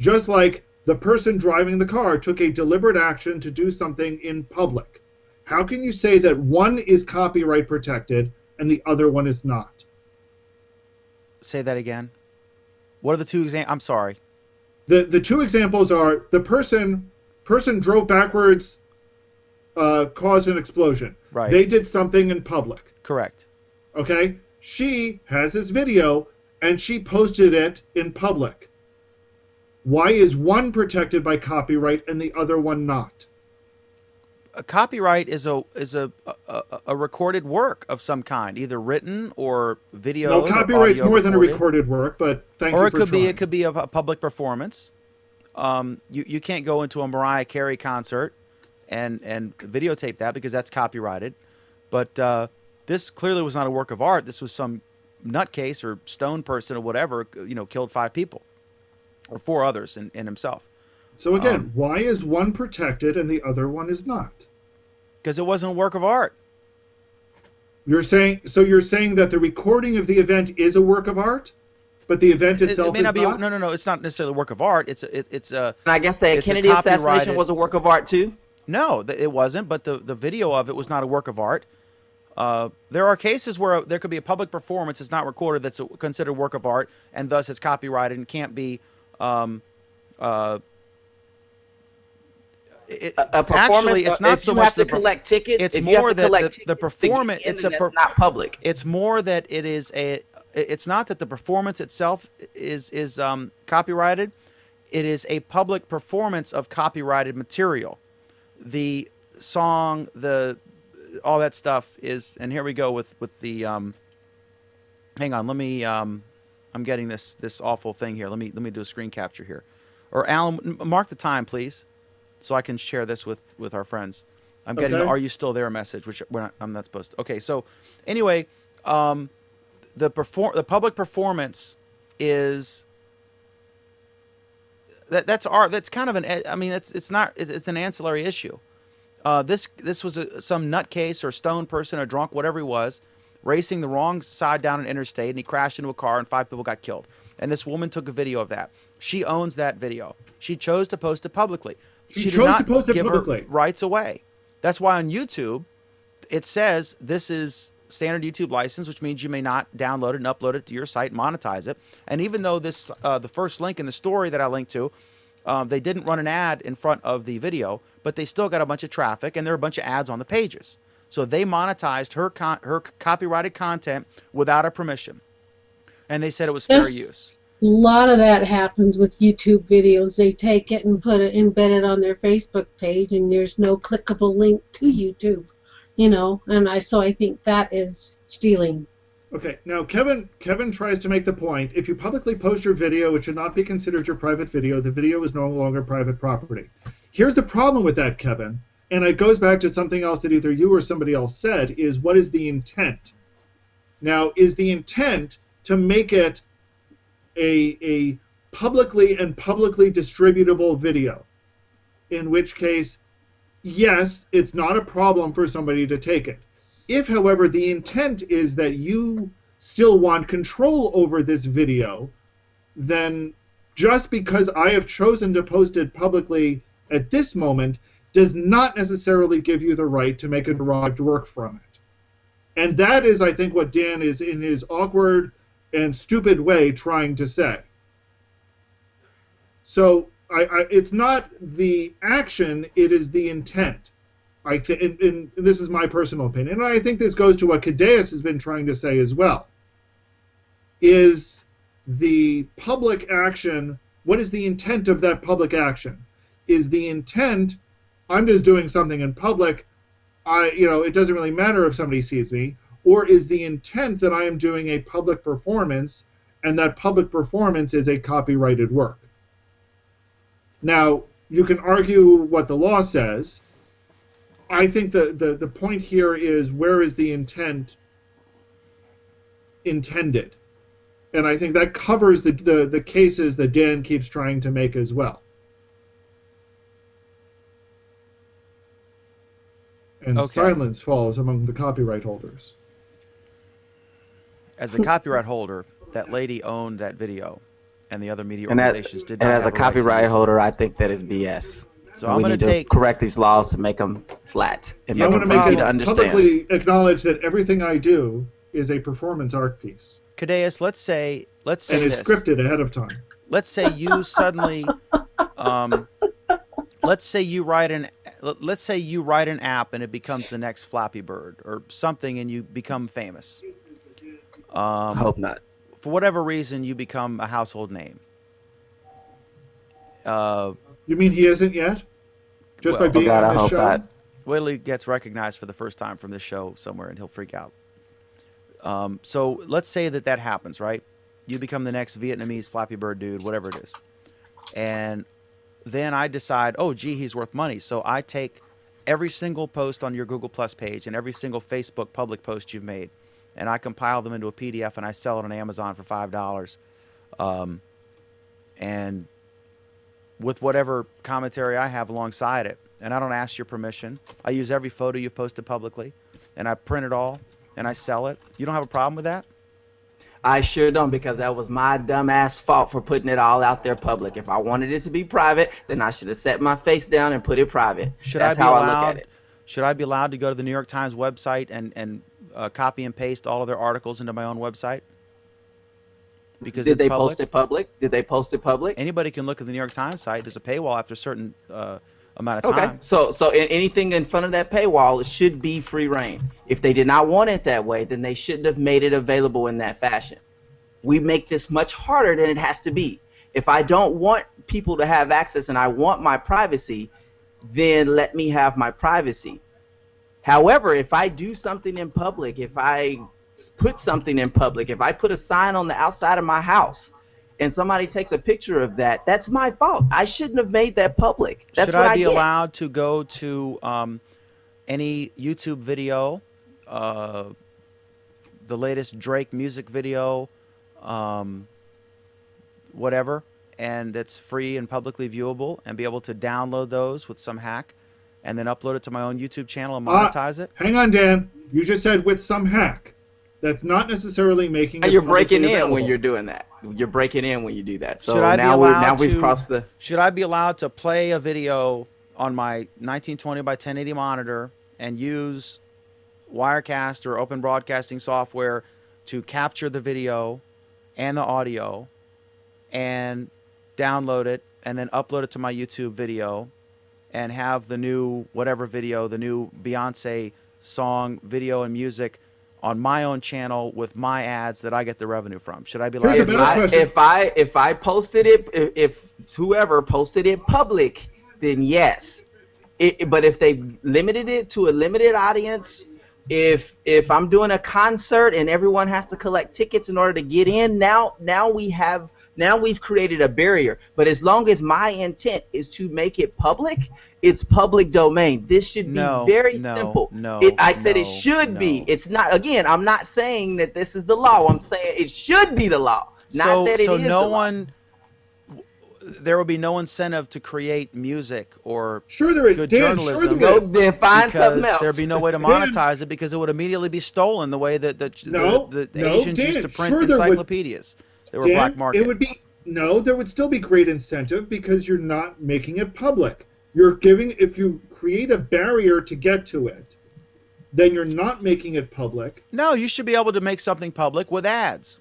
Just like the person driving the car took a deliberate action to do something in public. How can you say that one is copyright protected and the other one is not? Say that again. What are the two examples? I'm sorry. The two examples are the person drove backwards, caused an explosion. Right. They did something in public. Correct. Okay? She has this video and she posted it in public. Why is one protected by copyright and the other one not? A copyright is a recorded work of some kind, either written or video. No, copyright's more than a recorded work, but thank you Or for trying. it could be a public performance. You can't go into a Mariah Carey concert and videotape that because that's copyrighted. But this clearly was not a work of art. This was some nutcase or stone person or whatever, killed 5 people or 4 others and himself. So again, why is one protected and the other one is not? Because it wasn't a work of art. You're saying that the recording of the event is a work of art, but the event itself It may not be. is not? No. It's not necessarily a work of art. It's And I guess the it's a Kennedy assassination copyrighted- was a work of art too. No, it wasn't. But the video of it was not a work of art. There are cases where there could be a public performance that's not recorded that's considered a work of art, and thus it's copyrighted and can't be. A performance, Actually, it's not if so you much have to the collect tickets. It's if you have more to that collect the tickets to performance. get in, It's then that's not public. It's more that it is a. It's not that the performance itself is copyrighted. It is a public performance of copyrighted material. The song, all that stuff is. And here we go with the. Hang on, let me. I'm getting this awful thing here. Let me do a screen capture here, or Alan, mark the time, please, so I can share this with our friends. I'm getting the Okay. "Are you still there?" message, which I'm not supposed to. Okay, so anyway, the public performance is that's art. That's kind of an. I mean, it's not. It's an ancillary issue. This was some nutcase or stone person or drunk, whatever he was, racing the wrong side down an interstate, and he crashed into a car and 5 people got killed. And this woman took a video of that. She owns that video. She chose to post it publicly. She did chose not to post it give her publicly. rights away. That's why on YouTube, it says this is standard YouTube license, which means you may not download it and upload it to your site and monetize it. And even though this, the first link in the story that I linked to, they didn't run an ad in front of the video, but they still got a bunch of traffic and there are a bunch of ads on the pages. So they monetized her copyrighted content without her permission. And they said it was fair Yes. use. A lot of that happens with YouTube videos. They take it and embed it on their Facebook page, and there's no clickable link to YouTube. And I think that is stealing. Okay, now Kevin tries to make the point, if you publicly post your video, it should not be considered your private video. The video is no longer private property. Here's the problem with that, Kevin, and it goes back to something else that either you or somebody else said, is what is the intent? Now, is the intent to make it a publicly distributable video? In which case, yes, it's not a problem for somebody to take it. If, however, the intent is that you still want control over this video, then just because I have chosen to post it publicly at this moment does not necessarily give you the right to make a derived work from it. And that is, I think, what Dan is, in his awkward and stupid way, trying to say. So it's not the action, it is the intent. And this is my personal opinion, and I think this goes to what Cadeas has been trying to say as well, is the public action, what is the intent of that public action? Is the intent, I'm just doing something in public, it doesn't really matter if somebody sees me, or is the intent that I am doing a public performance, and that public performance is a copyrighted work? Now, you can argue what the law says. I think the point here is, where is the intent intended? And I think that covers the cases that Dan keeps trying to make as well. And silence falls among the copyright holders. As a copyright holder, that lady owned that video, and the other media organizations did not. And as have a a right to copyright use it. holder, I think that is BS. So I'm going to correct these laws to make them flat and I make want to them make easy it to understand. publicly acknowledge that everything I do is a performance art piece. Cadeus, let's say and this. it's scripted ahead of time. Let's say you suddenly, let's say you write an app and it becomes the next Flappy Bird or something, and you become famous. I hope not. For whatever reason, you become a household name. You mean he isn't yet? Just by being on this show? Wait till he gets recognized for the first time from this show somewhere, and he'll freak out. So let's say that happens, right? You become the next Vietnamese Flappy Bird dude, whatever it is. And then I decide, oh, gee, he's worth money. So I take every single post on your Google Plus page and every single Facebook public post you've made, and I compile them into a PDF, and I sell it on Amazon for $5. And with whatever commentary I have alongside it, and I don't ask your permission. I use every photo you've posted publicly, and I print it all, and I sell it. You don't have a problem with that? I sure don't, because that was my dumbass fault for putting it all out there public. If I wanted it to be private, then I should have set my face down and put it private. That's how I look at it. Should I be allowed to go to the New York Times website and copy and paste all of their articles into my own website? Because Did they post it public? Did they post it public? Anybody can look at the New York Times site. There's a paywall after a certain amount of time. Okay, so anything in front of that paywall should be free reign. If they did not want it that way, then they shouldn't have made it available in that fashion. We make this much harder than it has to be. If I don't want people to have access and I want my privacy, then let me have my privacy. However, if I do something in public, if I put something in public, if I put a sign on the outside of my house and somebody takes a picture of that, that's my fault. I shouldn't have made that public. That's Should I be allowed to go to any YouTube video, the latest Drake music video, whatever, and it's free and publicly viewable, and be able to download those with some hack and then upload it to my own YouTube channel and monetize it? Hang on, Dan. You just said with some hack. That's not necessarily making it You're breaking in available. when you're doing that. You're breaking in when you do that. So Should I now we've crossed the... Should I be allowed to play a video on my 1920 by 1080 monitor and use Wirecast or open broadcasting software to capture the video and the audio and download it and then upload it to my YouTube video and have the new whatever video, the new Beyonce song, video, and music on my own channel with my ads that I get the revenue from? Should I be allowed to do that? If I posted it, if whoever posted it public, then yes. But if they limited it to a limited audience, if I'm doing a concert and everyone has to collect tickets in order to get in, now we've created a barrier. But as long as my intent is to make it public, it's public domain. This should be very simple. I said it should be. It's not. Again, I'm not saying that this is the law. I'm saying it should be the law. Not that it is the law. There will be no incentive to create music or good journalism. Go then find something else. There'd be no way to monetize it because it would immediately be stolen the way that the Asians used to print encyclopedias. They were black market. It would be there would still be great incentive because you're not making it public. You're giving, if you create a barrier to get to it, then you're not making it public. No, you should be able to make something public with ads.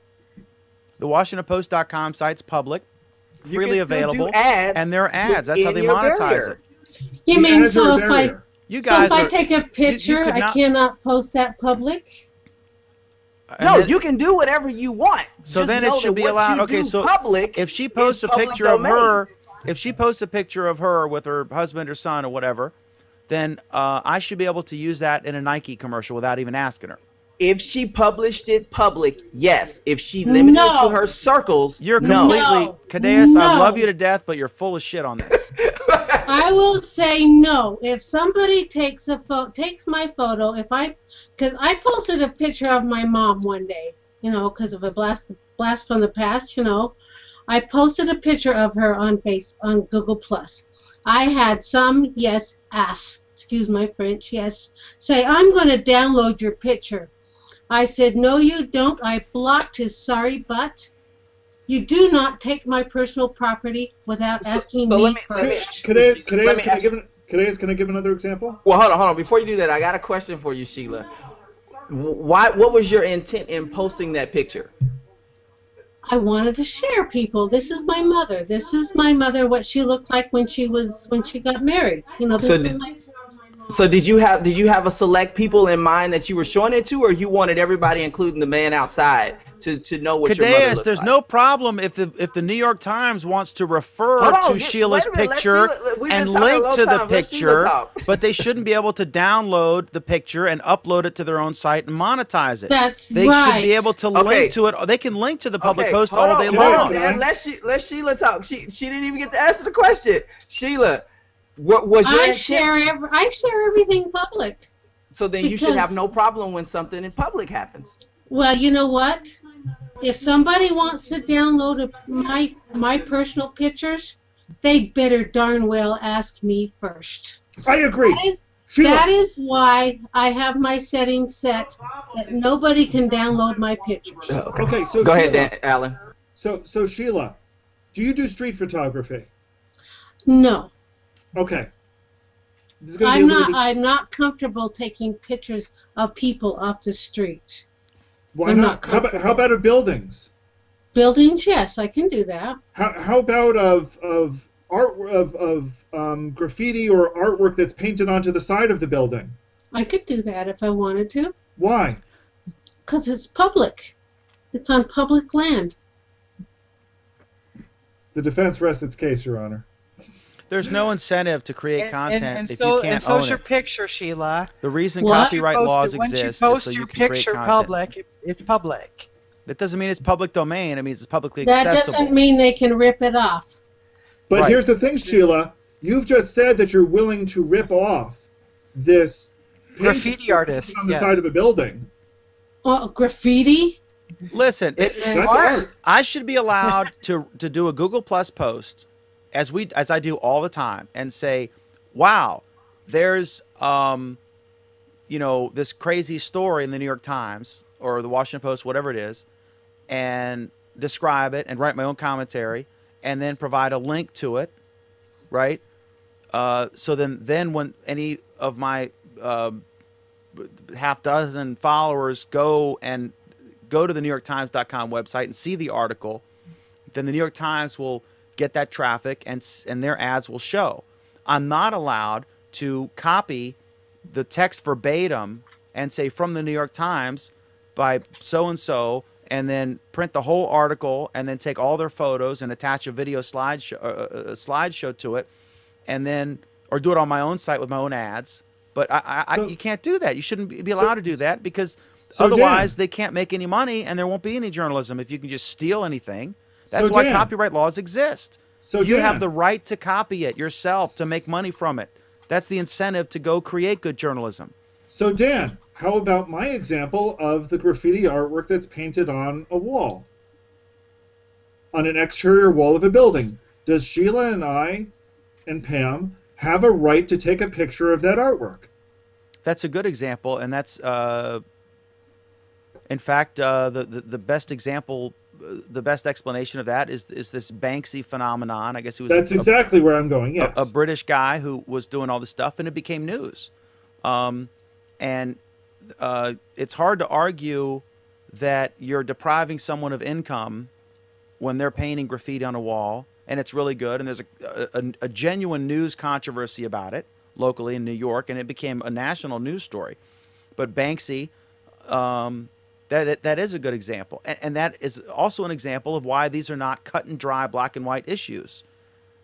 The WashingtonPost.com site's public, freely available, and they're ads. That's how they monetize it. You mean so if I take a picture, I cannot post that public? No, you can do whatever you want. So Just then it know should that be what allowed. you Okay, do so public if she posts is a public picture of domain. her, if she posts a picture of her with her husband or son or whatever, then I should be able to use that in a Nike commercial without even asking her. If she published it public, yes. If she limited it to her circles, You're no. completely, Cadeas, I No. love you to death, but you're full of shit on this. I will say no. If somebody takes my photo, because I posted a picture of my mom one day, because of a blast from the past, I posted a picture of her on Google Plus. I had some, excuse my French, say, I'm going to download your picture. I said, no, you don't. I blocked his sorry butt. You do not take my personal property without asking me first. Cadeas, can I give another example? Well, hold on. Before you do that, I got a question for you, Sheila. What was your intent in posting that picture? I wanted to share people. This is my mother. This is my mother. What she looked like when she got married. So did you have a select people in mind that you were showing it to, or you wanted everybody, including the man outside, to know what your mother Cadeas, looked there's like? no problem if the New York Times wants to refer to Sheila's picture and link to the picture, but they shouldn't be able to download the picture and upload it to their own site and monetize it. They should be able to link to it. They can link to the public post all day long. Let Sheila talk. She didn't even get to answer the question. Sheila, what was your intent? I share everything public. So then you should have no problem when something in public happens. Well, you know what? If somebody wants to download my personal pictures, they'd better darn well ask me first. I agree. That is why I have my settings set that nobody can download my pictures. Okay, so go ahead, Sheila, Dan, Alan. So Sheila, do you do street photography? No. Okay. I'm not comfortable taking pictures of people off the street. Why not? How about of buildings? Buildings, yes, I can do that. How about of art of graffiti or artwork that's painted onto the side of the building? I could do that if I wanted to. Why? Because it's public. It's on public land. The defense rests its case, Your Honor. There's no incentive to create content if so, you can't and so's own your it. picture, Sheila. The reason copyright laws exist is so you can create content. Public, it's public. That doesn't mean it's public domain. It means it's publicly That accessible. doesn't mean they can rip it off. But here's the thing, Sheila. You've just said that you're willing to rip off this graffiti artist on the side of a building. Oh, graffiti? Listen, I should be allowed to do a Google Plus post, as I do all the time, and say, "Wow, there's this crazy story in the New York Times or the Washington Post, whatever it is," and describe it and write my own commentary, and then provide a link to it, right? So then when any of my half dozen followers go to the NewYorkTimes.com website and see the article, then the New York Times will get that traffic and their ads will show. I'm not allowed to copy the text verbatim and say from the New York Times by so-and-so and then print the whole article and then take all their photos and attach a video slideshow to it, and then or do it on my own site with my own ads. But you can't do that. You shouldn't be allowed to do that because otherwise they can't make any money and there won't be any journalism if you can just steal anything. That's why copyright laws exist. You have the right to copy it yourself to make money from it. That's the incentive to go create good journalism. So Dan, how about my example of the graffiti artwork that's painted on a wall? On an exterior wall of a building. Does Sheila and I and Pam have a right to take a picture of that artwork? That's a good example, and that's, in fact, the best example, the best explanation of that is this Banksy phenomenon. I guess he was. That's exactly where I'm going. Yes, a British guy who was doing all this stuff, and it became news. And it's hard to argue that you're depriving someone of income when they're painting graffiti on a wall, and it's really good. And there's a genuine news controversy about it locally in New York, and it became a national news story. But Banksy, that That is a good example, and that is also an example of why these are not cut and dry, black and white issues.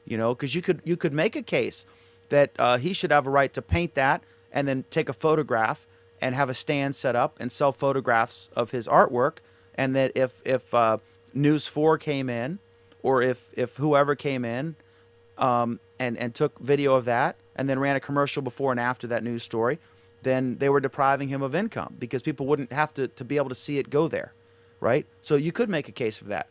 You know, because you could make a case that he should have a right to paint that and then take a photograph and have a stand set up and sell photographs of his artwork, and that if News 4 came in, or if whoever came in and took video of that and then ran a commercial before and after that news story, then they were depriving him of income because people wouldn't have to be able to see it go there, right? So you could make a case for that.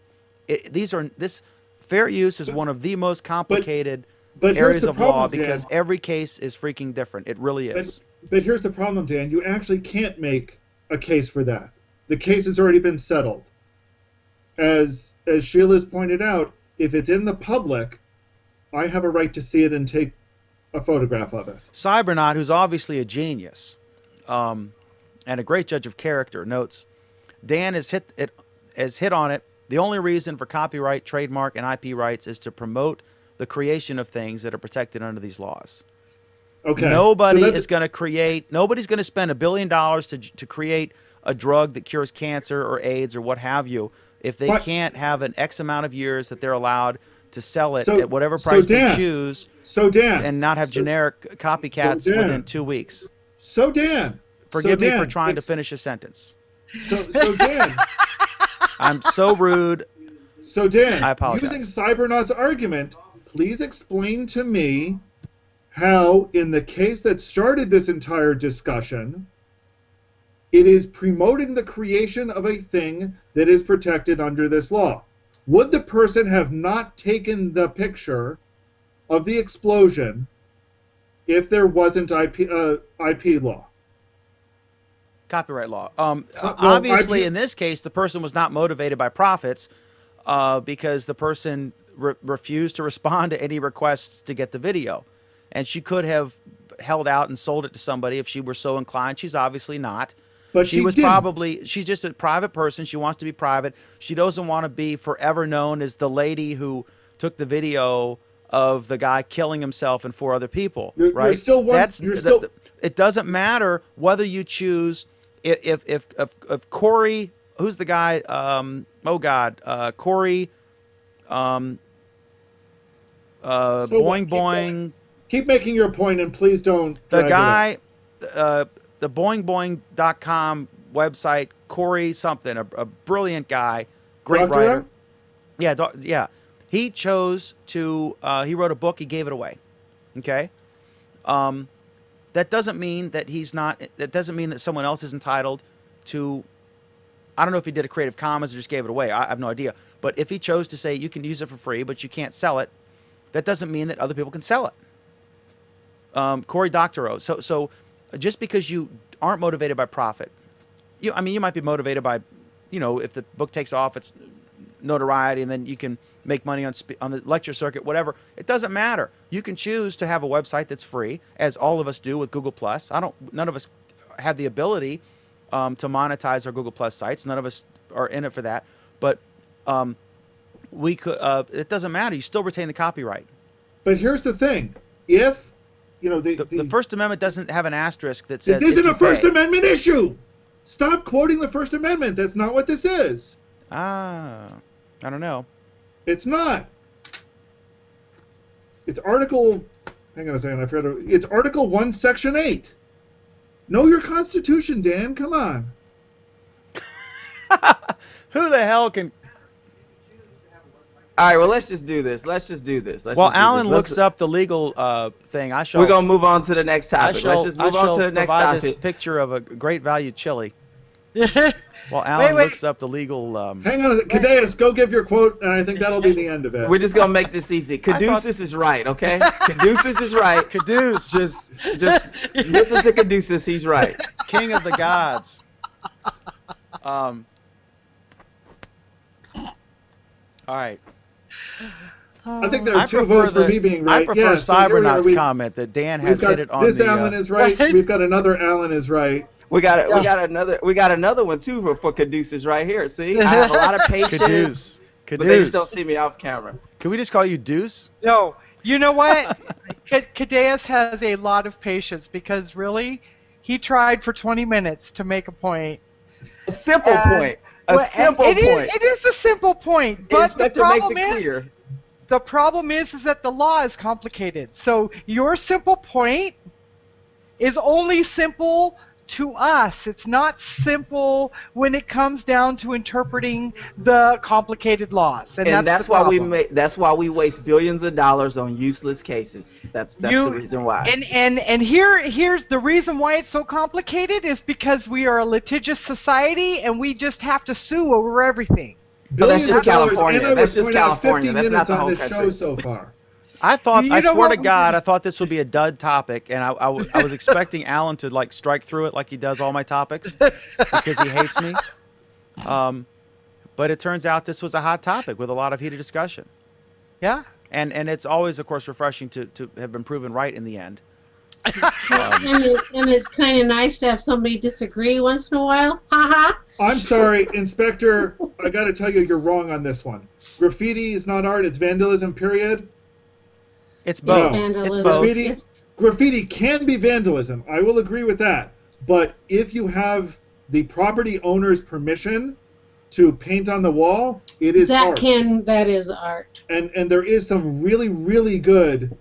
This fair use is one of the most complicated areas of law because every case is freaking different. It really is. But here's the problem, Dan. You actually can't make a case for that. The case has already been settled. As Sheila's pointed out, if it's in the public, I have a right to see it and take a photograph of it. Cybernaut, who's obviously a genius and a great judge of character, notes, Dan has hit on it. The only reason for copyright, trademark, and IP rights is to promote the creation of things that are protected under these laws. Okay. Nobody's going to spend $1 billion to create a drug that cures cancer or AIDS or what have you if they can't have an X amount of years that they're allowed to sell it at whatever price they choose and not have generic copycats within 2 weeks. So Dan. Forgive me for trying to finish a sentence. So Dan. I'm so rude. So Dan, I apologize. Using Cybernaut's argument, please explain to me how, in the case that started this entire discussion, it is promoting the creation of a thing that is protected under this law. Would the person have not taken the picture of the explosion if there wasn't IP law? Copyright law. Obviously, in this case, the person was not motivated by profits because the person refused to respond to any requests to get the video. And she could have held out and sold it to somebody if she were so inclined. She's obviously not. But she's just a private person. She wants to be private. She doesn't want to be forever known as the lady who took the video of the guy killing himself and 4 other people. Right? It doesn't matter whether you choose if Corey, who's the guy? Corey. Boing Boing. Keep making your point and please don't. The guy, the boingboing.com website, Corey something, a brilliant guy, great writer. Yeah. He chose to, he wrote a book, he gave it away. Okay. That doesn't mean that that doesn't mean that someone else is entitled to, I don't know if he did a Creative Commons or just gave it away. I have no idea. But if he chose to say you can use it for free, but you can't sell it, that doesn't mean that other people can sell it. Cory Doctorow. So just because you aren't motivated by profit, you might be motivated by, if the book takes off, it's notoriety, and then you can make money on the lecture circuit, whatever. It doesn't matter. You can choose to have a website that's free, as all of us do with Google+. None of us have the ability to monetize our Google+ sites. None of us are in it for that. But we could. It doesn't matter. You still retain the copyright. But here's the thing: if the First Amendment doesn't have an asterisk that says this isn't a First Amendment issue. Stop quoting the First Amendment. That's not what this is. I don't know. It's not. It's Article. Hang on a second. I forgot. It's Article 1, Section 8. Know your Constitution, Dan. Come on. Who the hell can? All right, well, let's just do this. While Alan looks up the legal thing, we're going to move on to the next topic. Let's just move on to the next topic. This picture of a great value chili. While Alan looks up the legal... Hang on a second. Cadeas, go give your quote, and I think that'll be the end of it. We're just going to make this easy. Caduceus is right, okay? Caduceus is right. Caduce. Just listen to Caduceus. He's right. King of the gods. All right. I think there are 2 votes for me being right. I prefer Cybernaut's comment that Dan has hit it on this Alan is right. We've got another Alan is right. We got another one too for Caduceus right here. See, I have a lot of patience. But they just don't see me off camera. Can we just call you Deuce? No. You know what? Cadeas has a lot of patience because really, he tried for 20 minutes to make a point, A simple point. A simple point. It is a simple point, The but the inspector makes problem it is, clear. the problem is that the law is complicated. So your simple point is only simple to us. It's not simple when it comes down to interpreting the complicated laws, and that's the why problem. that's why we waste billions of dollars on useless cases. That's the reason why. And here's the reason why it's so complicated is because we are a litigious society and we just have to sue over everything. That's just Billions of dollars, California. and I would That's just point out 50 California. That's not minutes the on whole this country. show so far. I thought, You I know swear to what? God, I thought this would be a dud topic, and I was expecting Alan to like strike through it like he does all my topics because he hates me. But it turns out this was a hot topic with a lot of heated discussion. Yeah. And it's always, of course, refreshing to have been proven right in the end. And it's kind of nice to have somebody disagree once in a while. Ha ha. I'm sorry, Inspector. I got to tell you, you're wrong on this one. Graffiti is not art; it's vandalism. Period. It's both. Vandalism. It's both. It's- Graffiti can be vandalism. I will agree with that. But if you have the property owner's permission to paint on the wall, it is art. That is art. And there is some really, really good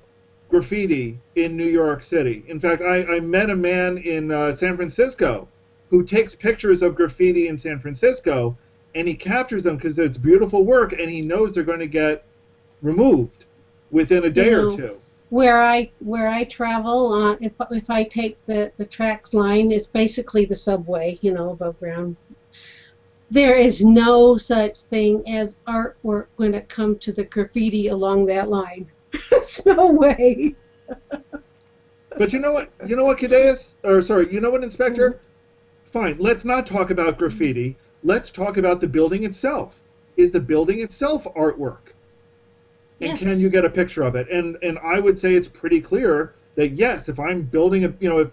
graffiti in New York City. In fact, I met a man in San Francisco who takes pictures of graffiti in San Francisco, and he captures them because it's beautiful work, and he knows they're going to get removed within a day or two. Where I travel, if I take the tracks line, it's basically the subway, above ground. There is no such thing as artwork when it comes to the graffiti along that line. There's no way. But you know what, Cadeas? Or sorry, you know what, Inspector? Mm-hmm. Fine, let's not talk about graffiti. Let's talk about the building itself. Is the building itself artwork? And Yes. can you get a picture of it? And I would say it's pretty clear that yes, if I'm building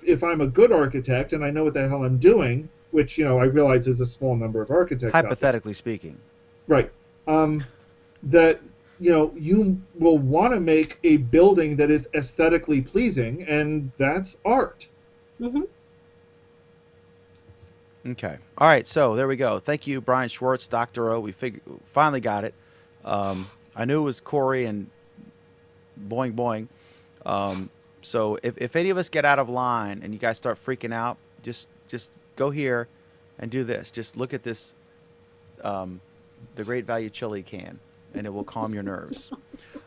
if I'm a good architect and I know what the hell I'm doing, which I realize is a small number of architects. Hypothetically speaking. Right. That you will want to make a building that is aesthetically pleasing, and that's art. Mm-hmm. Okay. All right. So there we go. Thank you, Brian Schwartz, Dr. O. We finally got it. I knew it was Corey and boing boing. So if any of us get out of line and you guys start freaking out, just go here and do this. Just look at this, the Great Value chili can, and it will calm your nerves.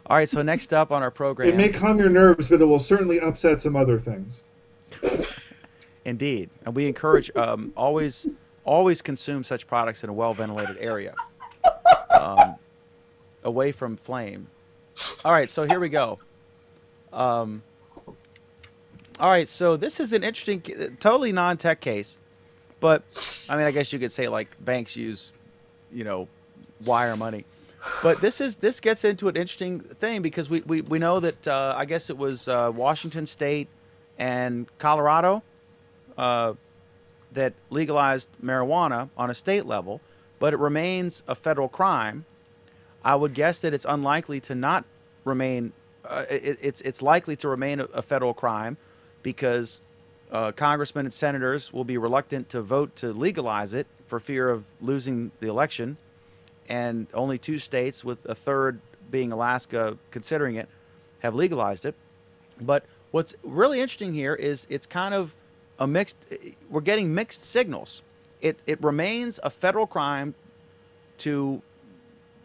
All right. So next up on our program. It may calm your nerves, but it will certainly upset some other things. Indeed, and we encourage always consume such products in a well-ventilated area, away from flame. All right, so here we go. All right, so this is an interesting, totally non-tech case, but I mean, I guess you could say like banks use, wire money, but this gets into an interesting thing because we know that I guess it was Washington State and Colorado. That legalized marijuana on a state level, but it remains a federal crime. I would guess that it's unlikely to not remain. It's likely to remain a federal crime because congressmen and senators will be reluctant to vote to legalize it for fear of losing the election, and only 2 states, with a third being Alaska, considering it, have legalized it. But what's really interesting here is it's kind of we're getting mixed signals. It remains a federal crime to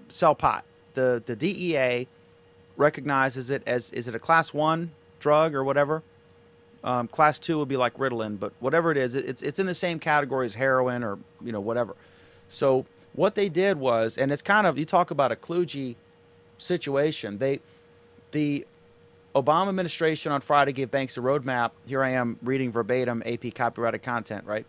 sell pot. The DEA recognizes it as, is it a class 1 drug or whatever? Class 2 would be like Ritalin, but whatever it is, it's in the same category as heroin or whatever. So what they did was, and it's kind of, you talk about a kludgy situation. The Obama administration on Friday gave banks a roadmap. Here I am reading verbatim AP copyrighted content, right?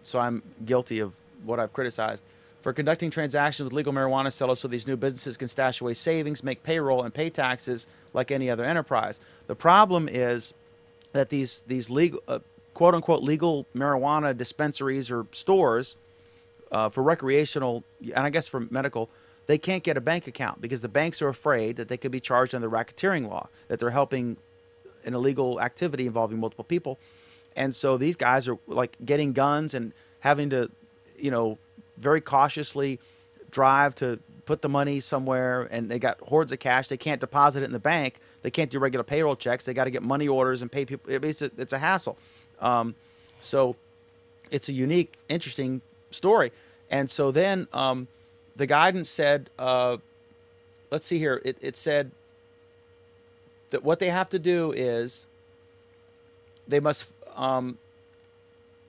So I'm guilty of what I've criticized. For conducting transactions with legal marijuana sellers so these new businesses can stash away savings, make payroll, and pay taxes like any other enterprise. The problem is that these legal, quote-unquote legal marijuana dispensaries or stores for recreational, and I guess for medical, they can't get a bank account because the banks are afraid that they could be charged under the racketeering law, that they're helping an illegal activity involving multiple people. And so these guys are like getting guns and having to, very cautiously drive to put the money somewhere, and they got hordes of cash. They can't deposit it in the bank. They can't do regular payroll checks. They got to get money orders and pay people. It's a hassle. So it's a unique, interesting story. And so then the guidance said, let's see here. It said that what they have to do is they must, the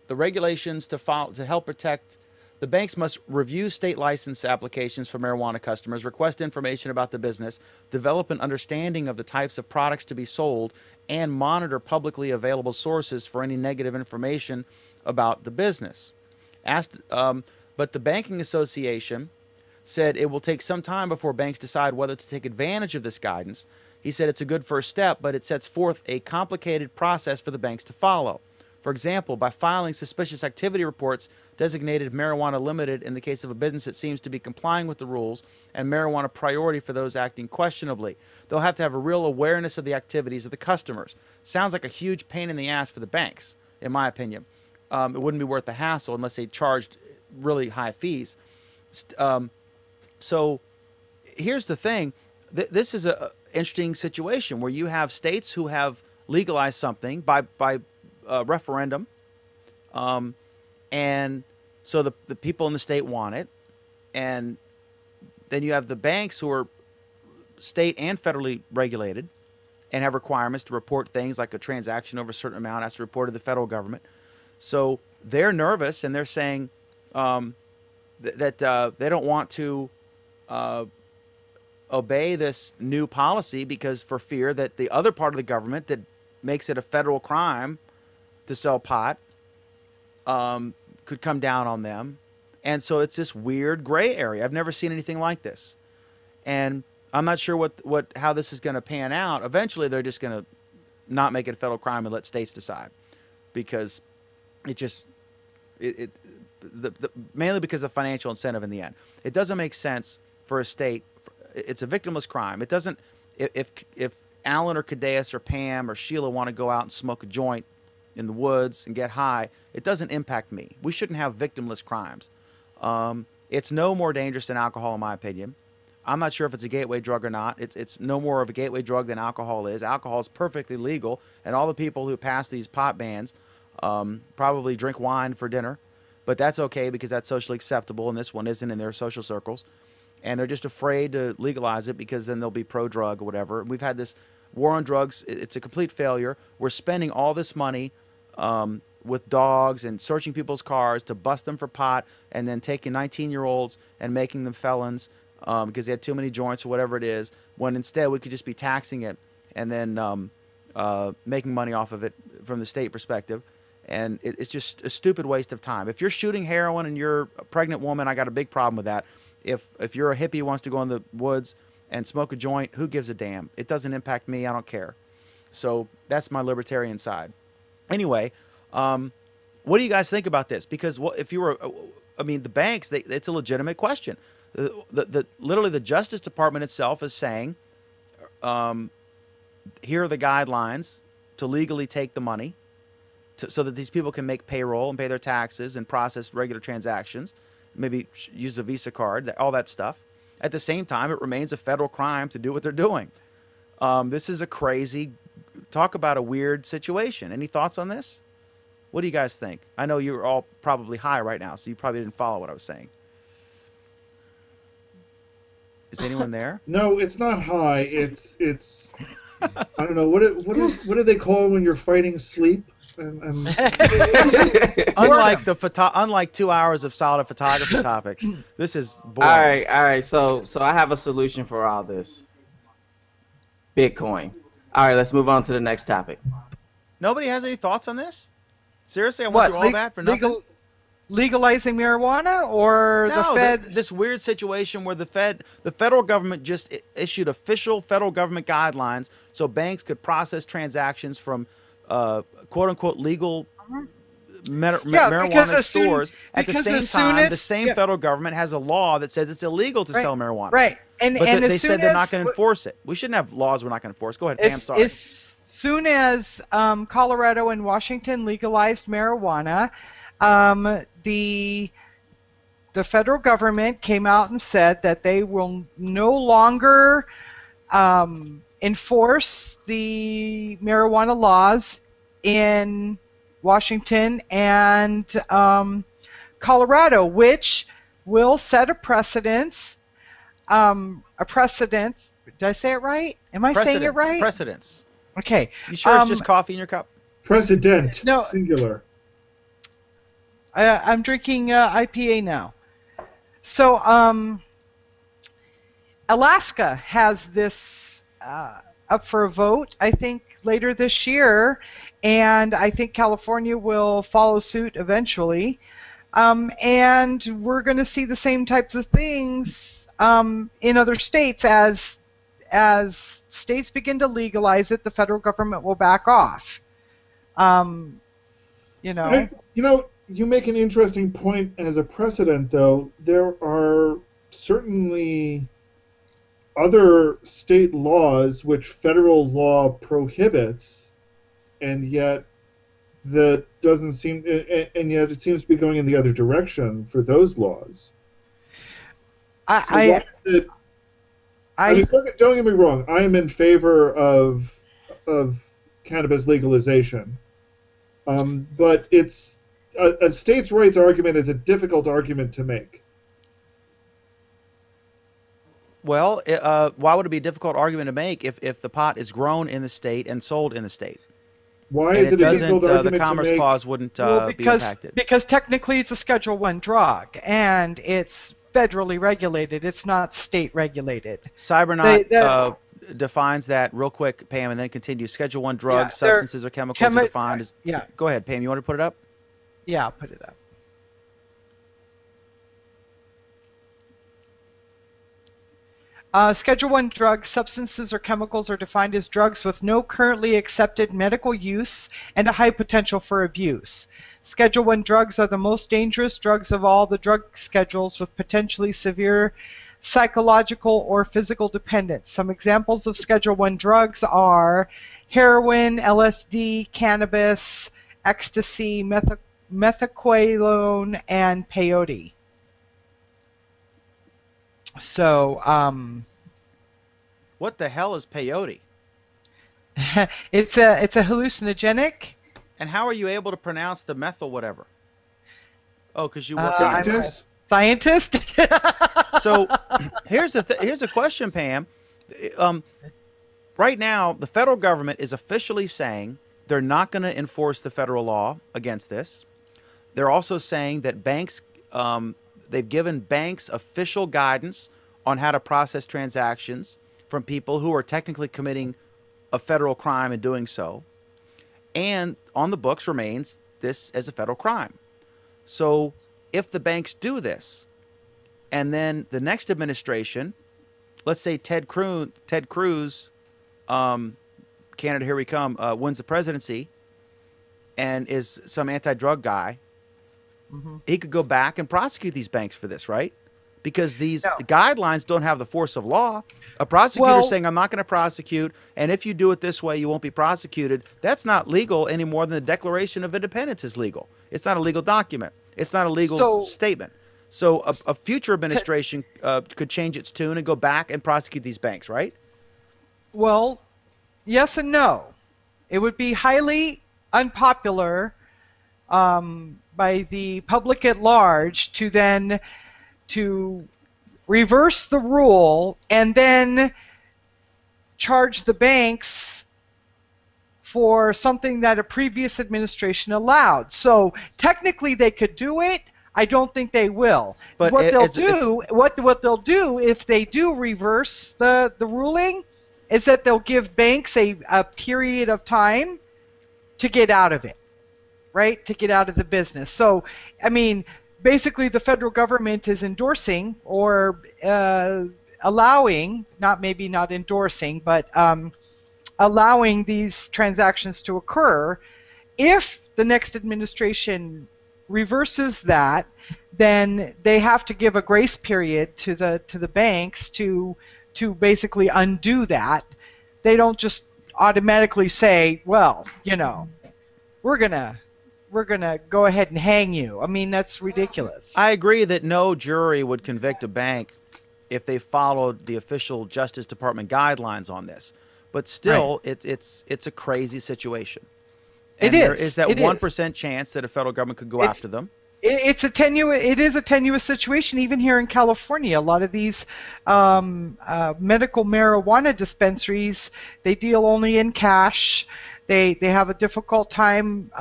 regulations to help protect, the banks must review state license applications for marijuana customers, request information about the business, develop an understanding of the types of products to be sold, and monitor publicly available sources for any negative information about the business. But the Banking Association said it will take some time before banks decide whether to take advantage of this guidance. He said it's a good first step, but it sets forth a complicated process for the banks to follow. For example, by filing suspicious activity reports designated marijuana limited in the case of a business that seems to be complying with the rules, and marijuana priority for those acting questionably. They'll have to have a real awareness of the activities of the customers. Sounds like a huge pain in the ass for the banks, in my opinion. It wouldn't be worth the hassle unless they charged really high fees. So here's the thing. This is an interesting situation where you have states who have legalized something by referendum, and so the people in the state want it, and then you have the banks who are state and federally regulated and have requirements to report things like a transaction over a certain amount has to report to the federal government. So they're nervous, and they're saying that they don't want to obey this new policy because for fear that the other part of the government that makes it a federal crime to sell pot could come down on them. And so it's this weird gray area. I've never seen anything like this. And I'm not sure how this is going to pan out. Eventually, they're just going to not make it a federal crime and let states decide, because mainly because of financial incentive in the end. It doesn't make sense for a state. It's a victimless crime. It doesn't. If Alan or Cadeas or Pam or Sheila want to go out and smoke a joint in the woods and get high, it doesn't impact me. We shouldn't have victimless crimes. It's no more dangerous than alcohol, in my opinion. I'm not sure if it's a gateway drug or not. It's no more of a gateway drug than alcohol is. Alcohol is perfectly legal, and all the people who pass these pot bans probably drink wine for dinner, but that's okay because that's socially acceptable, and this one isn't in their social circles. And they're just afraid to legalize it because then they'll be pro-drug or whatever. We've had this war on drugs. It's a complete failure. We're spending all this money with dogs and searching people's cars to bust them for pot, and then taking 19-year-olds and making them felons because they had too many joints or whatever it is, when instead we could just be taxing it and then making money off of it from the state perspective. And it's just a stupid waste of time. If you're shooting heroin and you're a pregnant woman, I got a big problem with that. If you're a hippie who wants to go in the woods and smoke a joint, who gives a damn? It doesn't impact me. I don't care. So that's my libertarian side. Anyway, what do you guys think about this? Because if you were, I mean, the banks, it's a legitimate question. Literally, the Justice Department itself is saying, here are the guidelines to legally take the money so that these people can make payroll and pay their taxes and process regular transactions, maybe use a Visa card, all that stuff. At the same time, it remains a federal crime to do what they're doing. This is a crazy, talk about a weird situation. Any thoughts on this? What do you guys think? I know you're all probably high right now, so you probably didn't follow what I was saying. Is anyone there? No, it's not high. It's I don't know, what do they call when you're fighting sleep? Unlike 2 hours of solid photography topics, this is boring. All right. So I have a solution for all this. Bitcoin. All right, let's move on to the next topic. Nobody has any thoughts on this? Seriously, I went through all that for nothing. Legalizing marijuana, or the Fed? This weird situation where the federal government just issued official federal government guidelines so banks could process transactions from quote-unquote legal marijuana stores. At the same time, the same federal government has a law that says it's illegal to sell marijuana. Right. But they said they're not going to enforce it. We shouldn't have laws we're not going to enforce. Go ahead, Pam. Sorry. As soon as Colorado and Washington legalized marijuana, the federal government came out and said that they will no longer enforce the marijuana laws in Washington and Colorado, which will set a precedence. Did I say it right? Am I saying it right? Precedence. Okay. You sure it's just coffee in your cup? Precedent. No. Singular. I'm drinking IPA now. So Alaska has this up for a vote, I think, later this year, and I think California will follow suit eventually. And we're going to see the same types of things in other states. As states begin to legalize it, the federal government will back off. You know. You make an interesting point as a precedent, though. There are certainly other state laws which federal law prohibits, and yet that doesn't seem, and yet it seems to be going in the other direction for those laws. I mean, don't get me wrong. I am in favor of cannabis legalization, but it's a states' rights argument is a difficult argument to make. Well, why would it be a difficult argument to make if the pot is grown in the state and sold in the state? Why is it a difficult argument the Commerce to make? Clause wouldn't be impacted. Because technically it's a Schedule I drug, and it's federally regulated. It's not state regulated. Cybernaut defines that real quick, Pam, and then continue. Schedule I drugs, substances or chemicals are defined as... Yeah. Go ahead, Pam. You want to put it up? Yeah, I'll put it up. Schedule I drugs, substances or chemicals are defined as drugs with no currently accepted medical use and a high potential for abuse. Schedule I drugs are the most dangerous drugs of all the drug schedules with potentially severe psychological or physical dependence. Some examples of Schedule I drugs are heroin, LSD, cannabis, ecstasy, methaqualone, and peyote. So, what the hell is peyote? it's a hallucinogenic. And how are you able to pronounce the methyl whatever? Oh, because you work I'm a scientist. So here's a question, Pam. Right now, the federal government is officially saying they're not going to enforce the federal law against this. They're also saying that banks, they've given banks official guidance on how to process transactions from people who are technically committing a federal crime in doing so. And on the books remains this as a federal crime. So if the banks do this, and then the next administration, let's say Ted Cruz, candidate, here we come, wins the presidency and is some anti-drug guy, he could go back and prosecute these banks for this, right? Because these guidelines don't have the force of law. A prosecutor saying, I'm not going to prosecute, and if you do it this way, you won't be prosecuted. That's not legal any more than the Declaration of Independence is legal. It's not a legal document. It's not a legal statement. So a future administration could change its tune and go back and prosecute these banks, right? Well, yes and no. It would be highly unpopular by the public at large to reverse the rule and then charge the banks for something that a previous administration allowed. So technically they could do it. I don't think they will. But what they'll do if they do reverse the ruling is that they'll give banks a period of time to get out of it, right? To get out of the business. So, I mean, basically the federal government is endorsing or allowing, not endorsing, but allowing these transactions to occur. If the next administration reverses that, then they have to give a grace period to the banks to basically undo that. They don't just automatically say, well, you know, we're gonna gonna go ahead and hang you. I mean, that's ridiculous. I agree that no jury would convict a bank if they followed the official Justice Department guidelines on this. But still, it's a crazy situation. And there is that 1% chance that a federal government could go after them. It is a tenuous situation. Even here in California, a lot of these medical marijuana dispensaries, they deal only in cash. They have a difficult time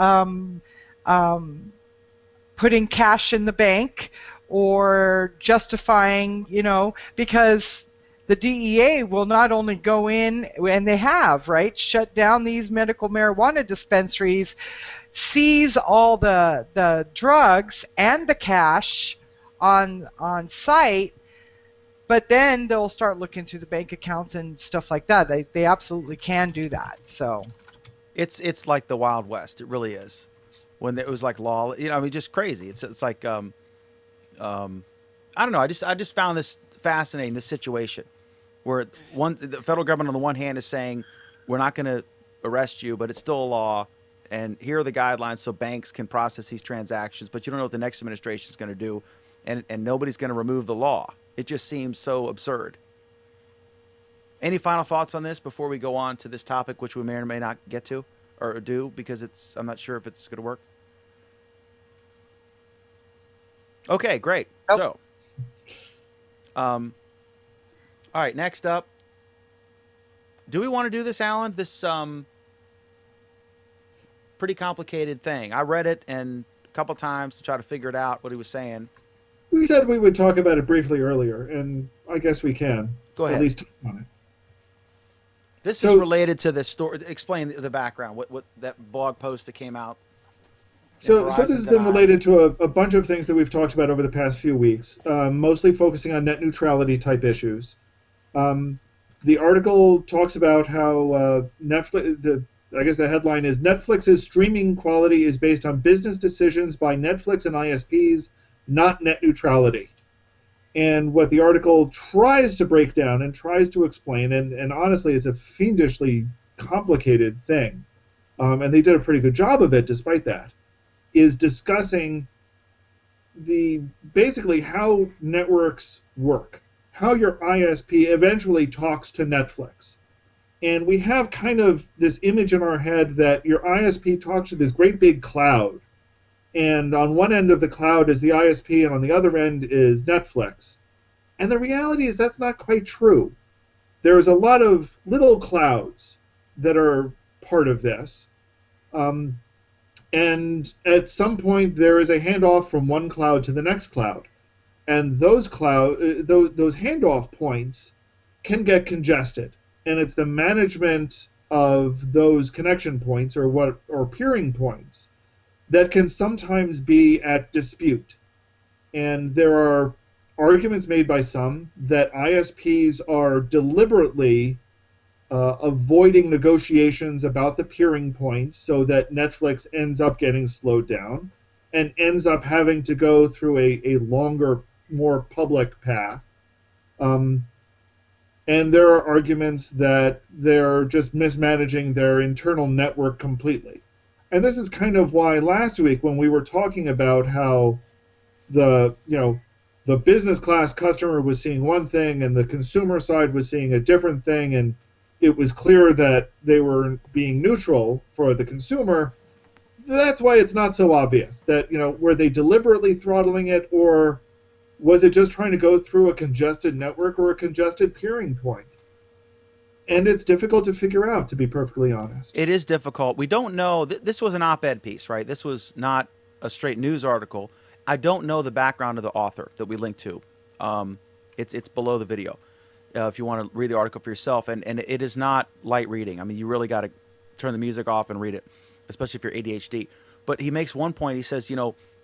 putting cash in the bank or justifying, because the DEA will not only go in, and they have, right, shut down these medical marijuana dispensaries, seize all the drugs and the cash on site, but then they'll start looking through the bank accounts and stuff like that. They absolutely can do that. So it's like the Wild West. It really is. When it was like law, just crazy. It's like I don't know. I just found this fascinating, this situation where the federal government on the one hand is saying we're not going to arrest you, but it's still a law. And here are the guidelines so banks can process these transactions, but you don't know what the next administration is going to do, and nobody's going to remove the law. It just seems so absurd. Any final thoughts on this before we go on to this topic, which we may or may not get to or do because I'm not sure if it's going to work? Okay, great. Nope. So, all right, next up. Do we want to do this, Alan? This pretty complicated thing. I read it and a couple times to try to figure it out what he was saying. We said we would talk about it briefly earlier, and I guess we can. Go ahead. At least talk on it. This is related to this story. Explain the background. What that blog post that came out. So this has been related to a bunch of things that we've talked about over the past few weeks, mostly focusing on net neutrality type issues. The article talks about how Netflix. I guess the headline is Netflix's streaming quality is based on business decisions by Netflix and ISPs, not net neutrality. And what the article tries to break down and tries to explain, and honestly is a fiendishly complicated thing, and they did a pretty good job of it despite that, is discussing basically how networks work, how your ISP eventually talks to Netflix. And we have kind of this image in our head that your ISP talks to this great big cloud. And on one end of the cloud is the ISP, and on the other end is Netflix. And the reality is that's not quite true. There's a lot of little clouds that are part of this. And at some point, there is a handoff from one cloud to the next cloud. And those handoff points can get congested. And it's the management of those connection points or peering points that can sometimes be at dispute. And there are arguments made by some that ISPs are deliberately avoiding negotiations about the peering points so that Netflix ends up getting slowed down and ends up having to go through a longer, more public path. And there are arguments that they're just mismanaging their internal network completely. And this is kind of why last week when we were talking about how the business class customer was seeing one thing and the consumer side was seeing a different thing, and it was clear that they were being neutral for the consumer, that's why it's not so obvious that, were they deliberately throttling it, or was it just trying to go through a congested network or a congested peering point? And it's difficult to figure out, to be perfectly honest. It is difficult. We don't know. This was an op-ed piece, right? This was not a straight news article. I don't know the background of the author that we linked to. It's below the video if you want to read the article for yourself. And it is not light reading. I mean, you really got to turn the music off and read it, especially if you're ADHD. But he makes one point. He says,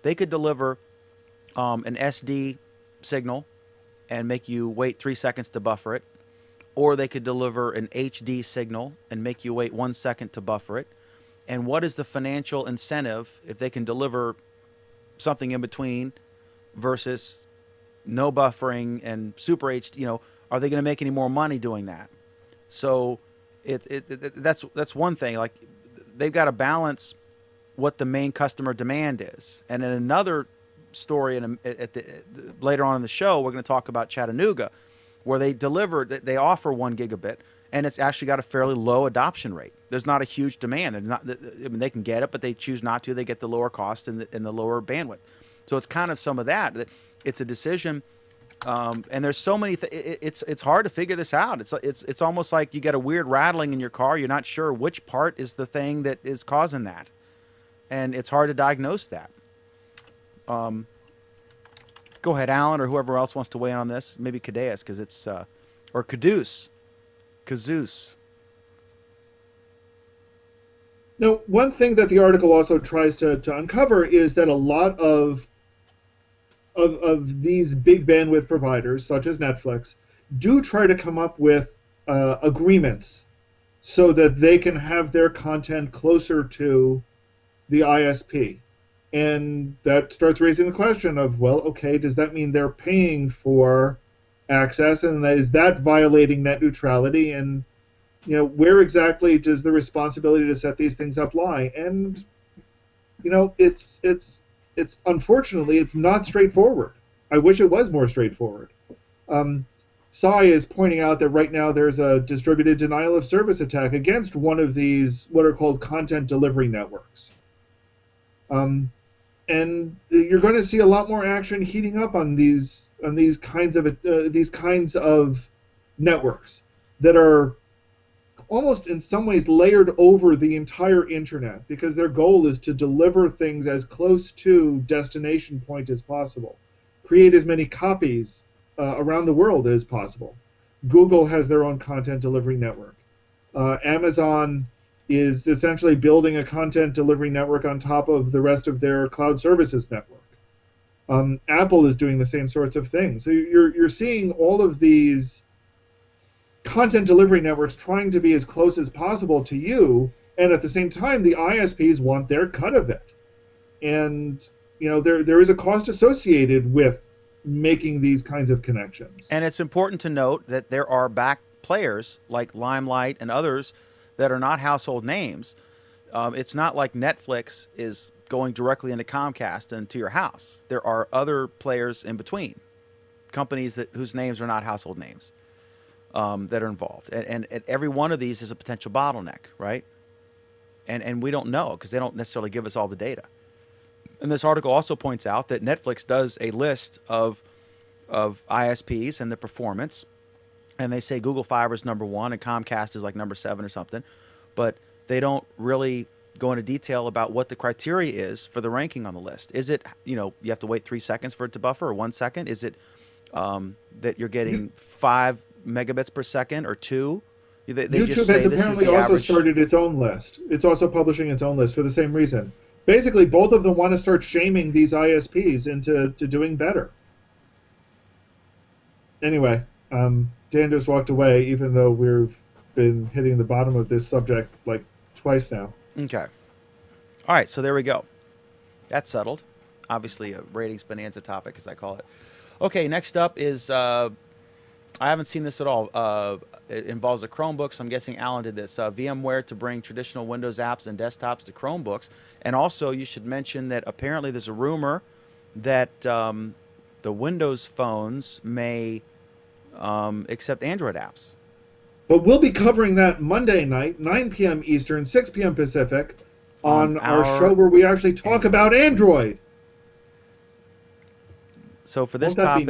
they could deliver an SD signal and make you wait 3 seconds to buffer it, or they could deliver an HD signal and make you wait 1 second to buffer it. And what is the financial incentive if they can deliver something in between versus no buffering and super HD? Are they going to make any more money doing that? So that's one thing. Like, they've got to balance what the main customer demand is. And in another story later on in the show, we're going to talk about Chattanooga, where they offer 1 gigabit, and it's actually got a fairly low adoption rate. There's not a huge demand. They can get it, but they choose not to. They get the lower cost and the lower bandwidth. So it's kind of some of that. It's a decision, and there's so many. It's hard to figure this out. It's almost like you get a weird rattling in your car. You're not sure which part is the thing that is causing that, and it's hard to diagnose that. Go ahead, Alan, or whoever else wants to weigh in on this. Maybe Cadeus, because it's or Caduce. Now, one thing that the article also tries to uncover is that a lot of these big bandwidth providers, such as Netflix, do try to come up with agreements so that they can have their content closer to the ISP. And that starts raising the question of, well, okay, does that mean they're paying for access, and is that violating net neutrality? And where exactly does the responsibility to set these things up lie? And it's unfortunately it's not straightforward. I wish it was more straightforward. Sai is pointing out that right now there's a distributed denial of service attack against one of these what are called content delivery networks. And you're going to see a lot more action heating up on these kinds of networks that are almost in some ways layered over the entire internet, because their goal is to deliver things as close to destination point as possible, create as many copies around the world as possible. Google has their own content delivery network. Amazon is essentially building a content delivery network on top of the rest of their cloud services network. Apple is doing the same sorts of things. So you're seeing all of these content delivery networks trying to be as close as possible to you, and at the same time, the ISPs want their cut of it. And there is a cost associated with making these kinds of connections. And it's important to note that there are back players like Limelight and others that are not household names. It's not like Netflix is going directly into Comcast and to your house. There are other players in between, companies whose names are not household names, that are involved. And every one of these is a potential bottleneck, right? And we don't know because they don't necessarily give us all the data. And this article also points out that Netflix does a list of ISPs and the performance, and they say Google Fiber is #1 and Comcast is like #7 or something, but they don't really go into detail about what the criteria is for the ranking on the list. Is it, you have to wait 3 seconds for it to buffer, or 1 second? Is it that you're getting 5 megabits per second or 2? They YouTube just say has this apparently is the also average. started its own list. It's also publishing its own list for the same reason. Basically, both of them want to start shaming these ISPs into doing better. Anyway, Dan just walked away, even though we've been hitting the bottom of this subject like twice now. Okay. All right, so there we go. That's settled. Obviously a ratings bonanza topic, as I call it. Okay, next up is, I haven't seen this at all. It involves a Chromebook, so I'm guessing Alan did this. VMware to bring traditional Windows apps and desktops to Chromebooks. And also, you should mention that apparently there's a rumor that the Windows phones may accept Android apps. But we'll be covering that Monday night, 9 p.m. Eastern, 6 p.m. Pacific, on our show where we actually talk about Android. So for this topic,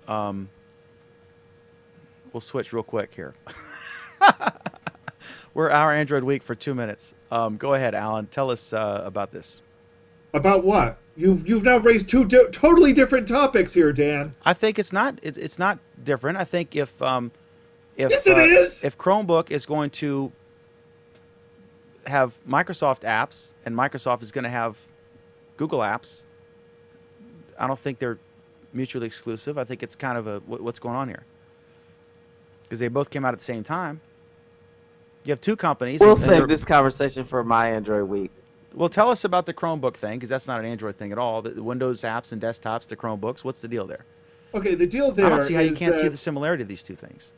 we'll switch real quick here. We're our Android week for 2 minutes. Go ahead, Alan. Tell us about this. About what? You've now raised two totally different topics here, Dan. I think it's not different. I think if yes, it is. If Chromebook is going to have Microsoft apps and Microsoft is going to have Google apps, I don't think they're mutually exclusive. I think it's kind of a what's going on here, because they both came out at the same time. You have two companies. We'll save this conversation for my Android week. Well, tell us about the Chromebook thing, because that's not an Android thing at all. The Windows apps and desktops to Chromebooks. What's the deal there? Okay, the deal there. I don't see how you can't see the similarity of these two things.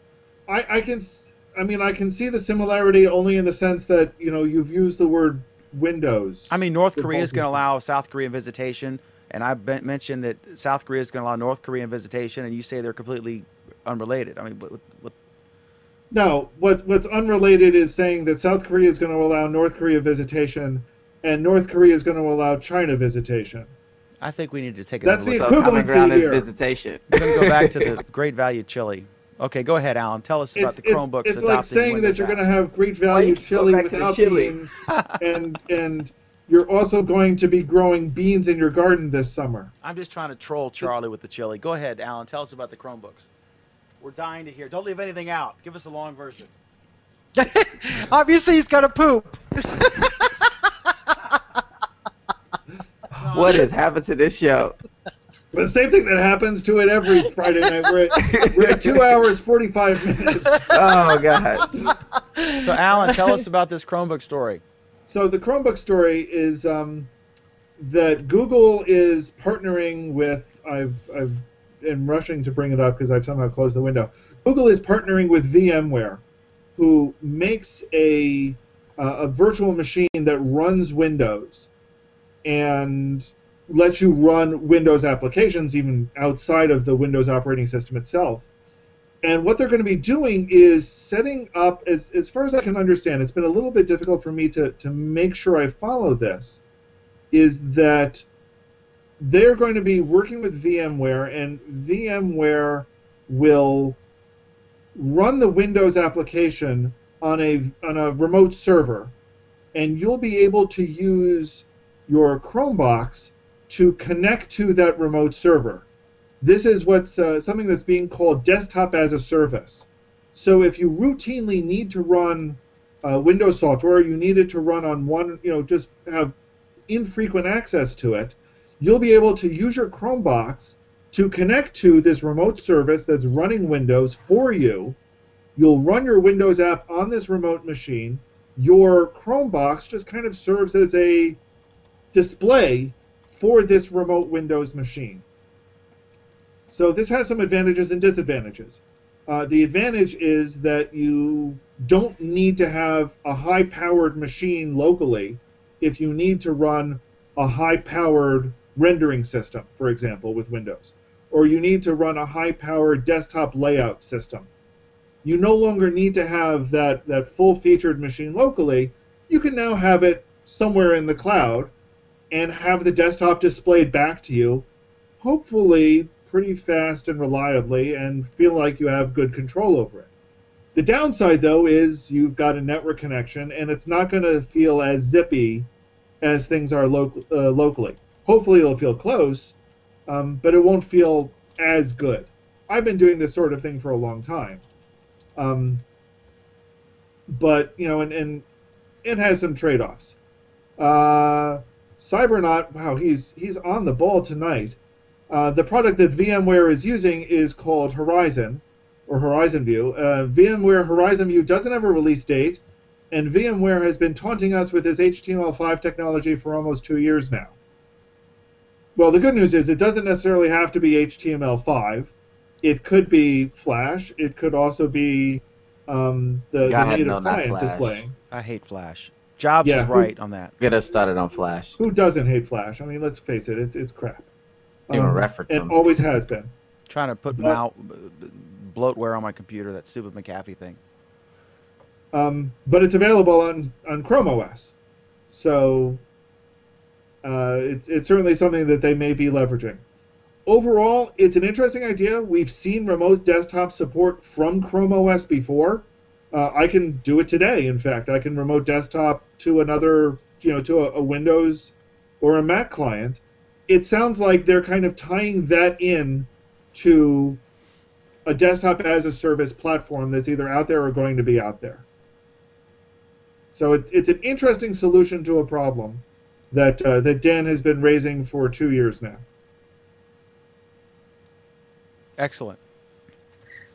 I can see the similarity only in the sense that you've used the word Windows. I mean, North with Korea is both going to of them. allow South Korean visitation, and I mentioned that South Korea is going to allow North Korean visitation, and you say they're completely unrelated. I mean, what No, what's unrelated is saying that South Korea is going to allow North Korea visitation, and North Korea is going to allow China visitation. I think we need to take That's another the look. So common equivalency ground is here. visitation. We're going to go back to the great value chili. Okay, go ahead, Alan. Tell us about the Chromebooks It's adopting like saying Windows that you're going to apps. have great value Why you go chili back to the without chili? beans, and you're also going to be growing beans in your garden this summer. I'm just trying to troll Charlie with the chili. Go ahead, Alan. Tell us about the Chromebooks. We're dying to hear. Don't leave anything out. Give us the long version. Obviously, he's got to poop. What has happened to this show? The same thing that happens to it every Friday night. We're at 2 hours 45 minutes. Oh God. So, Alan, tell us about this Chromebook story. So the Chromebook story is that Google is partnering with. I've am rushing to bring it up because I've somehow closed the window. Google is partnering with VMware, who makes a virtual machine that runs Windows and lets you run Windows applications even outside of the Windows operating system itself. And what they're going to be doing is setting up, as far as I can understand, it's been a little bit difficult for me to make sure I follow this, is that they're going to be working with VMware, and VMware will run the Windows application on a remote server, and you'll be able to use your Chromebox to connect to that remote server. This is what's something that's being called desktop as a service. So if you routinely need to run Windows software, you need it to run on one, just have infrequent access to it, you'll be able to use your Chromebox to connect to this remote service that's running Windows for you. You'll run your Windows app on this remote machine. Your Chromebox just kind of serves as a display for this remote Windows machine. So this has some advantages and disadvantages. The advantage is that you don't need to have a high-powered machine locally if you need to run a high-powered rendering system, for example, with Windows. Or you need to run a high-powered desktop layout system. You no longer need to have that full-featured machine locally. You can now have it somewhere in the cloud and have the desktop displayed back to you, hopefully pretty fast and reliably, and feel like you have good control over it. The downside, though, is you've got a network connection, and it's not going to feel as zippy as things are locally. Hopefully it'll feel close, but it won't feel as good. I've been doing this sort of thing for a long time. But, and it has some trade-offs. Cybernaut, wow, he's on the ball tonight. The product that VMware is using is called Horizon, or Horizon View. VMware Horizon View doesn't have a release date, and VMware has been taunting us with this HTML5 technology for almost 2 years now. Well, the good news is it doesn't necessarily have to be HTML5. It could be Flash. It could also be the native client displaying. I hate Flash. Jobs is right on that. Get us started on Flash. Who doesn't hate Flash? I mean, let's face it, it's crap. Even reference it them. always has been. Trying to put bloatware on my computer, that stupid McAfee thing. But it's available on Chrome OS. So it's certainly something that they may be leveraging. Overall, it's an interesting idea. We've seen remote desktop support from Chrome OS before. I can do it today, in fact. I can remote desktop to another, to a Windows or a Mac client. It sounds like they're kind of tying that in to a desktop as a service platform that's either out there or going to be out there. So it's an interesting solution to a problem that Dan has been raising for 2 years now. Excellent.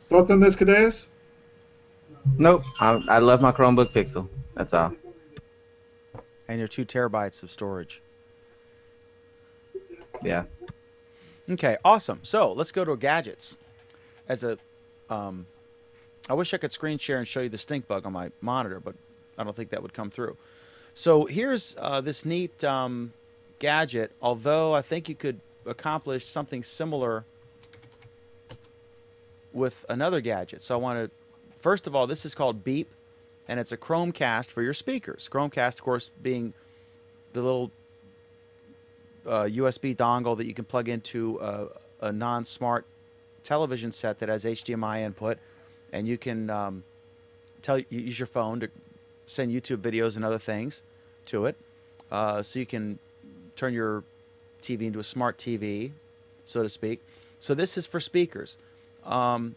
Thoughts on this, Cadeas? Nope. I love my Chromebook Pixel. That's all. And your 2 terabytes of storage. Yeah. Okay, awesome. So let's go to gadgets. I wish I could screen share and show you the stink bug on my monitor, but I don't think that would come through. So here's this neat gadget, although I think you could accomplish something similar with another gadget. So I want to, first of all, this is called Beep, and it's a Chromecast for your speakers. Chromecast, of course, being the little USB dongle that you can plug into a non-smart television set that has HDMI input, and you can use your phone to send YouTube videos and other things to it. So you can turn your TV into a smart TV, so to speak. So this is for speakers. And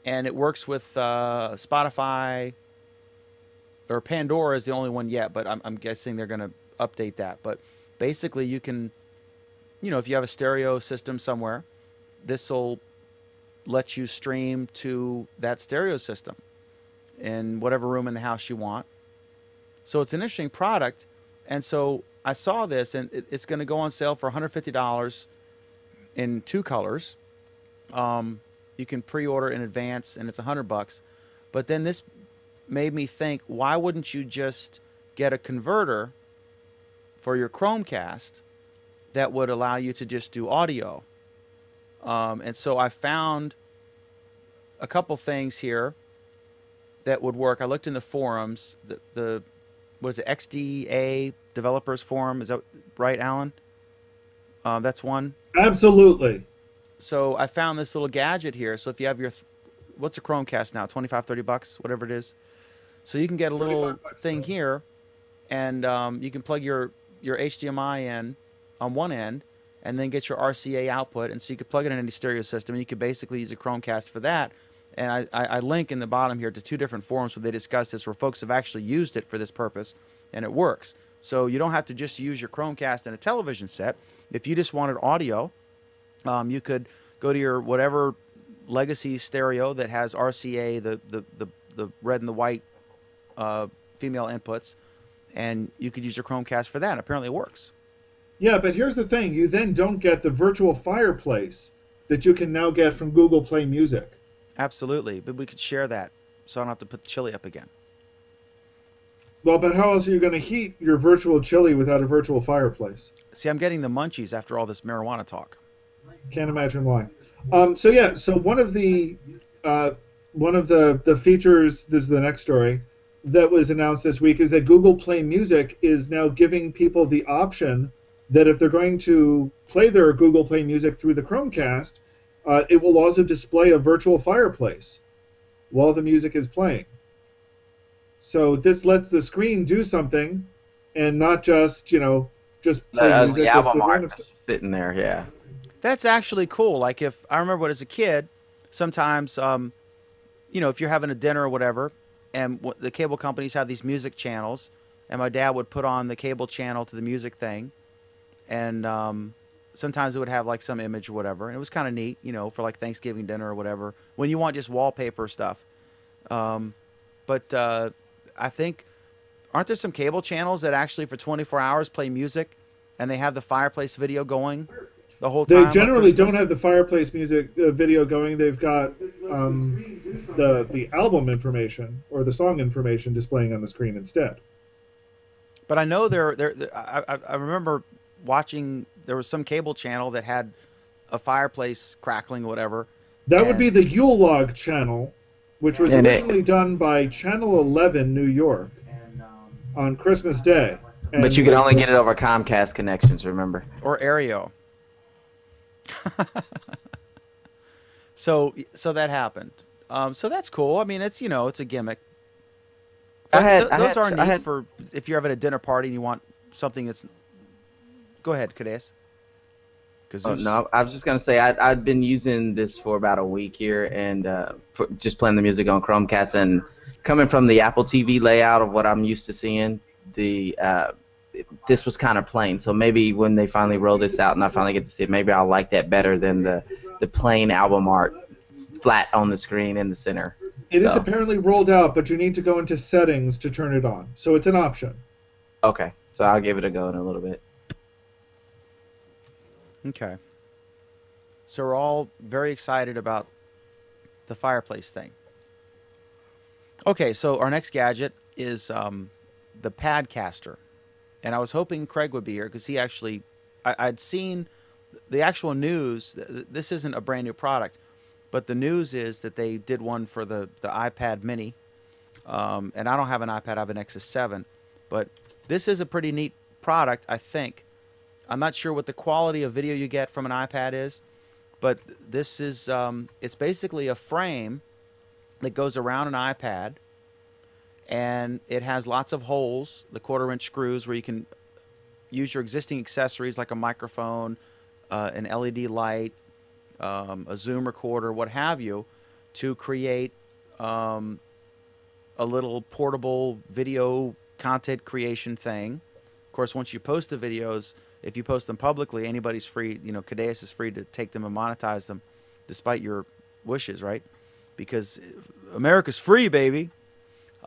it works with Spotify, or Pandora is the only one yet, but I'm guessing they're going to update that. But basically you can, if you have a stereo system somewhere, this will let you stream to that stereo system in whatever room in the house you want. So it's an interesting product. And so I saw this, and it's going to go on sale for $150 in 2 colors. You can pre-order in advance, and it's $100. But then this made me think, why wouldn't you just get a converter for your Chromecast that would allow you to just do audio? And so I found a couple things here that would work. I looked in the forums, the what is it, XDA Developers Forum, is that right, Alan? That's one? Absolutely. So I found this little gadget here. So if you have your, what's a Chromecast now, 25, 30 bucks, whatever it is. So you can get a little thing here, and you can plug your HDMI in on one end, and then get your RCA output, and so you could plug it in any stereo system, and you could basically use a Chromecast for that. And I link in the bottom here to 2 different forums where they discuss this, where folks have actually used it for this purpose, and it works. So you don't have to just use your Chromecast in a television set. If you just wanted audio, you could go to your whatever legacy stereo that has RCA, the red and the white female inputs, and you could use your Chromecast for that. Apparently it works. Yeah, but here's the thing. You then don't get the virtual fireplace that you can now get from Google Play Music. Absolutely, but we could share that, so I don't have to put the chili up again. Well, but how else are you going to heat your virtual chili without a virtual fireplace? See, I'm getting the munchies after all this marijuana talk. Can't imagine why. So one of the features, this is the next story, that was announced this week, is that Google Play Music is now giving people the option that if they're going to play their Google Play Music through the Chromecast, it will also display a virtual fireplace while the music is playing. So this lets the screen do something, and not just play music. The album art sitting there, yeah. That's actually cool. Like, if I remember as a kid, sometimes, if you're having a dinner or whatever, and the cable companies have these music channels, and my dad would put on the cable channel to the music thing, and sometimes it would have like some image or whatever, and it was kind of neat, for like Thanksgiving dinner or whatever, when you want just wallpaper stuff. But I think, aren't there some cable channels that actually for 24 hours play music, and they have the fireplace video going the whole time? They generally don't have the fireplace music video going. They've got the album information or the song information displaying on the screen instead. But I know I remember watching, there was some cable channel that had a fireplace crackling or whatever. That would be the Yule Log channel, which was originally done by Channel 11 New York on Christmas Day. But you can only get it over Comcast connections, remember? Or Aereo. So that happened. So that's cool. I mean, it's it's a gimmick. Those are neat for if you're having a dinner party and you want something that's. Go ahead, Kadesh. Oh, no, I was just gonna say I'd been using this for about a week here, and just playing the music on Chromecast, and coming from the Apple TV layout of what I'm used to seeing, this was kind of plain. So maybe when they finally roll this out and I finally get to see it, maybe I'll like that better than the plain album art flat on the screen in the center. It is apparently rolled out, but you need to go into settings to turn it on. So it's an option. Okay, so I'll give it a go in a little bit. Okay. So we're all very excited about the fireplace thing. Okay, so our next gadget is the Padcaster, and I was hoping Craig would be here because he actually, I'd seen the actual news. This isn't a brand new product, but the news is that they did one for the iPad Mini, and I don't have an iPad. I have an Nexus 7, but this is a pretty neat product, I think. I'm not sure what the quality of video you get from an iPad is, but this is, it's basically a frame that goes around an iPad, and it has lots of holes, the 1/4-inch screws where you can use your existing accessories like a microphone, an LED light, a Zoom recorder, what have you, to create a little portable video content creation thing. Of course, once you post the videos, if you post them publicly, anybody's free, you know, Cadeas is free to take them and monetize them despite your wishes, right? Because America's free, baby.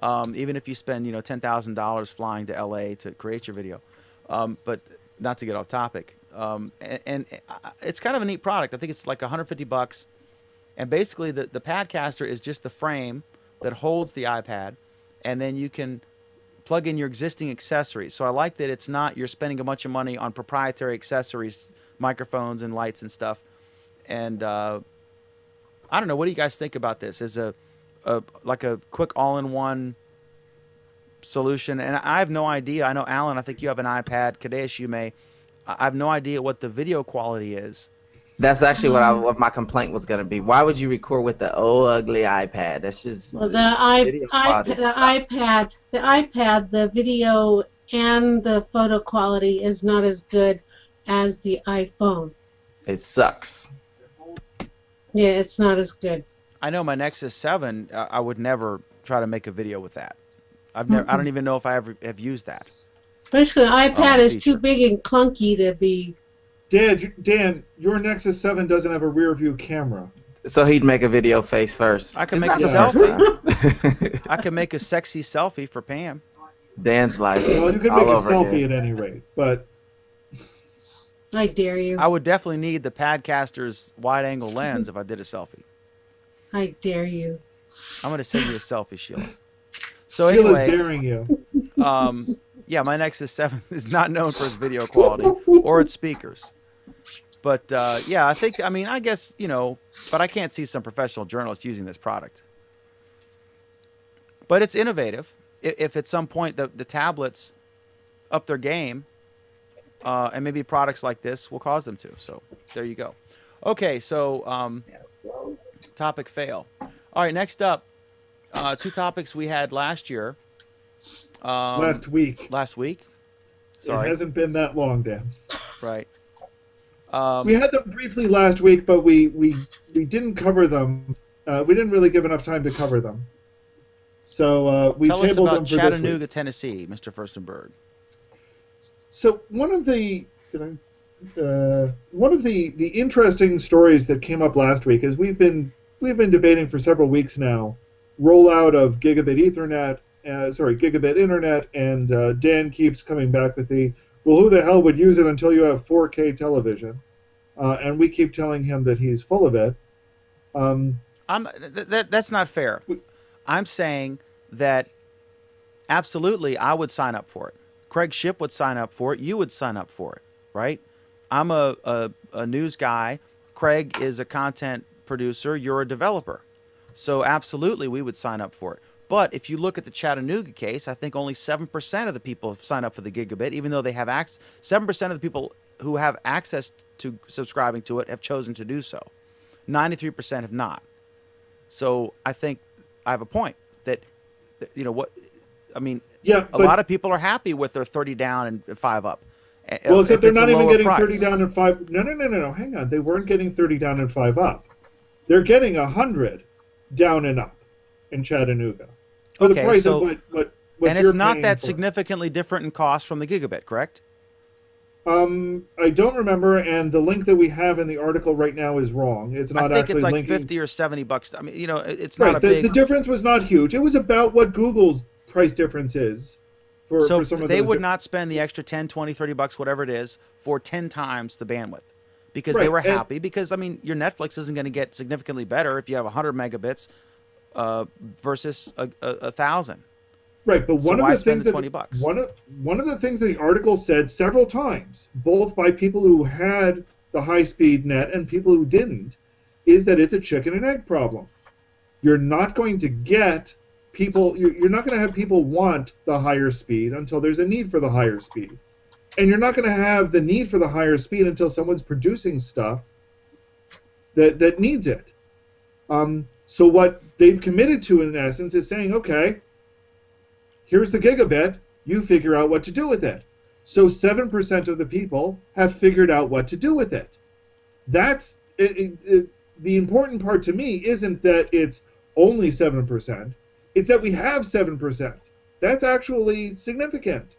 Even if you spend, you know, $10,000 flying to LA to create your video. But not to get off topic. And it's kind of a neat product. I think it's like $150. And basically the Padcaster is just the frame that holds the iPad, and then you can plug in your existing accessories. So I like that it's not you're spending a bunch of money on proprietary accessories, microphones and lights and stuff. And I don't know, what do you guys think about this as a like a quick all-in-one solution? And I have no idea. I know, Alan, I think you have an iPad. Kadesh, you may. I have no idea what the video quality is. That's actually what my complaint was going to be. Why would you record with the ugly iPad? That's just Well, the iPad, the video and the photo quality is not as good as the iPhone. It sucks. Yeah, it's not as good. I know my Nexus 7, I would never try to make a video with that. I've never. I don't even know if I ever have used that. Basically, iPad is too big and clunky to be. Dan, your Nexus 7 doesn't have a rear view camera. So he'd make a video face first. I can make a selfie. I can make a sexy selfie for Pam. Dan's like, well, you could make a selfie at any rate, but I dare you. I would definitely need the Padcaster's wide-angle lens if I did a selfie. I dare you. I'm going to send you a selfie, Sheila. So Sheila's anyway, daring you. Yeah, my Nexus 7 is not known for its video quality or its speakers. But yeah, I guess, you know, but I can't see some professional journalists using this product. But it's innovative. If at some point the tablets up their game, and maybe products like this will cause them to. So there you go. Okay, so topic fail. All right, next up, two topics we had last year. Last week. Last week? Sorry. It hasn't been that long, Dan. Right. We had them briefly last week, but we didn't cover them. We didn't really give enough time to cover them. So we Tell us tabled about them for Chattanooga, this week. Tennessee, Mr. Furstenberg. So one of the interesting stories that came up last week is we've been debating for several weeks now rollout of gigabit Ethernet. Gigabit internet, and Dan keeps coming back with well, who the hell would use it until you have 4K television? And we keep telling him that he's full of it. That's not fair. I'm saying that absolutely I would sign up for it. Craig Shipp would sign up for it. You would sign up for it, right? I'm a news guy. Craig is a content producer. You're a developer. So absolutely we would sign up for it. But if you look at the Chattanooga case, I think only 7% of the people have signed up for the gigabit, even though they have 7% of the people who have access to subscribing to it have chosen to do so. 93% have not. So I think I have a point that, you know, what I mean. Yeah, a lot of people are happy with their 30 down and 5 up. Well, except they're not even getting 30 down and 5. No. Hang on. They weren't getting 30 down and 5 up. They're getting 100 down and up in Chattanooga. For the price of what and it's not that significantly different in cost from the gigabit, correct? I don't remember, and the link that we have in the article right now is wrong. It's not. I think it's like linking. $50 or $70. I mean, you know, it's not a big. The difference was not huge. It was about what Google's price difference is. For some of they would not spend the extra $10, $20, $30, whatever it is, for 10 times the bandwidth, because they were happy. Because I mean, your Netflix isn't going to get significantly better if you have 100 megabits. Versus 1,000. Right, but So one of why the spend things the that $20? one of the things that the article said several times, both by people who had the high-speed net and people who didn't, is that it's a chicken and egg problem. You're not going to get people. You're not going to have people want the higher speed until there's a need for the higher speed, and you're not going to have the need for the higher speed until someone's producing stuff that needs it. So what they've committed to, in essence, is saying, okay, here's the gigabit, you figure out what to do with it. So 7% of the people have figured out what to do with it. That's the important part to me isn't that it's only 7%, it's that we have 7%. That's actually significant.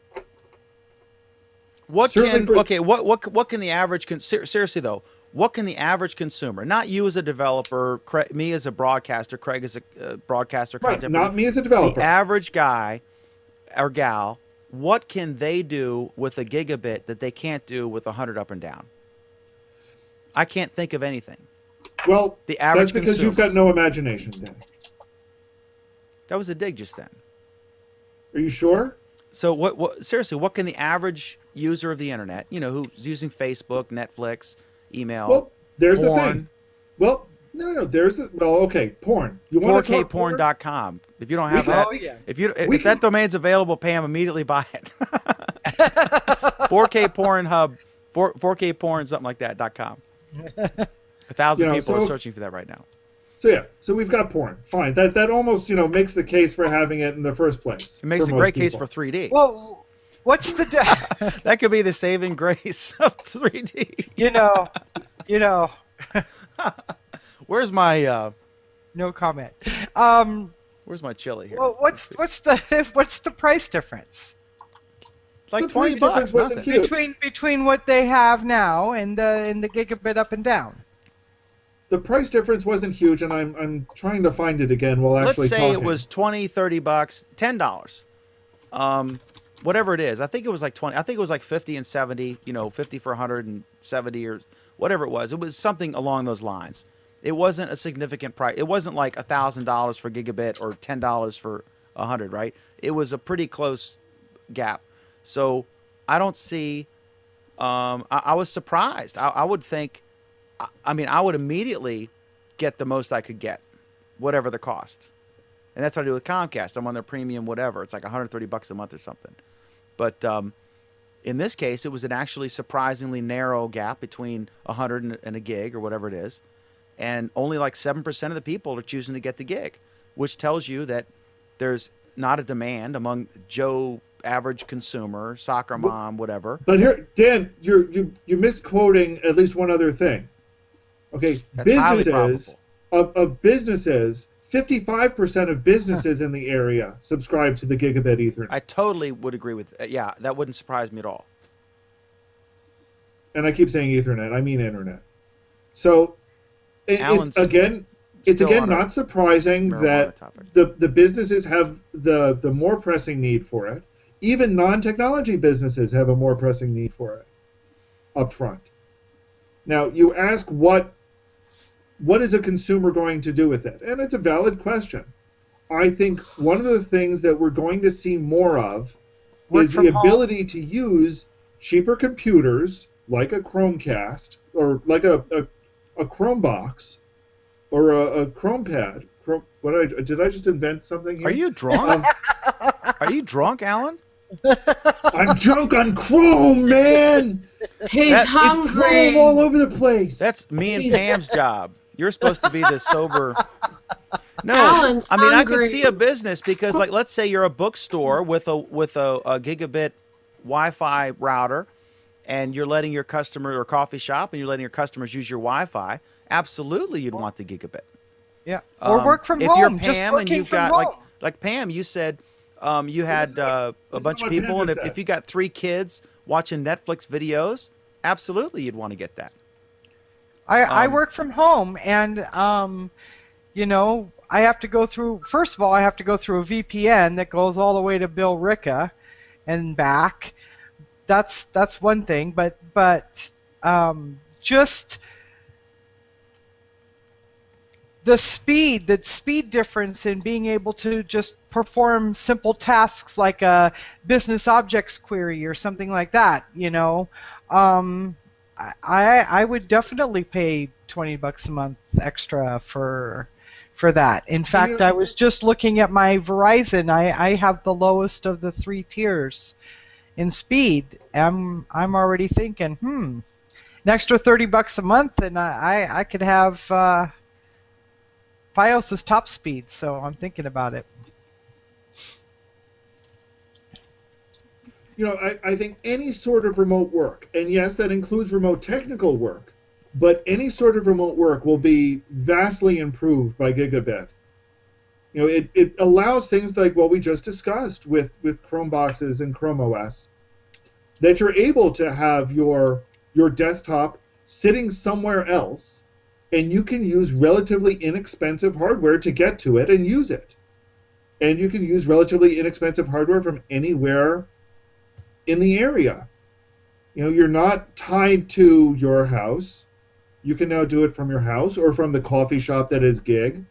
What can the average seriously though? What can the average consumer, not you as a developer, me as a broadcaster, Craig as a broadcaster, right? Not me as a developer. The average guy or gal, what can they do with a gigabit that they can't do with 100 up and down? I can't think of anything. Well, the average that's because consumer. You've got no imagination, Dan. That was a dig just then. Are you sure? So what? Seriously, what can the average user of the internet, who's using Facebook, Netflix, email, well, there's porn, the thing. Well, no. There's the okay, porn. You want 4kporn.com. If you don't have that, if that domain's available, Pam, immediately buy it. 4K Porn Hub, 4K Porn, something like that.com. 1,000 people are searching for that right now. So yeah, so we've got porn. Fine. That almost makes the case for having it in the first place. It makes a great case for 3D. Well, what's the that could be the saving grace of 3D. Where's my no comment. Where's my chili here? Well, what's the price difference? Like $20, nothing. Between what they have now and the gigabit up and down. The price difference wasn't huge, and I'm trying to find it again while actually talking. Let's say it was $20, $30, $10. Whatever it is. I think it was like 20. I think it was like 50 and 70, 50 for 170 or whatever it was. It was something along those lines. It wasn't a significant price. It wasn't like $1,000 for gigabit or $10 for 100, right? It was a pretty close gap. So I don't see, I was surprised. I would think, I would immediately get the most I could get, whatever the cost. And that's what I do with Comcast. I'm on their premium whatever. It's like $130 a month or something. But in this case, it was an actually surprisingly narrow gap between 100 and a gig or whatever it is. And only like 7% of the people are choosing to get the gig, which tells you that there's not a demand among Joe average consumer, soccer mom, whatever. But here, Dan, you're misquoting at least one other thing. Okay, that's businesses of businesses, 55% of businesses in the area subscribe to the gigabit Ethernet. I totally would agree with yeah, that wouldn't surprise me at all. And I keep saying Ethernet, I mean internet. So it's again not surprising that the businesses have the more pressing need for it. Even non-technology businesses have a more pressing need for it up front. Now, you ask what is a consumer going to do with it? And it's a valid question. I think one of the things that we're going to see more of is the ability to use cheaper computers like a Chromecast or like a Chromebox or a Chromepad. Did I just invent something here? Are you drunk? Are you drunk, Alan? I'm drunk on Chrome, man. He's hungry. It's Chrome all over the place. That's me and Pam's job. You're supposed to be the sober. No, Alan's I mean hungry. I could see a business because, like, let's say you're a bookstore with a gigabit Wi-Fi router, and you're letting your customer or coffee shop, and you're letting your customers use your Wi-Fi. Absolutely, you'd want the gigabit. Yeah, or work from home. If you're Pam and you've got home. like Pam, you said you had a bunch of people, and if you got 3 kids watching Netflix videos, absolutely you'd want to get that. I work from home, and I have to go through. First of all, I have to go through a VPN that goes all the way to Bill Ricca and back. That's one thing, but just the speed difference in being able to just perform simple tasks like a business objects query or something like that, you know, I would definitely pay $20 a month extra for that. In fact, I was just looking at my Verizon. I have the lowest of the 3 tiers in speed. I'm already thinking, an extra $30 a month, and I could have Fios's top speed. So I'm thinking about it. You know, I think any sort of remote work, and yes, that includes remote technical work, but any sort of remote work will be vastly improved by gigabit. You know, it allows things like what we just discussed with Chromeboxes and Chrome OS, that you're able to have your desktop sitting somewhere else, and you can use relatively inexpensive hardware to get to it and use it. And you can use relatively inexpensive hardware from anywhere in the area. You know, you're not tied to your house. You can now do it from your house or from the coffee shop that is gig,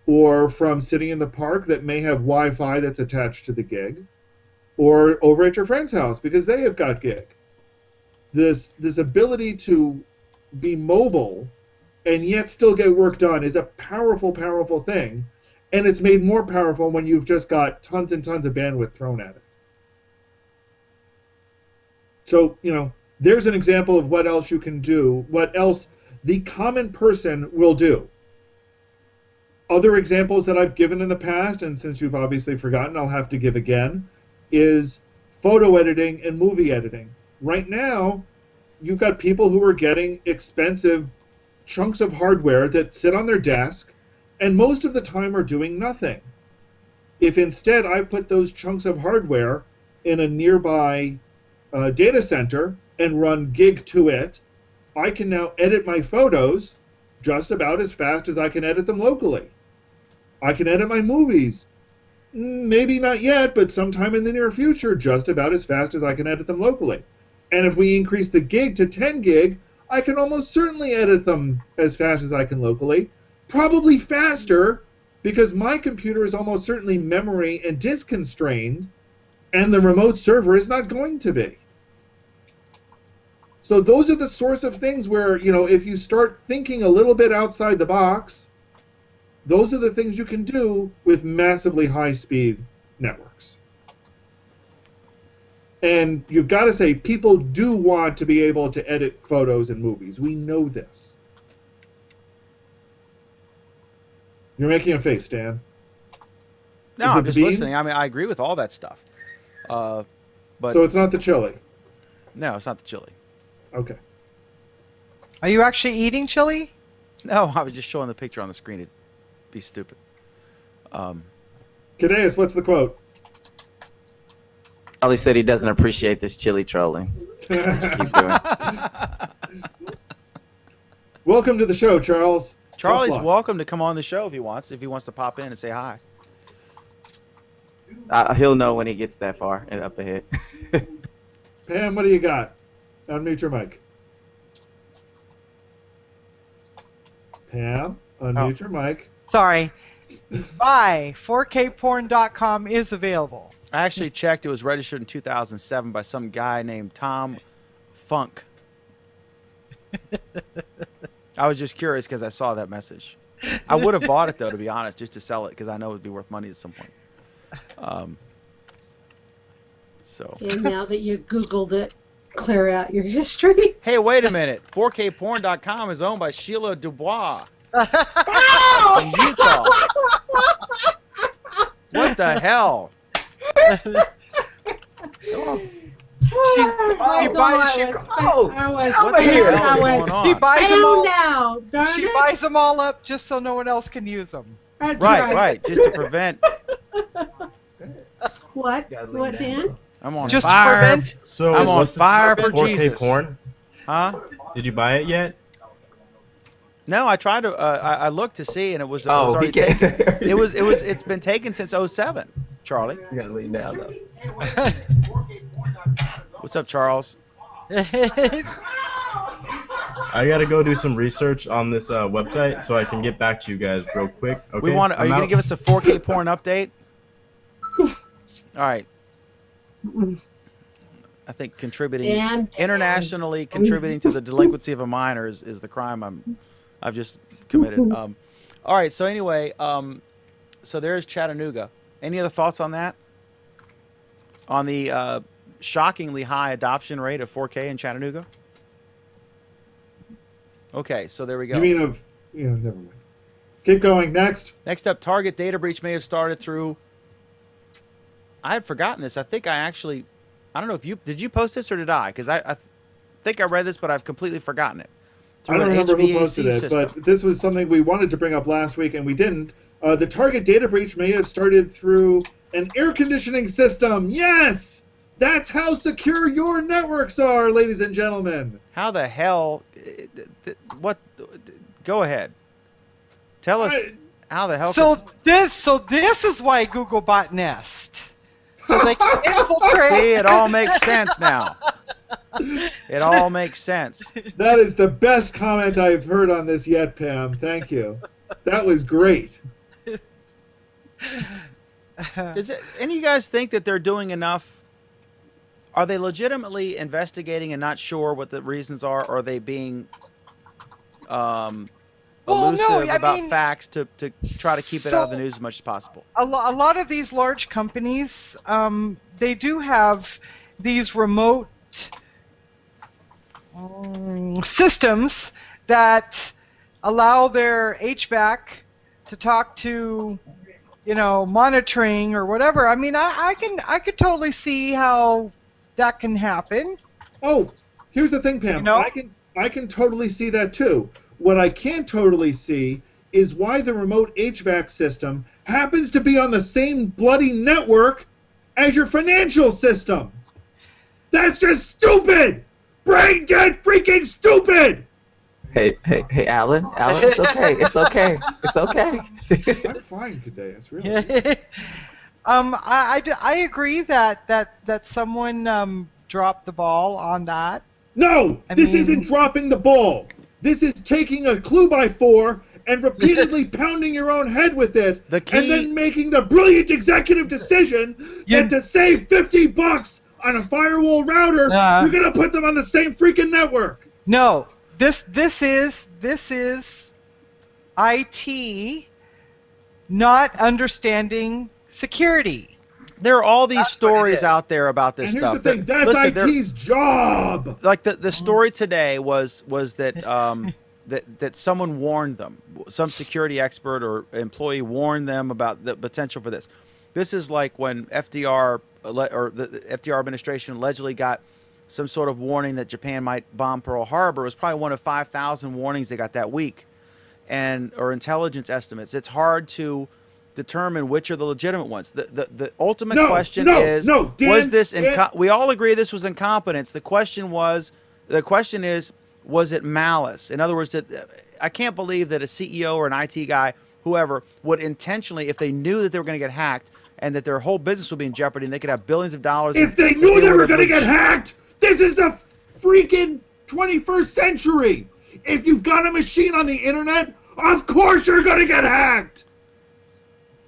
or from sitting in the park that may have Wi-Fi that's attached to the gig, or over at your friend's house because they have got gig. This ability to be mobile and yet still get work done is a powerful, powerful thing, and it's made more powerful when you've just got tons and tons of bandwidth thrown at it. So, you know, there's an example of what else you can do, what else the common person will do. Other examples that I've given in the past, and since you've obviously forgotten, I'll have to give again, is photo editing and movie editing. Right now, you've got people who are getting expensive chunks of hardware that sit on their desk, and most of the time are doing nothing. If instead I put those chunks of hardware in a nearby data center and run gig to it, I can now edit my photos just about as fast as I can edit them locally. I can edit my movies, maybe not yet, but sometime in the near future, just about as fast as I can edit them locally. And if we increase the gig to 10 gig, I can almost certainly edit them as fast as I can locally, probably faster, because my computer is almost certainly memory and disk constrained, and the remote server is not going to be. So those are the sorts of things where, you know, if you start thinking a little bit outside the box, those are the things you can do with massively high-speed networks. And you've got to say, people do want to be able to edit photos and movies. We know this. You're making a face, Dan. No, I'm just listening. I mean, I agree with all that stuff. But so it's not the chili? No, it's not the chili. Okay. Are you actually eating chili? No, I was just showing the picture on the screen. It'd be stupid. Cadeas, what's the quote? Charlie said he doesn't appreciate this chili trolling. Just keep doing. Welcome to the show, Charles. Charlie's welcome to come on the show if he wants to pop in and say hi. He'll know when he gets that far and up ahead. Pam, what do you got? Unmute your mic. Pam, unmute your mic. Sorry. Buy 4kporn.com is available. I actually checked. It was registered in 2007 by some guy named Tom Funk. I was just curious because I saw that message. I would have bought it, though, to be honest, just to sell it because I know it would be worth money at some point. And now that you Googled it, clear out your history. Hey, wait a minute. 4kporn.com is owned by Sheila Dubois from Utah. What the hell? She buys them all up just so no one else can use them. Right, just to prevent. What, Dan? I'm on just fire. Prevent. So I'm on fire for 4K Jesus. porn? Huh? Did you buy it yet? No, I tried to. I looked to see, and it was already taken. It's been taken since 2007. Charlie. You gotta leave now, though. What's up, Charles? I gotta go do some research on this website, so I can get back to you guys real quick. Okay. Are you gonna give us a 4K porn update? All right. I think internationally contributing to the delinquency of a minor is the crime I've just committed. All right. So anyway, so there's Chattanooga. Any other thoughts on that? On the shockingly high adoption rate of 4K in Chattanooga? Okay, so there we go. You mean never mind. Keep going. Next. Next up, Target data breach may have started through. I had forgotten this. I think I don't know if did you post this or did I? Because I think I read this, but I've completely forgotten it. I don't remember who posted it, but this was something we wanted to bring up last week and we didn't. The Target data breach may have started through an air conditioning system. Yes! That's how secure your networks are, ladies and gentlemen. How the hell? What? Go ahead. Tell us how the hell. So this is why Google bought Nest. So they can infiltrate. See, it all makes sense now. It all makes sense. That is the best comment I've heard on this yet, Pam. Thank you. That was great. Any of you guys think that they're doing enough? Are they legitimately investigating and not sure what the reasons are? Or are they being elusive about facts to try to keep it out of the news as much as possible? A lot of these large companies, they do have these remote systems that allow their HVAC to talk to, monitoring or whatever. I mean, I could totally see how that can happen. Oh, here's the thing, Pam. I can totally see that too. What I can't totally see is why the remote HVAC system happens to be on the same bloody network as your financial system. That's just stupid! Brain dead freaking stupid! Hey, Alan, it's okay. It's okay. It's okay. I'm fine today. It's really. I agree that someone dropped the ball on that. No, this isn't dropping the ball. This is taking a clue by four and repeatedly pounding your own head with it, and then making the brilliant executive decision that to save $50 on a firewall router, you're gonna put them on the same freaking network. No, this is IT not understanding security. There are all these stories out there about this and stuff. Here's the thing, that's IT's job. Like the story today was that that someone warned them, some security expert or employee warned them about the potential for this. This is like when FDR or the FDR administration allegedly got some sort of warning that Japan might bomb Pearl Harbor. It was probably one of 5,000 warnings they got that week, or intelligence estimates. It's hard to determine which are the legitimate ones. The ultimate question is, Dan, was this we all agree this was incompetence. The question is, was it malice? In other words, I can't believe that a CEO or an IT guy, whoever, would intentionally, if they knew that they were going to get hacked and that their whole business would be in jeopardy and they could have billions of dollars. If they knew they were going to get hacked, this is the freaking 21st century. If you've got a machine on the internet, of course you're going to get hacked.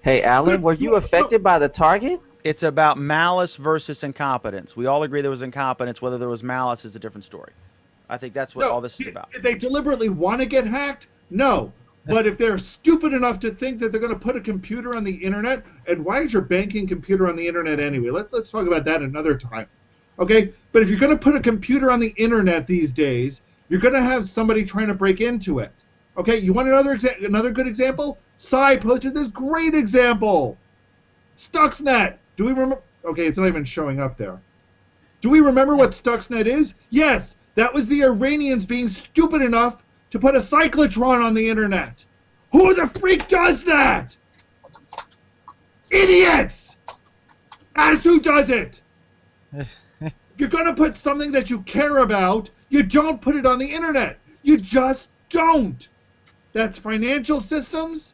Hey, Alan, were you affected by the target? It's about malice versus incompetence. We all agree there was incompetence. Whether there was malice is a different story. I think that's what all this is about. Did they deliberately want to get hacked? No. But if they're stupid enough to think that they're going to put a computer on the internet, and why is your banking computer on the internet anyway? Let's talk about that another time. Okay? But if you're going to put a computer on the internet these days, you're going to have somebody trying to break into it. Okay? You want another good example? Cy posted this great example. Stuxnet. Do we remember? Okay, it's not even showing up there. Do we remember what Stuxnet is? Yes, that was the Iranians being stupid enough to put a cyclotron on the internet. Who the freak does that? Idiots! As who does it? If you're going to put something that you care about, you don't put it on the internet. You just don't. That's financial systems.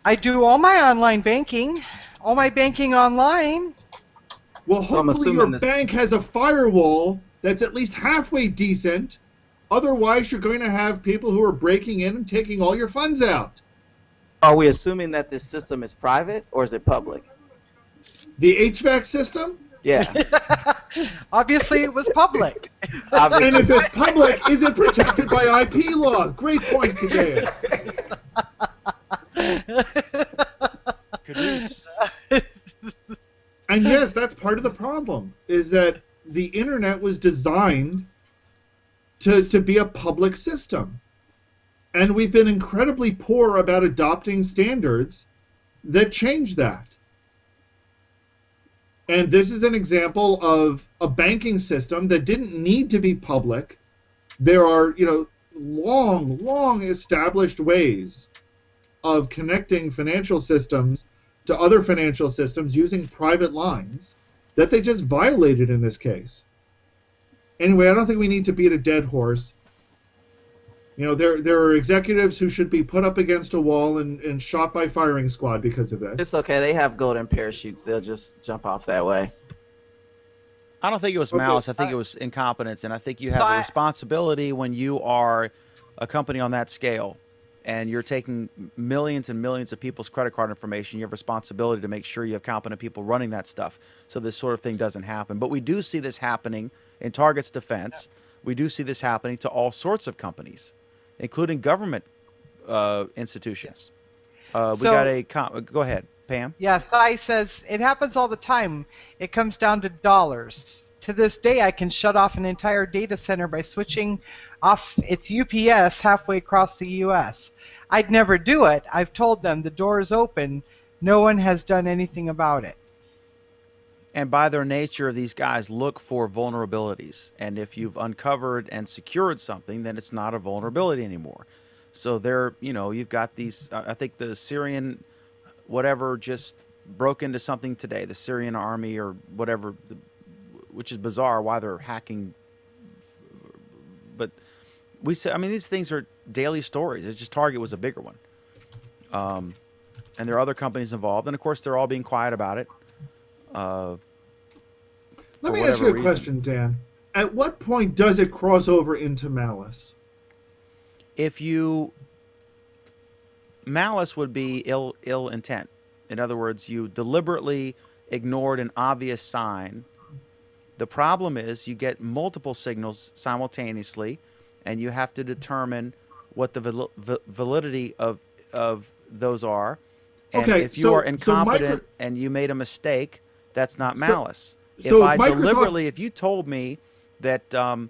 I do all my online banking, all my banking online. Well, hopefully your bank has a firewall that's at least halfway decent, Otherwise, you're going to have people who are breaking in and taking all your funds out. Are we assuming that this system is private or is it public? The HVAC system? Yeah. Obviously, it was public. And if it's public, is it protected by IP law? Great point, Cadeus. Caduce. And yes, that's part of the problem, is that the internet was designed to be a public system. And we've been incredibly poor about adopting standards that change that. And this is an example of a banking system that didn't need to be public. There are, long established ways of connecting financial systems to other financial systems using private lines that they just violated in this case. Anyway, I don't think we need to beat a dead horse. There are executives who should be put up against a wall and shot by firing squad because of this. It's okay. They have golden parachutes. They'll just jump off that way. I don't think it was malice. I think it was incompetence, and I think you have a responsibility when you are a company on that scale and you're taking millions and millions of people's credit card information. You have a responsibility to make sure you have competent people running that stuff so this sort of thing doesn't happen. But we do see this happening in Target's defense. We do see this happening to all sorts of companies, including government institutions. We got a go ahead, Pam. Yeah, Sai says it happens all the time. It comes down to dollars. To this day, I can shut off an entire data center by switching off its UPS halfway across the U.S. I'd never do it. I've told them the door is open. No one has done anything about it. And by their nature, these guys look for vulnerabilities. And if you've uncovered and secured something, then it's not a vulnerability anymore. So you've got these, I think the Syrian, whatever, just broke into something today, the Syrian army or whatever, which is bizarre why they're hacking. But these things are daily stories. It's just Target was a bigger one. And there are other companies involved. And of course, they're all being quiet about it. Let me ask you a question, Dan. At what point does it cross over into malice? Malice would be ill intent. In other words, you deliberately ignored an obvious sign. The problem is you get multiple signals simultaneously, and you have to determine what the validity of those are. And if you are incompetent and you made a mistake, that's not malice. If you told me that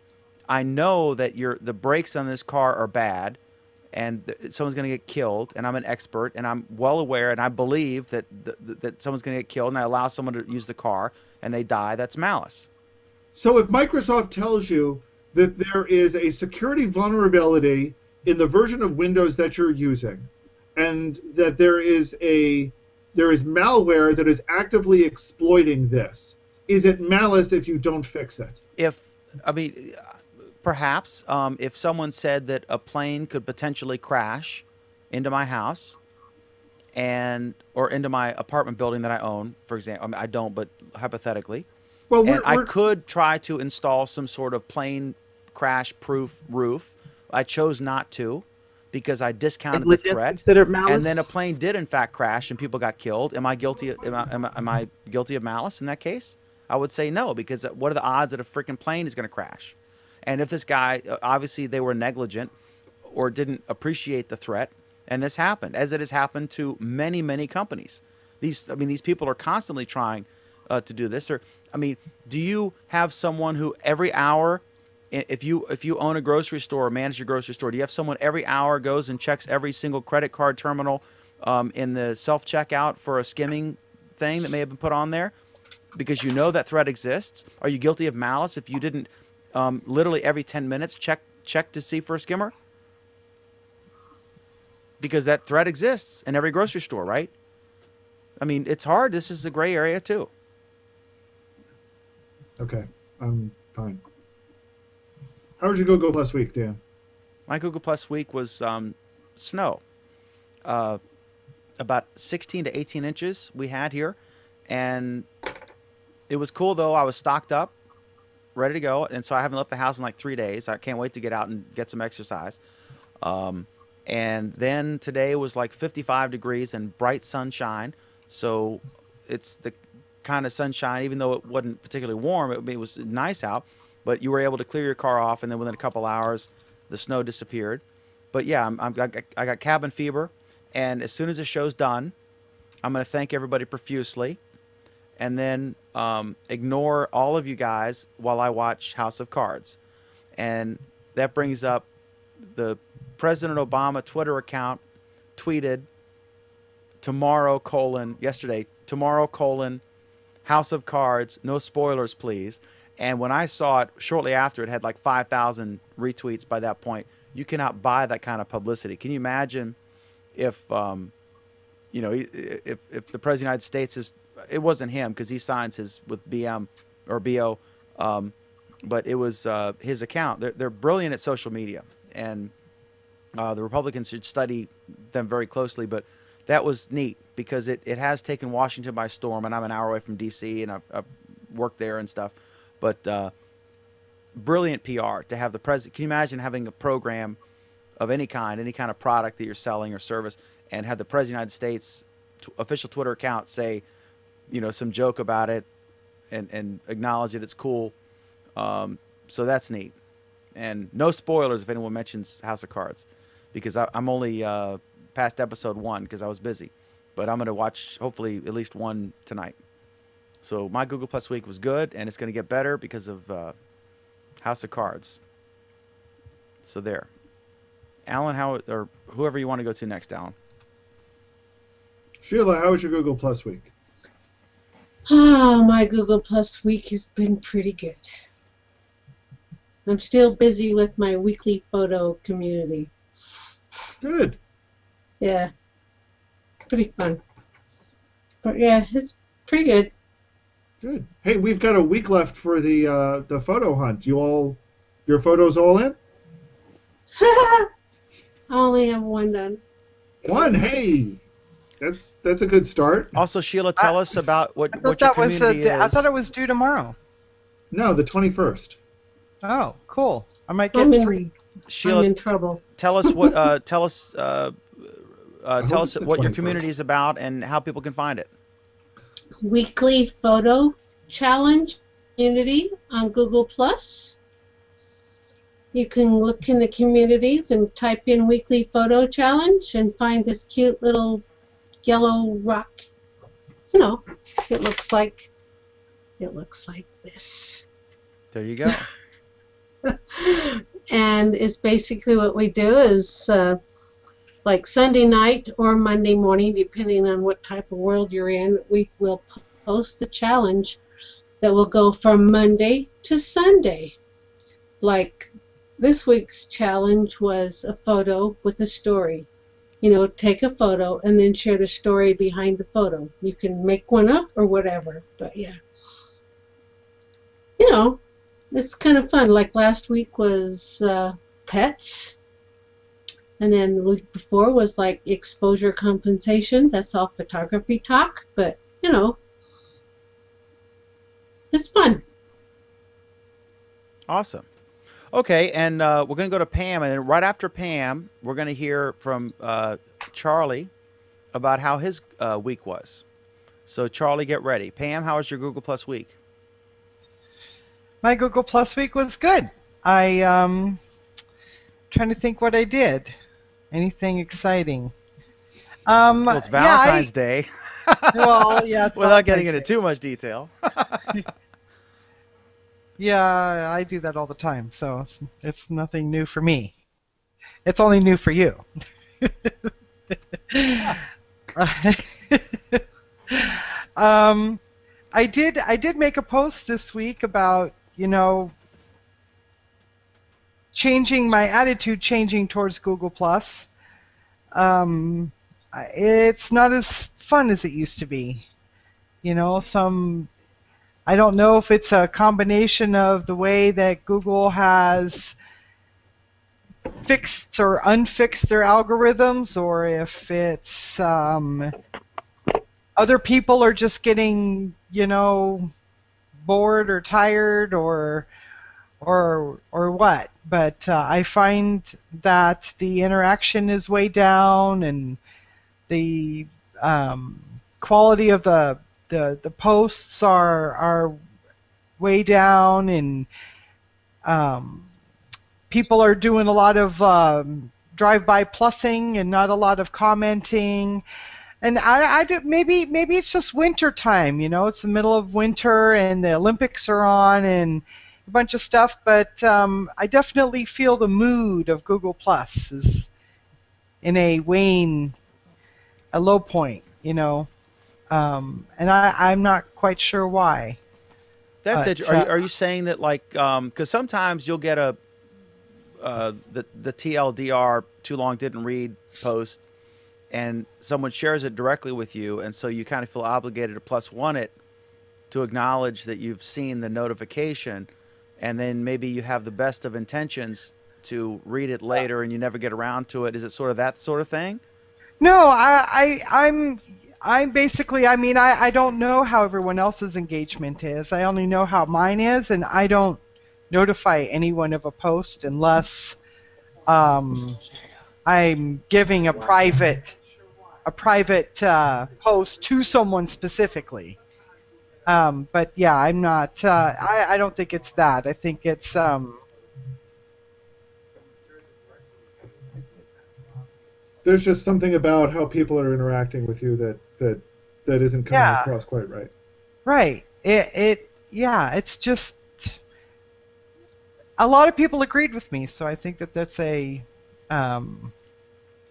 I know that the brakes on this car are bad and someone's going to get killed, and I'm an expert, and I'm well aware, and I believe that someone's going to get killed, and I allow someone to use the car, and they die, that's malice. So if Microsoft tells you that there is a security vulnerability in the version of Windows that you're using, and that there is malware that is actively exploiting this, is it malice if you don't fix it? Perhaps if someone said that a plane could potentially crash into my house or into my apartment building that I own, for example. I don't, but hypothetically. I could try to install some sort of plane crash-proof roof. I chose not to because I discounted the threat. Considered malice? And then a plane did in fact crash and people got killed. Am I guilty? Am I guilty of malice in that case? I would say no, because what are the odds that a freaking plane is going to crash? And if this guy, obviously they were negligent or didn't appreciate the threat, and this happened, as it has happened to many, many companies. These people are constantly trying to do this. Do you have someone who every hour, if you own a grocery store or manage a grocery store, do you have someone every hour goes and checks every single credit card terminal in the self-checkout for a skimming thing that may have been put on there? Because you know that threat exists. Are you guilty of malice if you didn't literally every 10 minutes check to see for a skimmer? Because that threat exists in every grocery store, right? It's hard. This is a gray area too. Okay, I'm fine. How was your Google Plus week, Dan? My Google Plus week was snow. About 16 to 18 inches we had here. And it was cool, though. I was stocked up. ready to go. And so I haven't left the house in like 3 days. I can't wait to get out and get some exercise. And then today was like 55 degrees and bright sunshine. So it's the kind of sunshine, even though it wasn't particularly warm, it was nice out, but you were able to clear your car off, and then within a couple hours, the snow disappeared. But yeah, I got cabin fever, and as soon as the show's done, I'm going to thank everybody profusely, and then ignore all of you guys while I watch House of Cards. And that brings up the President Obama Twitter account tweeted yesterday, tomorrow, House of Cards, no spoilers, please. And when I saw it shortly after, it had like 5,000 retweets by that point. You cannot buy that kind of publicity. Can you imagine if, you know, if the President of the United States is, it wasn't him because he signs his with BM or BO, but it was his account. They're brilliant at social media, and the Republicans should study them very closely. But that was neat because it has taken Washington by storm, and I'm an hour away from D.C., and I've worked there and stuff. But brilliant PR to have the president. Can you imagine having a program of any kind of product that you're selling or service, and have the President of the United States official Twitter account say, you know, some joke about it and acknowledge that it's cool. So that's neat. And no spoilers if anyone mentions House of Cards, because I'm only past episode 1 because I was busy. But I'm going to watch hopefully at least one tonight. So my Google Plus week was good, and it's going to get better because of House of Cards. So there. Alan, or whoever you want to go to next, Alan. Sheila, how was your Google Plus week? Oh, my Google Plus week has been pretty good. I'm still busy with my weekly photo community. Good. Yeah. Pretty fun. But yeah, it's pretty good. Good. Hey, we've got a week left for the photo hunt. Your photos all in? I only have one done. One. Hey, that's a good start. Also, Sheila, tell us about what your that community is. I thought it was due tomorrow. No, the 21st. Oh, cool. I might get 3. Sheila, I'm in trouble. Tell us what tell us what your 21st. community is about and how people can find it. Weekly photo challenge community on Google Plus. You can look in the communities and type in weekly photo challenge and find this cute little yellow rock. You know, it looks like this. There you go. And it's basically what we do is like Sunday night or Monday morning, depending on what type of world you're in, we will post the challenge that will go from Monday to Sunday. Like this week's challenge was a photo with a story. You know, take a photo and then share the story behind the photo. You can make one up or whatever, but yeah. You know, it's kind of fun. Like last week was pets. And then the week before was like exposure compensation. That's all photography talk, but you know, it's fun. Awesome. Okay, and we're going to go to Pam, and then right after Pam, we're going to hear from Charlie about how his week was. So Charlie, get ready. Pam, how was your Google Plus week? My Google Plus week was good. Trying to think what I did. Anything exciting? Well, it's Valentine's Day. Well, yeah. It's Without getting into too much detail. Yeah, I do that all the time, so it's nothing new for me. It's only new for you. I did make a post this week about, you know, my attitude changing towards Google Plus. It's not as fun as it used to be. You know, I don't know if it's a combination of the way that Google has fixed or unfixed their algorithms, or if it's other people are just getting, you know, bored or tired or or what. But I find that the interaction is way down, and the quality of the posts are way down, and people are doing a lot of drive-by plussing and not a lot of commenting. And maybe it's just winter time, it's the middle of winter and the Olympics are on and a bunch of stuff, but I definitely feel the mood of Google Plus is in a low point, and I'm not quite sure why. That's it. Are you saying that, like, because sometimes you'll get the TLDR, too long didn't read post, and someone shares it directly with you, and so you kind of feel obligated to +1 it to acknowledge that you've seen the notification, and then maybe you have the best of intentions to read it later and you never get around to it. Is it sort of that sort of thing? No, I'm basically, I don't know how everyone else's engagement is. I only know how mine is, and I don't notify anyone of a post unless I'm giving a private post to someone specifically. But yeah, I'm not. I don't think it's that. I think it's. There's just something about how people are interacting with you that isn't coming across quite right. Right. It's just. A lot of people agreed with me, so I think that's a.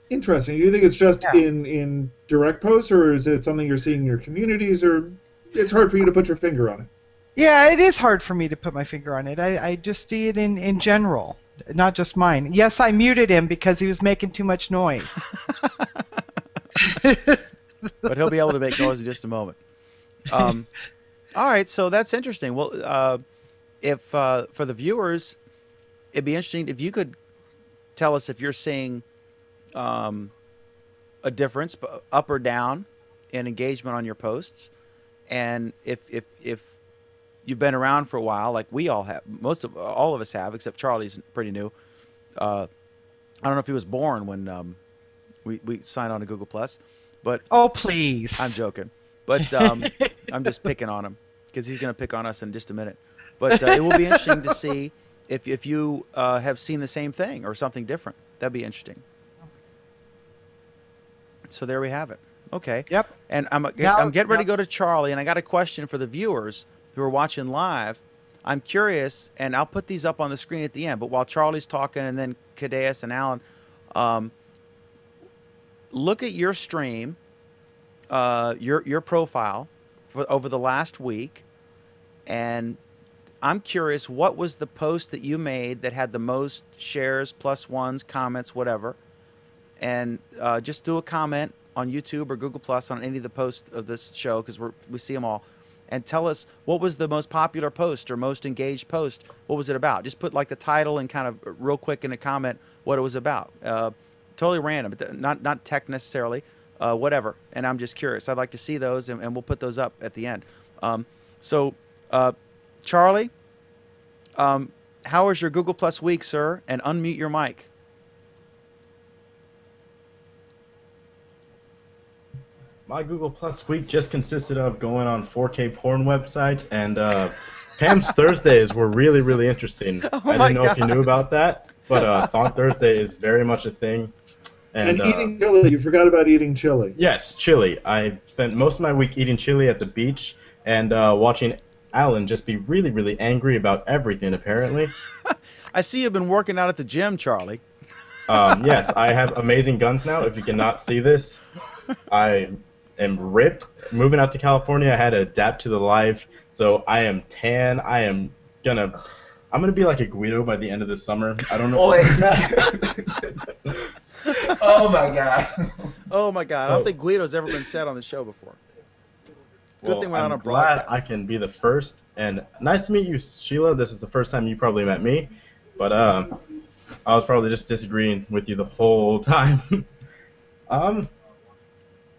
Interesting. You think it's just in direct posts, or is it something you're seeing in your communities, or it's hard for you to put your finger on it? Yeah, it is hard for me to put my finger on it. I just see it in general, not just mine. Yes, I muted him because he was making too much noise. But he'll be able to make noise in just a moment. All right, so that's interesting. Well, if for the viewers, it'd be interesting if you could tell us if you're seeing a difference up or down in engagement on your posts, and if you've been around for a while, like we all have, all of us have, except Charlie's pretty new. I don't know if he was born when we signed on to Google Plus, but oh please, I'm joking, but I'm just picking on him because he's going to pick on us in just a minute. But it will be interesting to see if you have seen the same thing or something different. That'd be interesting. So there we have it. Okay. Yep. And I'm getting ready to go to Charlie, and I got a question for the viewers who are watching live. I'm curious, and I'll put these up on the screen at the end, but while Charlie's talking and then Cadeas and Alan, look at your stream, your profile over the last week, and I'm curious, what was the post that you made that had the most shares, +1s, comments, whatever? And just do a comment on YouTube or Google Plus on any of the posts of this show, because we see them all, and tell us what was the most popular post or most engaged post. What was it about? Just put like the title and kind of real quick in a comment what it was about. Totally random, but not tech necessarily, whatever. And I'm just curious. I'd like to see those, and we'll put those up at the end. Charlie, how was your Google Plus week, sir? And unmute your mic. My Google Plus week just consisted of going on 4K porn websites, and Pam's Thursdays were really, really interesting. I didn't know if you knew about that, but Thought Thursday is very much a thing. And eating chili. You forgot about eating chili. Yes, chili. I spent most of my week eating chili at the beach and watching Alan just be really, really angry about everything, apparently. I see you've been working out at the gym, Charlie. Yes, I have amazing guns now. If you cannot see this, I am ripped. Moving out to California, I had to adapt to the life, so I am tan. I'm gonna be like a Guido by the end of the summer. I don't know. Oh my god. Oh my god. I don't think Guido's ever been said on the show before. Good thing we're on a broadcast. I can be the first, and nice to meet you, Sheila. This is the first time you probably met me, but I was probably just disagreeing with you the whole time.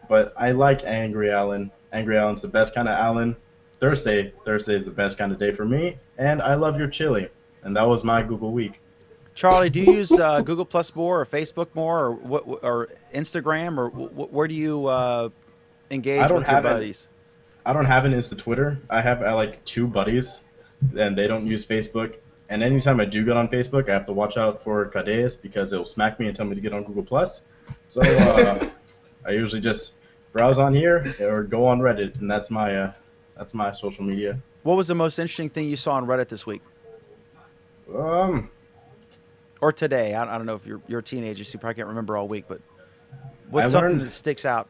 But I like Angry Alan. Angry Alan's the best kind of Alan. Thursday is the best kind of day for me, and I love your chili. and that was my Google week. Charlie, do you use Google Plus more, or Facebook more, or Instagram, or where do you engage with your buddies? I don't have an Insta Twitter. I have like 2 buddies, and they don't use Facebook. And anytime I do get on Facebook, I have to watch out for Cadeas because it'll smack me and tell me to get on Google Plus. So I usually just browse on here or go on Reddit, and that's my social media. What was the most interesting thing you saw on Reddit this week? Or today? I don't know if you're a teenager, so you probably can't remember all week, but what's something that sticks out?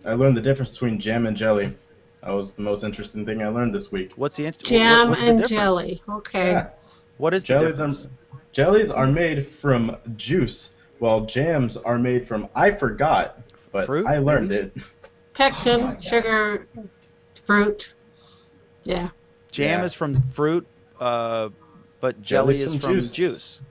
I learned the difference between jam and jelly. That was the most interesting thing I learned this week. What's the jam what's and the jelly? Okay. Yeah. What is the difference? Jellies are made from juice, while jams are made from I forgot, but fruit, I learned it. Pectin, sugar, fruit. Yeah. Jam is from fruit, but jelly is from juice.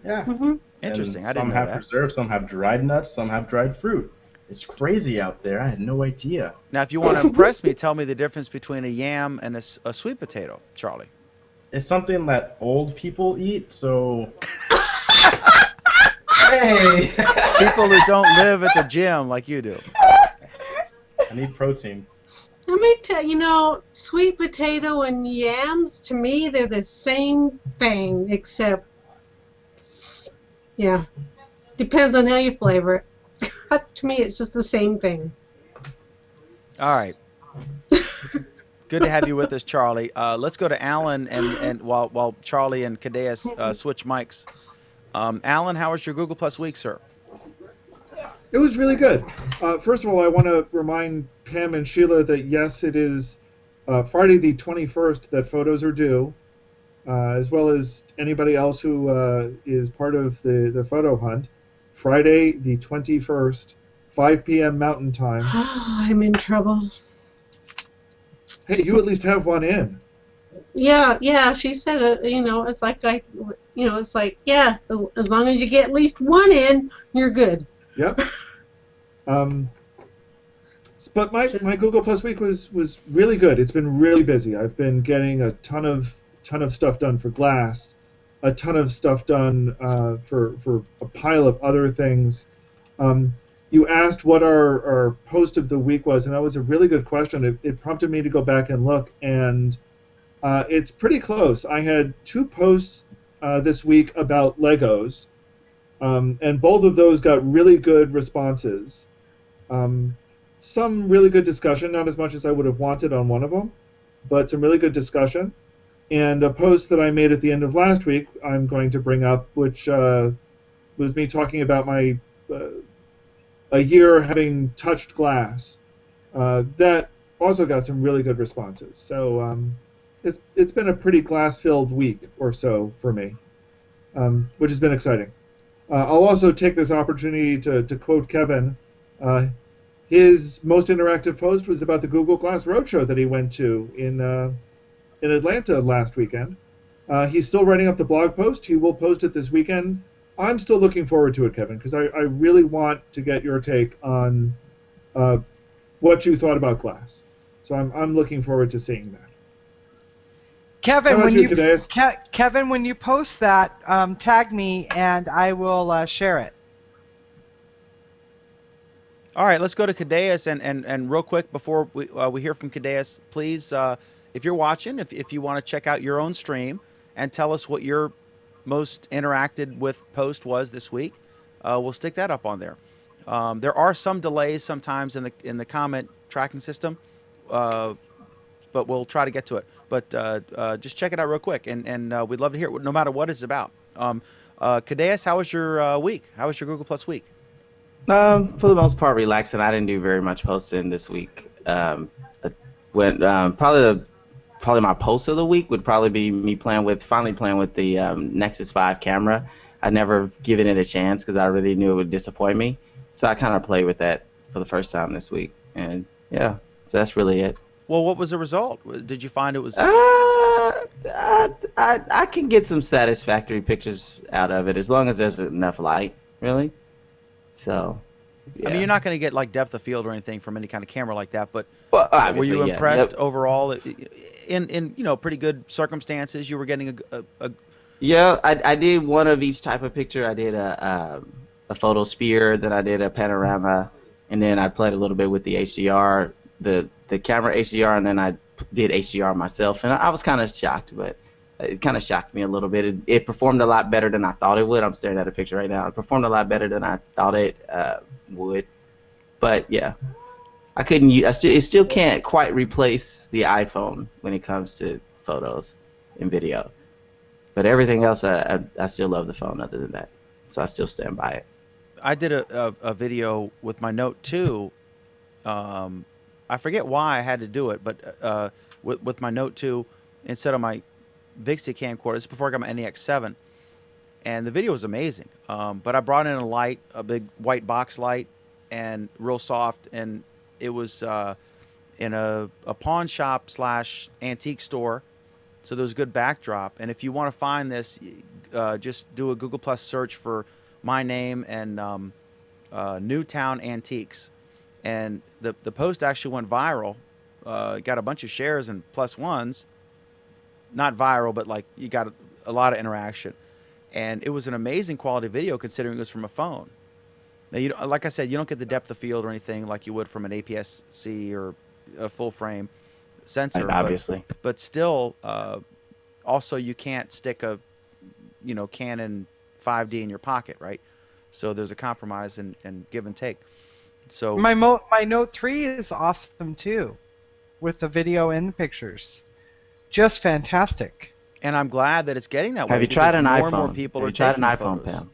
Yeah. Mm-hmm. Interesting. And I didn't know some have that. preserved, some have dried nuts, some have dried fruit. It's crazy out there. I had no idea. Now, if you want to impress me, tell me the difference between a yam and a sweet potato, Charlie. It's something that old people eat, so... Hey! People who don't live at the gym like you do. I need protein. Let me tell you, sweet potato and yams, to me, they're the same thing, except, yeah, depends on how you flavor it. To me, it's just the same thing. All right. Good to have you with us, Charlie. Let's go to Alan, and while Charlie and Cadeas switch mics. Alan, how was your Google Plus week, sir? It was really good. First of all, I want to remind Pam and Sheila that yes, it is Friday the 21st that photos are due, as well as anybody else who is part of the photo hunt. Friday the 21st, 5 p.m. Mountain Time. I'm in trouble. Hey, you at least have one in. Yeah, she said it, it's like, it's like, yeah, as long as you get at least one in, you're good. Yep. But my Google Plus week was really good. It's been really busy. I've been getting a ton of stuff done for Glass, a ton of stuff done for a pile of other things. You asked what our post of the week was, and that was a really good question. It prompted me to go back and look, and it's pretty close. I had 2 posts this week about Legos, and both of those got really good responses. Some really good discussion, not as much as I would have wanted on one of them, but some really good discussion. And a post that I made at the end of last week I'm going to bring up, which was me talking about my a year having touched Glass. That also got some really good responses. So it's been a pretty Glass-filled week or so for me, which has been exciting. I'll also take this opportunity to quote Kevin. His most interactive post was about the Google Glass Roadshow that he went to in Atlanta last weekend. He's still writing up the blog post. He will post it this weekend. I'm still looking forward to it, Kevin, because I really want to get your take on what you thought about Glass. So I'm looking forward to seeing that. Kevin, when you post that, tag me and I will share it. All right, let's go to Cadeas, and real quick before we hear from Cadeas, please, if you're watching, if you want to check out your own stream and tell us what your most interacted with post was this week, we'll stick that up on there. There are some delays sometimes in the comment tracking system, but we'll try to get to it. But just check it out real quick, and we'd love to hear it, no matter what it's about. Cadeas, how was your week? How was your Google Plus week? For the most part, relaxing. I didn't do very much posting this week. Probably my post of the week would probably be me finally playing with the Nexus 5 camera. I'd never given it a chance because I really knew it would disappoint me. So I kind of played with that for the first time this week, and yeah, so that's really it. Well, what was the result? Did you find it was? I can get some satisfactory pictures out of it as long as there's enough light, really. So, yeah. I mean, you're not going to get like depth of field or anything from any kind of camera like that, but were you yeah. impressed overall? In pretty good circumstances, you were getting Yeah, I did one of each type of picture. I did a photo sphere, then I did a panorama, and then I played a little bit with the HDR, the camera HDR, and then I did HDR myself. And I was kind of shocked, but it kind of shocked me a little bit. It performed a lot better than I thought it would. I'm staring at a picture right now. It performed a lot better than I thought it would. But yeah, I couldn't use. It still can't quite replace the iPhone when it comes to photos and video. But everything else, I still love the phone other than that. So I still stand by it. I did a video with my Note 2. I forget why I had to do it, but with my Note 2 instead of my Vixia camcorder. This is before I got my NEX7. And the video was amazing. But I brought in a light, a big white box light, and real soft. And it was in a pawn shop / antique store. So there was a good backdrop. And if you want to find this, just do a Google Plus search for my name and Newtown Antiques. And the post actually went viral. Got a bunch of shares and +1s. Not viral, but like you got a lot of interaction. And it was an amazing quality video considering it was from a phone. Now, like I said, you don't get the depth of field or anything like you would from an APS-C or a full frame sensor. Right, obviously. But still, also you can't stick a, Canon 5D in your pocket, right? So there's a compromise and give and take. So my Note 3 is awesome too, with the video and the pictures. Just fantastic. And I'm glad that it's getting that way. Have you tried an iPhone? More and more people are taking photos. Pam?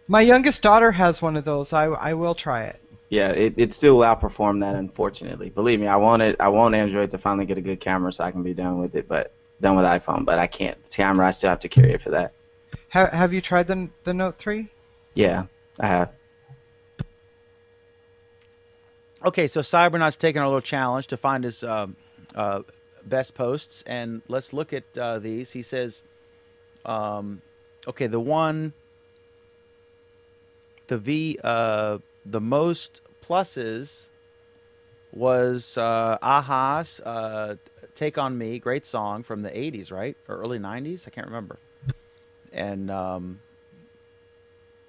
My youngest daughter has one of those. I will try it. Yeah, it still will outperform that, unfortunately. Believe me, I want Android to finally get a good camera so I can be done with it, but done with iPhone. But I can't. The camera, I still have to carry it for that. Have you tried the Note 3? Yeah, I have. Okay, so Cybernaut's taking a little challenge to find his best posts, and let's look at these. He says, okay, the most pluses was Aha's Take On Me, great song from the 80s, right? Or early 90s? I can't remember. And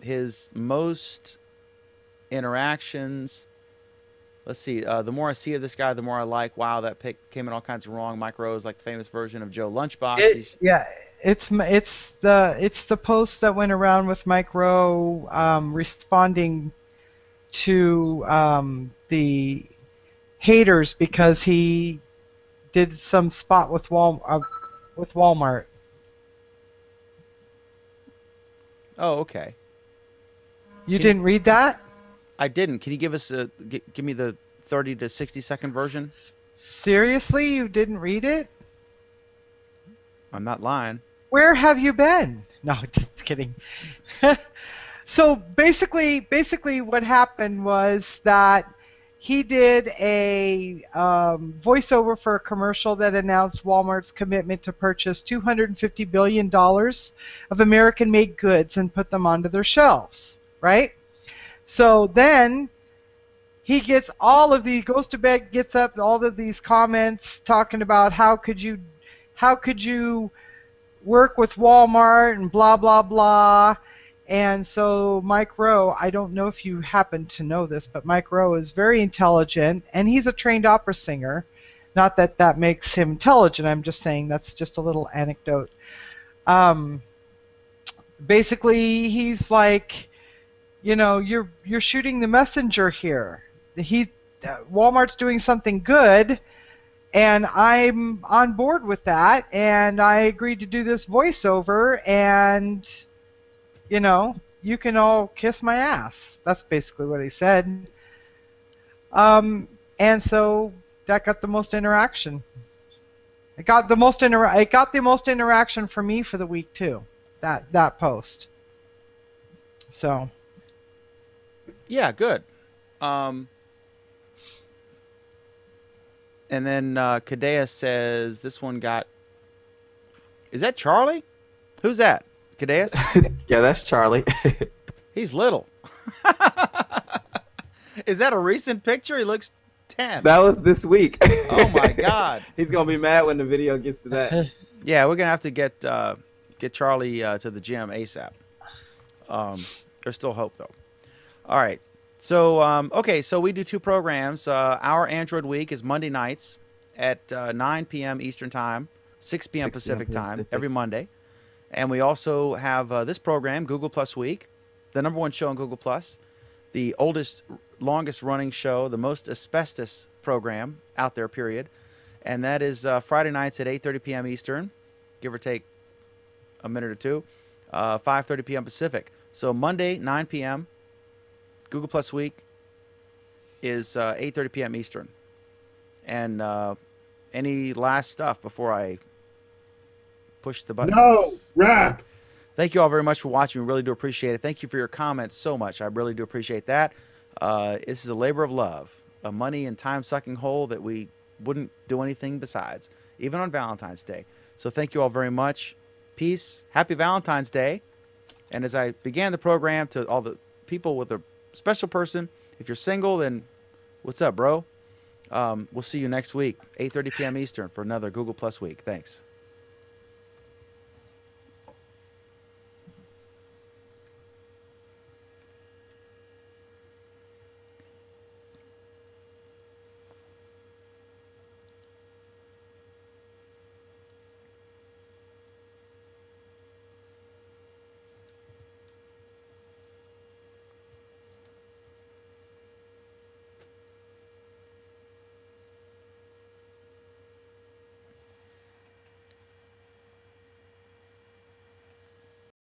his most interactions, let's see, the more I see of this guy, the more I like. Wow, that pic came in all kinds of wrong. Mike Rose, like the famous version of Joe Lunchbox. It's the post that went around with Mike Rowe responding to the haters because he did some spot with Walmart. Oh, okay. You didn't read that? I didn't. Can you give us give me the 30 to 60-second version? Seriously, you didn't read it? I'm not lying. Where have you been? No, just kidding. So basically what happened was that he did a voiceover for a commercial that announced Walmart's commitment to purchase $250 billion of American-made goods and put them onto their shelves, right? So then he gets goes to bed, gets up, all of these comments talking about how could you work with Walmart and blah, blah, blah. And so Mike Rowe, I don't know if you happen to know this, but Mike Rowe is very intelligent, and he's a trained opera singer. Not that that makes him intelligent, I'm just saying that's just a little anecdote. Basically, he's like, you're shooting the messenger here. Walmart's doing something good, and I'm on board with that, and I agreed to do this voiceover, and you can all kiss my ass. That's basically what he said. And so that got the most interaction. It got the most interaction for me for the week too. That post. So. Yeah, good. And then Kadea says this one got. Is that Charlie? Who's that? Cadeas? Yeah, that's Charlie. He's little. Is that a recent picture? He looks 10. That was this week. Oh my God. He's gonna be mad when the video gets to that. Yeah, we're gonna have to get Charlie to the gym ASAP. There's still hope though. All right. So okay, so we do 2 programs. Our Android Week is Monday nights at 9 p.m. Eastern Time, 6 p.m. Pacific Time every Monday. And we also have this program, Google Plus Week, the #1 show on Google Plus, the oldest, longest running show, the most asbestos program out there, period. And that is Friday nights at 8:30 p.m. Eastern, give or take a minute or two, 5:30 p.m. Pacific. So Monday, 9 p.m., Google Plus Week is 8:30 p.m. Eastern. And any last stuff before I push the button? No, wrap. Thank you all very much for watching. We really do appreciate it. Thank you for your comments so much. I really do appreciate that. This is a labor of love, a money and time-sucking hole that we wouldn't do anything besides, even on Valentine's Day. So thank you all very much. Peace. Happy Valentine's Day. And as I began the program, to all the people with a special person, if you're single, then what's up, bro? We'll see you next week, 8:30 p.m. Eastern, for another Google Plus Week. Thanks.